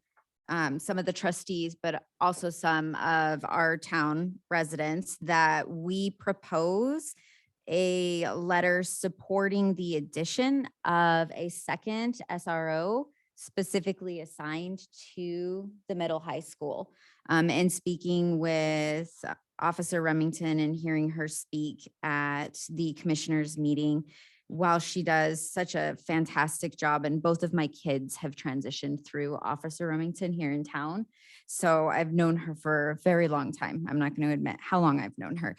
some of the trustees, but also some of our town residents that we propose a letter supporting the addition of a second SRO specifically assigned to the middle high school. And speaking with Officer Remington and hearing her speak at the commissioners meeting, while she does such a fantastic job, and both of my kids have transitioned through Officer Remington here in town. So I've known her for a very long time. I'm not going to admit how long I've known her.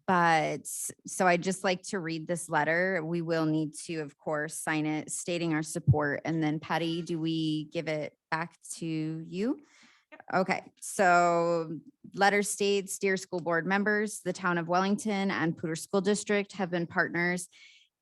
But so I'd just like to read this letter. We will need to, of course, sign it stating our support. And then Patty, do we give it back to you? Okay, so letter states, dear school board members, the town of Wellington and Poudre School District have been partners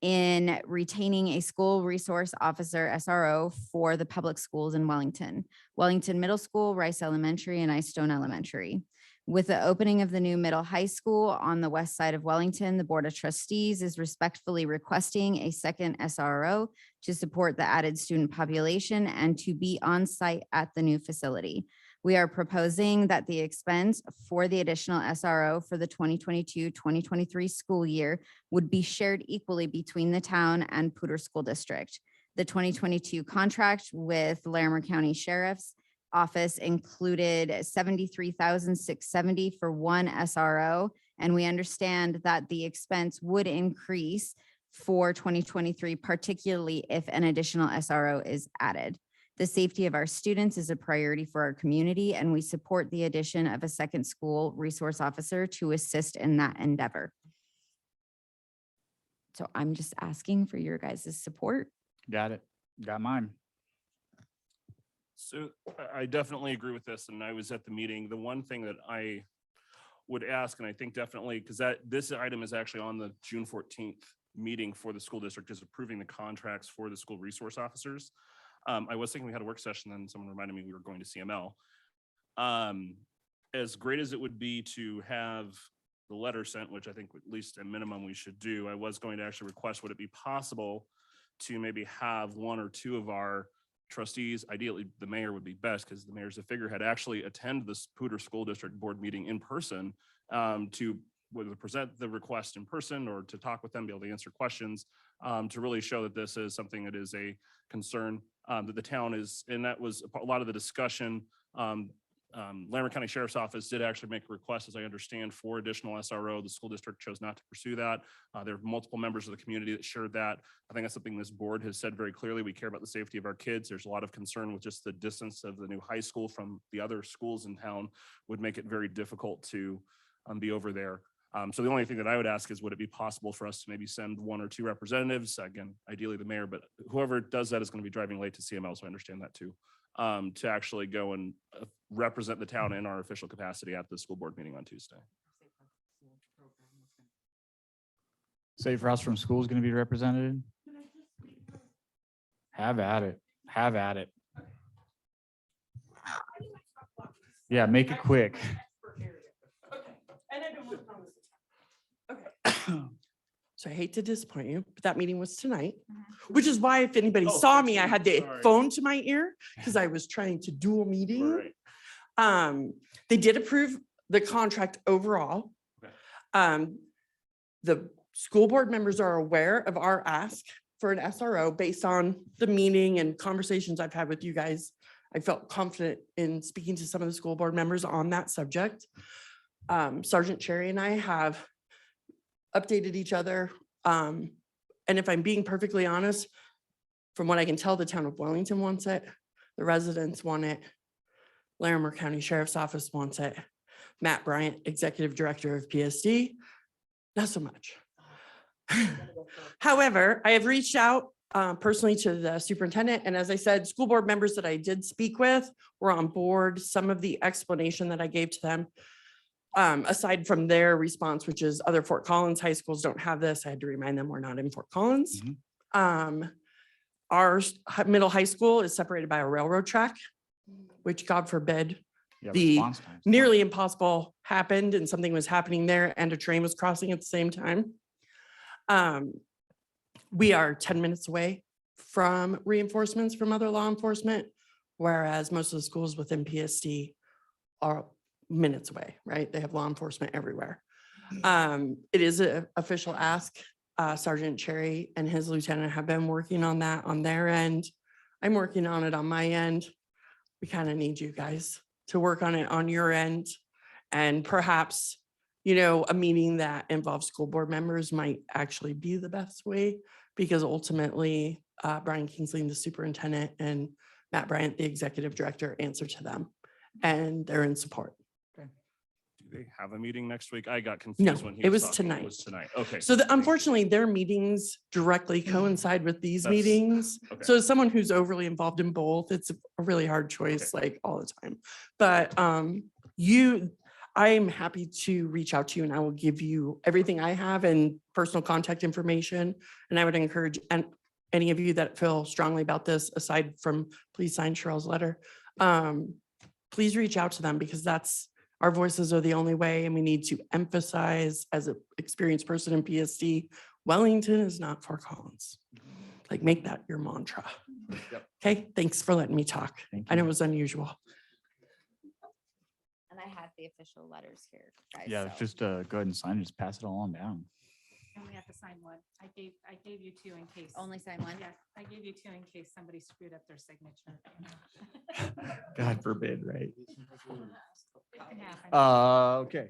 in retaining a school resource officer SRO for the public schools in Wellington, Wellington Middle School, Rice Elementary, and Stone Elementary. With the opening of the new middle high school on the west side of Wellington, the Board of Trustees is respectfully requesting a second SRO to support the added student population and to be on site at the new facility. We are proposing that the expense for the additional SRO for the 2022-2023 school year would be shared equally between the town and Poudre School District. The 2022 contract with Larimer County Sheriff's Office included $73,670 for one SRO, and we understand that the expense would increase for 2023, particularly if an additional SRO is added. The safety of our students is a priority for our community, and we support the addition of a second school resource officer to assist in that endeavor. So I'm just asking for your guys' support.
Got it. Got mine.
So I definitely agree with this, and I was at the meeting. The one thing that I would ask, and I think definitely, because this item is actually on the June 14th meeting for the school district, is approving the contracts for the school resource officers. I was thinking we had a work session, and someone reminded me we were going to CML. As great as it would be to have the letter sent, which I think at least at minimum we should do, I was going to actually request, would it be possible to maybe have one or two of our trustees, ideally the mayor would be best because the mayor's a figurehead, actually attend this Poudre School District Board meeting in person to whether present the request in person or to talk with them, be able to answer questions, to really show that this is something that is a concern that the town is, and that was a lot of the discussion. Larimer County Sheriff's Office did actually make a request, as I understand, for additional SRO. The school district chose not to pursue that. There are multiple members of the community that shared that. I think that's something this board has said very clearly. We care about the safety of our kids. There's a lot of concern with just the distance of the new high school from the other schools in town would make it very difficult to be over there. So the only thing that I would ask is, would it be possible for us to maybe send 1 or 2 representatives, again, ideally the mayor, but whoever does that is going to be driving late to CML, so I understand that too, to actually go and represent the town in our official capacity at the school board meeting on Tuesday.
Safe Routes from School is going to be represented. Have at it. Have at it. Yeah, make it quick.
So I hate to disappoint you, but that meeting was tonight, which is why if anybody
Oh,
saw me, I had the
sorry.
phone to my ear because I was trying to do a meeting.
Right.
They did approve the contract overall.
Okay.
The school board members are aware of our ask for an SRO based on the meeting and conversations I've had with you guys. I felt confident in speaking to some of the school board members on that subject. Sergeant Cherry and I have updated each other. And if I'm being perfectly honest, from what I can tell, the town of Wellington wants it. The residents want it. Larimer County Sheriff's Office wants it. Matt Bryant, Executive Director of PSD, not so much. However, I have reached out personally to the superintendent. And as I said, school board members that I did speak with were on board. Some of the explanation that I gave to them, aside from their response, which is other Fort Collins high schools don't have this. I had to remind them we're not in Fort Collins. Our middle high school is separated by a railroad track, which God forbid,
Yeah,
the
response times.
nearly impossible happened and something was happening there and a train was crossing at the same time. We are 10 minutes away from reinforcements from other law enforcement, whereas most of the schools within PSD are minutes away, right? They have law enforcement everywhere. It is an official ask. Sergeant Cherry and his lieutenant have been working on that on their end. I'm working on it on my end. We kind of need you guys to work on it on your end. And perhaps, you know, a meeting that involves school board members might actually be the best way, because ultimately Brian Kingsley, the superintendent, and Matt Bryant, the executive director, answer to them and they're in support.
Do they have a meeting next week? I got
No,
confused when he
it was
talking.
tonight.
It was tonight. Okay.
So unfortunately, their meetings directly coincide with these
That's-
meetings.
okay.
So as someone who's overly involved in both, it's a really hard choice, like all the time. But I'm happy to reach out to you and I will give you everything I have and personal contact information. And I would encourage any of you that feel strongly about this, aside from please sign Cheryl's letter, please reach out to them, because our voices are the only way, and we need to emphasize, as an experienced person in PSD, Wellington is not Fort Collins. Like, make that your mantra. Okay, thanks for letting me talk. I know it was unusual.
And I have the official letters here, guys.
Yeah,
so-
just go ahead and sign it, just pass it all on down.
And we have to sign one. I gave you 2 in case.
Only sign one?
Yeah, I gave you 2 in case somebody screwed up their signature.
God forbid, right?
It can happen.
Okay.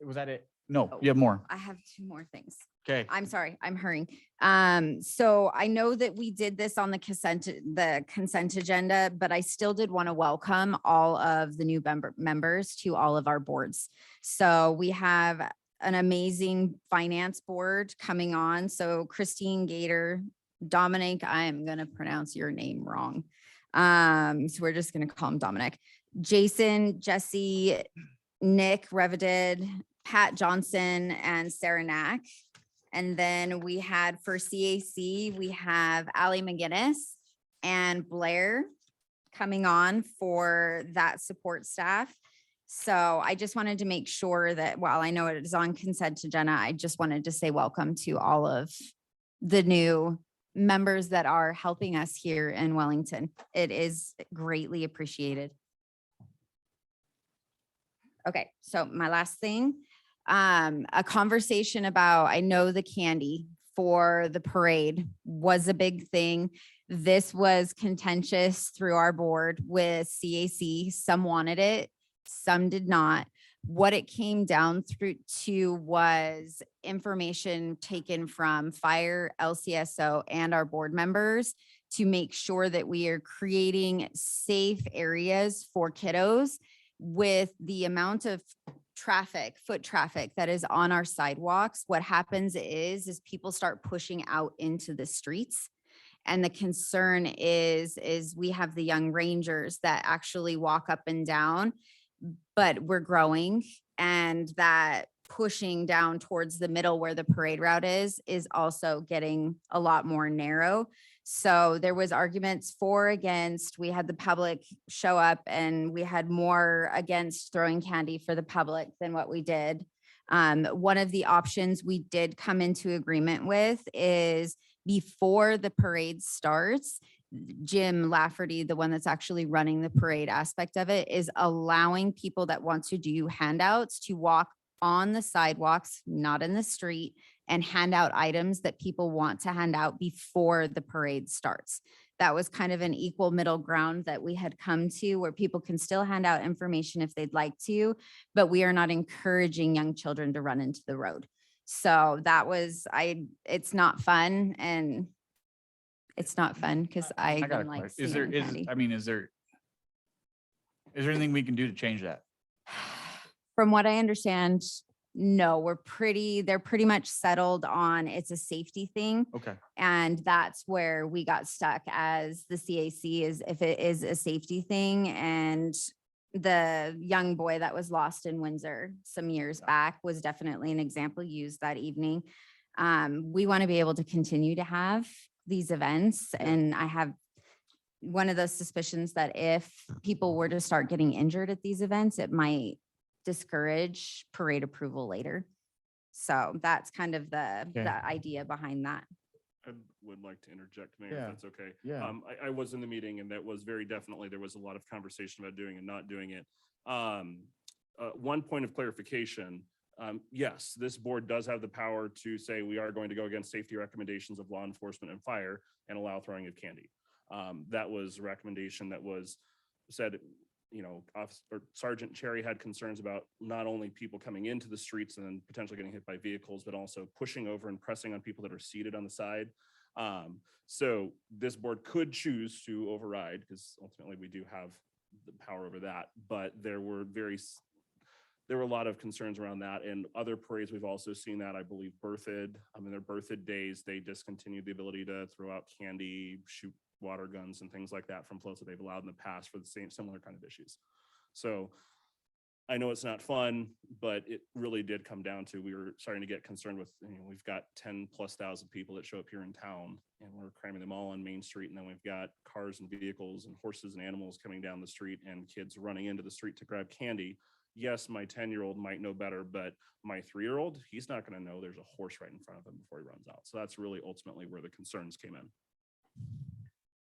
Was that it? No, you have more.
I have 2 more things.
Okay.
I'm sorry, I'm hurrying. So I know that we did this on the consent agenda, but I still did want to welcome all of the new members to all of our boards. So we have an amazing finance board coming on. So Christine Gator, Dominic, I'm going to pronounce your name wrong. So we're just going to call him Dominic. Jason, Jesse, Nick Revedid, Pat Johnson, and Sarah Knack. And then we had for CAC, we have Allie McGinnis and Blair coming on for that support staff. So I just wanted to make sure that while I know it is on consent agenda, I just wanted to say welcome to all of the new members that are helping us here in Wellington. It is greatly appreciated. Okay, so my last thing, a conversation about, I know the candy for the parade was a big thing. This was contentious through our board with CAC. Some wanted it, some did not. What it came down through to was information taken from fire, LCSO, and our board members to make sure that we are creating safe areas for kiddos. With the amount of foot traffic that is on our sidewalks, what happens is people start pushing out into the streets. And the concern is we have the young rangers that actually walk up and down, but we're growing, and that pushing down towards the middle where the parade route is also getting a lot more narrow. So there was arguments for, against. We had the public show up, and we had more against throwing candy for the public than what we did. One of the options we did come into agreement with is before the parade starts, Jim Lafferty, the one that's actually running the parade aspect of it, is allowing people that want to do handouts to walk on the sidewalks, not in the street, and hand out items that people want to hand out before the parade starts. That was kind of an equal middle ground that we had come to, where people can still hand out information if they'd like to, but we are not encouraging young children to run into the road. So that was, it's not fun, and it's not fun because I
got a
don't like
question. Is
seeing
there,
candy.
is there anything we can do to change that?
From what I understand, no, they're pretty much settled on it's a safety thing.
Okay.
And that's where we got stuck as the CAC, is if it is a safety thing. And the young boy that was lost in Windsor some years back was definitely an example used that evening. We want to be able to continue to have these events. And I have one of those suspicions that if people were to start getting injured at these events, it might discourage parade approval later. So that's kind of the idea behind that.
I would like to interject, Mayor,
Yeah.
if that's okay.
Yeah.
I was in the meeting, and that was very definitely, there was a lot of conversation about doing and not doing it. One point of clarification, yes, this board does have the power to say we are going to go against safety recommendations of law enforcement and fire and allow throwing of candy. That was a recommendation that was said, Sergeant Cherry had concerns about not only people coming into the streets and then potentially getting hit by vehicles, but also pushing over and pressing on people that are seated on the side. So this board could choose to override, because ultimately we do have the power over that, but there were a lot of concerns around that. And other parades, we've also seen that, I believe, Berthoud, their Berthoud days, they discontinued the ability to throw out candy, shoot water guns and things like that from floats that they've allowed in the past for the similar kind of issues. So I know it's not fun, but it really did come down to, we were starting to get concerned with, we've got 10,000+ people that show up here in town, and we're cramming them all on Main Street. And then we've got cars and vehicles and horses and animals coming down the street, and kids running into the street to grab candy. Yes, my 10-year-old might know better, but my 3-year-old, he's not going to know there's a horse right in front of him before he runs out. So that's really ultimately where the concerns came in.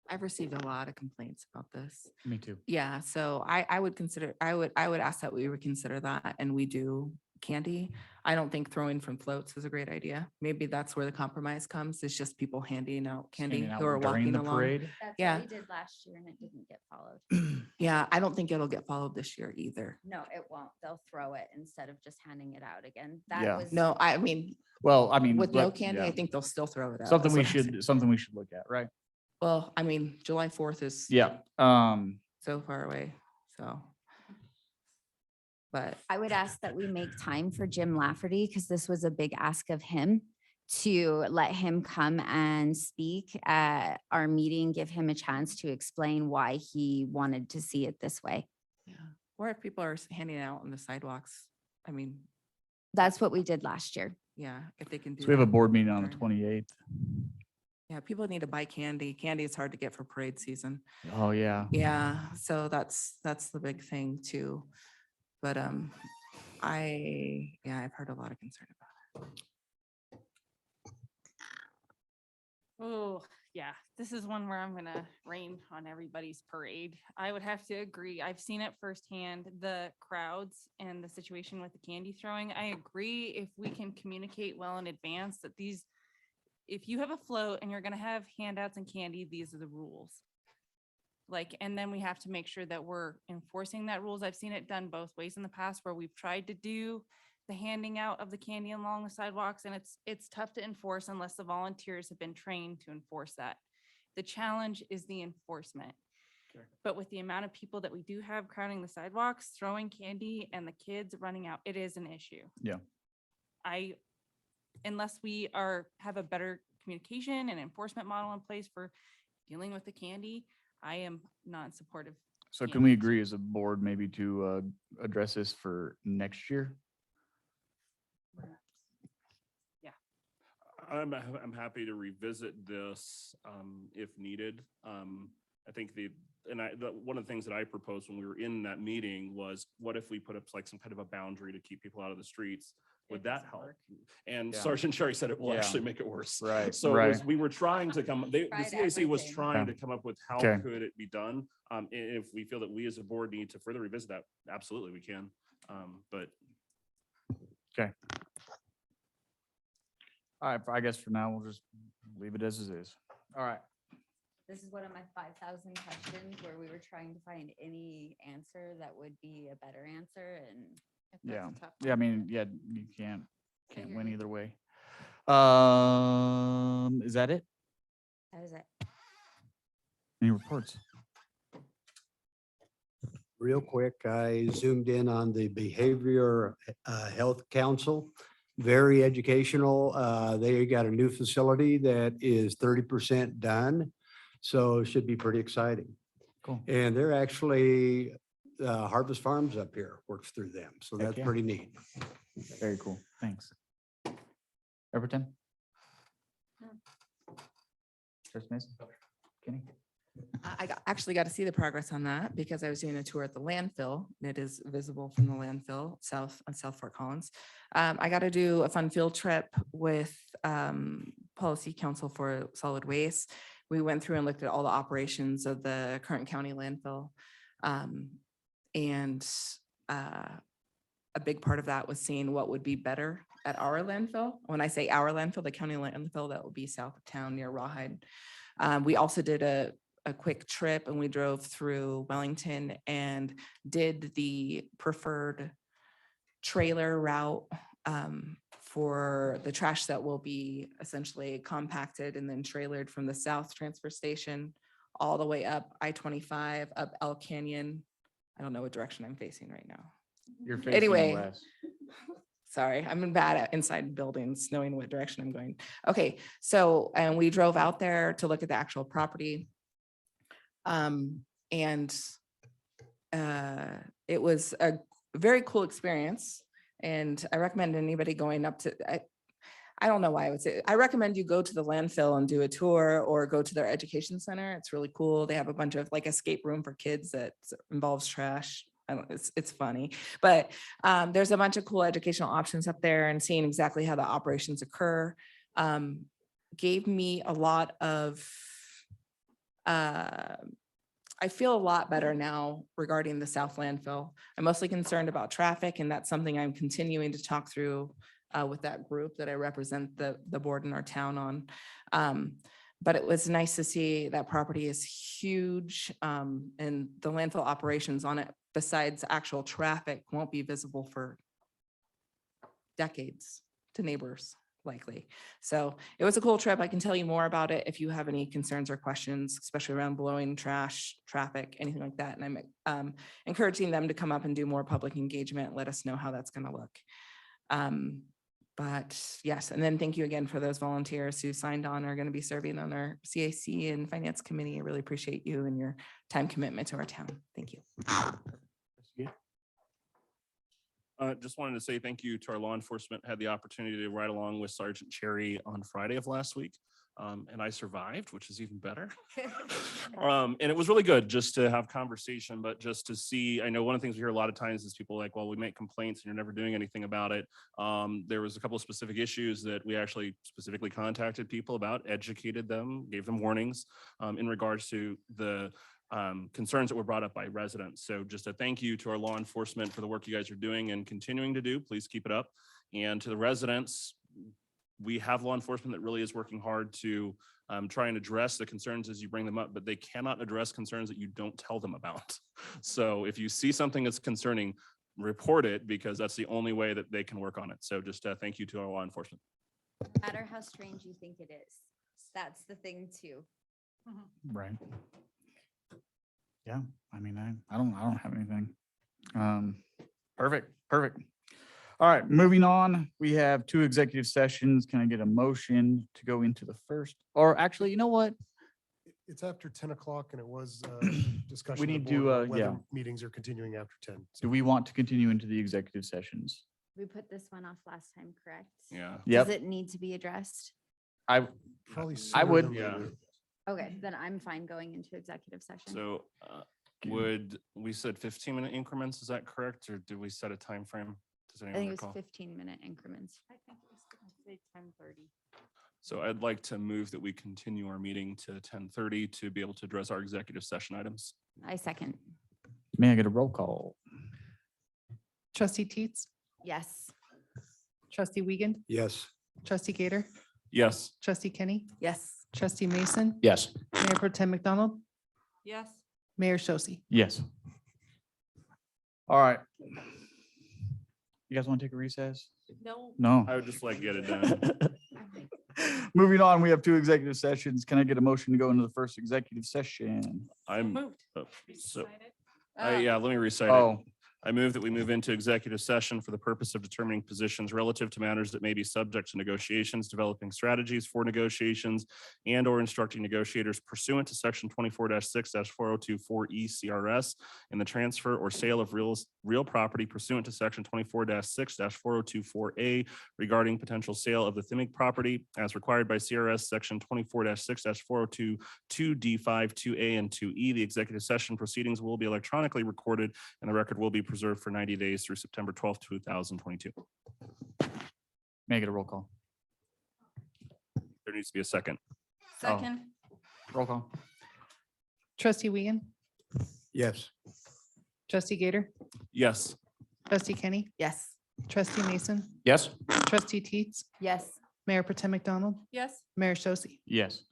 I've received a lot of complaints about this.
Me too.
Yeah, so I would ask that we reconsider that, and we do candy. I don't think throwing from floats is a great idea. Maybe that's where the compromise comes. It's just people handing out candy
Handing out
who are
during
walking
the
along.
parade?
That's
Yeah.
what we did last year, and it didn't get followed.
Yeah, I don't think it'll get followed this year either.
No, it won't. They'll throw it instead of just handing it out again.
Yeah.
That was.
No, I mean,
Well,
with no
but-
candy,
yeah.
I think they'll still throw it out.
Something
That's
we
what I'm saying.
something we should look at, right?
Well, I mean, July 4th is
Yeah.
so far away, so. But
I would ask that we make time for Jim Lafferty, because this was a big ask of him, to let him come and speak at our meeting, give him a chance to explain why he wanted to see it this way.
yeah, or if people are handing out on the sidewalks, I mean,
That's what we did last year.
yeah, if they can do.
So we have a
that
board meeting on the
during-
28th.
Yeah, people need to buy candy. Candy is hard to get for parade season.
Oh, yeah.
Yeah, so that's the big thing too. But I've heard a lot of concern about it.
Oh, yeah, this is one where I'm gonna rain on everybody's parade. I would have to agree. I've seen it firsthand, the crowds and the situation with the candy throwing. I agree, if we can communicate well in advance that if you have a float and you're gonna have handouts and candy, these are the rules. And then we have to make sure that we're enforcing that rules. I've seen it done both ways in the past, where we've tried to do the handing out of the candy along the sidewalks, and it's tough to enforce unless the volunteers have been trained to enforce that. The challenge is the enforcement. But with the amount of people that we do have crowding the sidewalks, throwing candy and the kids running out, it is an issue.
Yeah.
Unless we have a better communication and enforcement model in place for dealing with the candy, I am not supportive.
So can we agree as a board maybe to address this for next year?
I'm happy to revisit this if needed. I think one of the things that I proposed when we were in that meeting was, what if we put up like some kind of a boundary to keep people out of the streets? Would that help? And
Yeah.
Sergeant Sherry said it will
Yeah.
actually make it worse.
Right,
So
right.
we were trying to the
Tried
CAC was
everything.
trying
Yeah.
to come up with how
Okay.
could it be done. If we feel that we as a board need to further revisit that, absolutely we can. But
Okay. All right, I guess for now, we'll just leave it as it is. All right.
This is one of my 5,000 questions where we were trying to find any answer that would be a better answer, and
Yeah, yeah, I mean, yeah, you can't win either way. Is that it?
that is it.
Any reports?
Real quick, I zoomed in on the Behavior Health Council. Very educational. They got a new facility that is 30% done. So it should be pretty exciting.
Cool.
And they're actually, Harvest Farms up here works through them. So
Heck
that's
yeah.
pretty neat.
Very cool. Thanks. Everton? Trustee Mason? Kenny?
Actually got to see the progress on that because I was doing a tour at the landfill. It is visible from the landfill on South Fort Collins. I got to do a fun field trip with Policy Council for Solid Waste. We went through and looked at all the operations of the current county landfill. And a big part of that was seeing what would be better at our landfill. When I say our landfill, the county landfill, that will be south of town near Rawhide. We also did a quick trip and we drove through Wellington and did the preferred trailer route for the trash that will be essentially compacted and then trailered from the south transfer station all the way up I-25, up Elk Canyon. I don't know what direction I'm facing right now.
You're facing
Anyway,
west.
sorry, I'm bad at inside buildings, knowing what direction I'm going. Okay, so, and we drove out there to look at the actual property. And it was a very cool experience. And I recommend anybody going up to, I don't know why I would say, I recommend you go to the landfill and do a tour or go to their education center. It's really cool. They have a bunch of like escape room for kids that involves trash. It's funny, but there's a bunch of cool educational options up there, and seeing exactly how the operations occur gave me a lot of, I feel a lot better now regarding the South landfill. I'm mostly concerned about traffic, and that's something I'm continuing to talk through with that group that I represent the board in our town on. But it was nice to see that property is huge, and the landfill operations on it, besides actual traffic, won't be visible for decades to neighbors, likely. So it was a cool trip. I can tell you more about it if you have any concerns or questions, especially around blowing trash, traffic, anything like that. And I'm encouraging them to come up and do more public engagement. Let us know how that's going to look. But yes, and then thank you again for those volunteers who signed on, are going to be serving on our CAC and Finance Committee. I really appreciate you and your time commitment to our town. Thank you.
Just wanted to say thank you to our law enforcement. Had the opportunity to ride along with Sergeant Cherry on Friday of last week. And I survived, which is even better. And it was really good just to have conversation, but just to see, I know one of the things we hear a lot of times is people like, well, we make complaints and you're never doing anything about it. There was a couple of specific issues that we actually specifically contacted people about, educated them, gave them warnings in regards to the concerns that were brought up by residents. So just a thank you to our law enforcement for the work you guys are doing and continuing to do. Please keep it up. And to the residents, we have law enforcement that really is working hard to try and address the concerns as you bring them up, but they cannot address concerns that you don't tell them about. So if you see something that's concerning, report it, because that's the only way that they can work on it. So just thank you to our law enforcement.
No matter how strange you think it is, that's the thing too.
Right. Yeah, I mean, I don't have anything. Perfect. All right, moving on. We have 2 executive sessions. Can I get a motion to go into the first? Or actually, you know what?
It's after 10 o'clock and it was discussion.
We
of the
need
board
to,
on whether
yeah.
Meetings are continuing after 10.
Do we want to continue into the executive sessions?
We put this one off last time, correct?
Yeah.
Yep.
Does it need to be addressed?
Probably
I
sooner
would.
than
Yeah.
later.
Okay, then I'm fine going into executive session.
So would, we said 15-minute increments, is that correct? Or did we set a time frame? Does
I
anyone
think it was
recall?
15-minute increments.
I think it was gonna say 10:30.
So I'd like to move that we continue our meeting to 10:30 to be able to address our executive session items.
I second.
May I get a roll call?
Trustee Teets,
Yes.
trustee Wiegand,
Yes.
trustee Gator,
Yes.
trustee Kenny,
Yes.
trustee Mason,
Yes.
Mayor Pro Tem McDonald,
Yes.
Mayor Shosse.
Yes. All right. You guys want to take a recess?
No.
No.
I would just like to get it done.
Moving on, we have 2 executive sessions. Can I get a motion to go into the first executive session?
I'm,
Moved.
so, yeah, let me recite it.
Oh,
I move that we move into executive session for the purpose of determining positions relative to matters that may be subject to negotiations, developing strategies for negotiations, and or instructing negotiators pursuant to section 24-6-4024 ECRS in the transfer or sale of real property pursuant to section 24-6-4024A regarding potential sale of the Thimic property as required by CRS section 24-6-4022 D5, 2A, and 2E. The executive session proceedings will be electronically recorded and the record will be preserved for 90 days through September 12th, 2022.
may I get a roll call?
There needs to be a second.
Second.
Roll call.
Trustee Wiegand,
Yes.
trustee Gator,
Yes.
trustee Kenny,
Yes.
trustee Mason,
Yes.
trustee Teets,
Yes.
Mayor Pro Tem McDonald,
Yes.
Mayor Shosse.
Yes.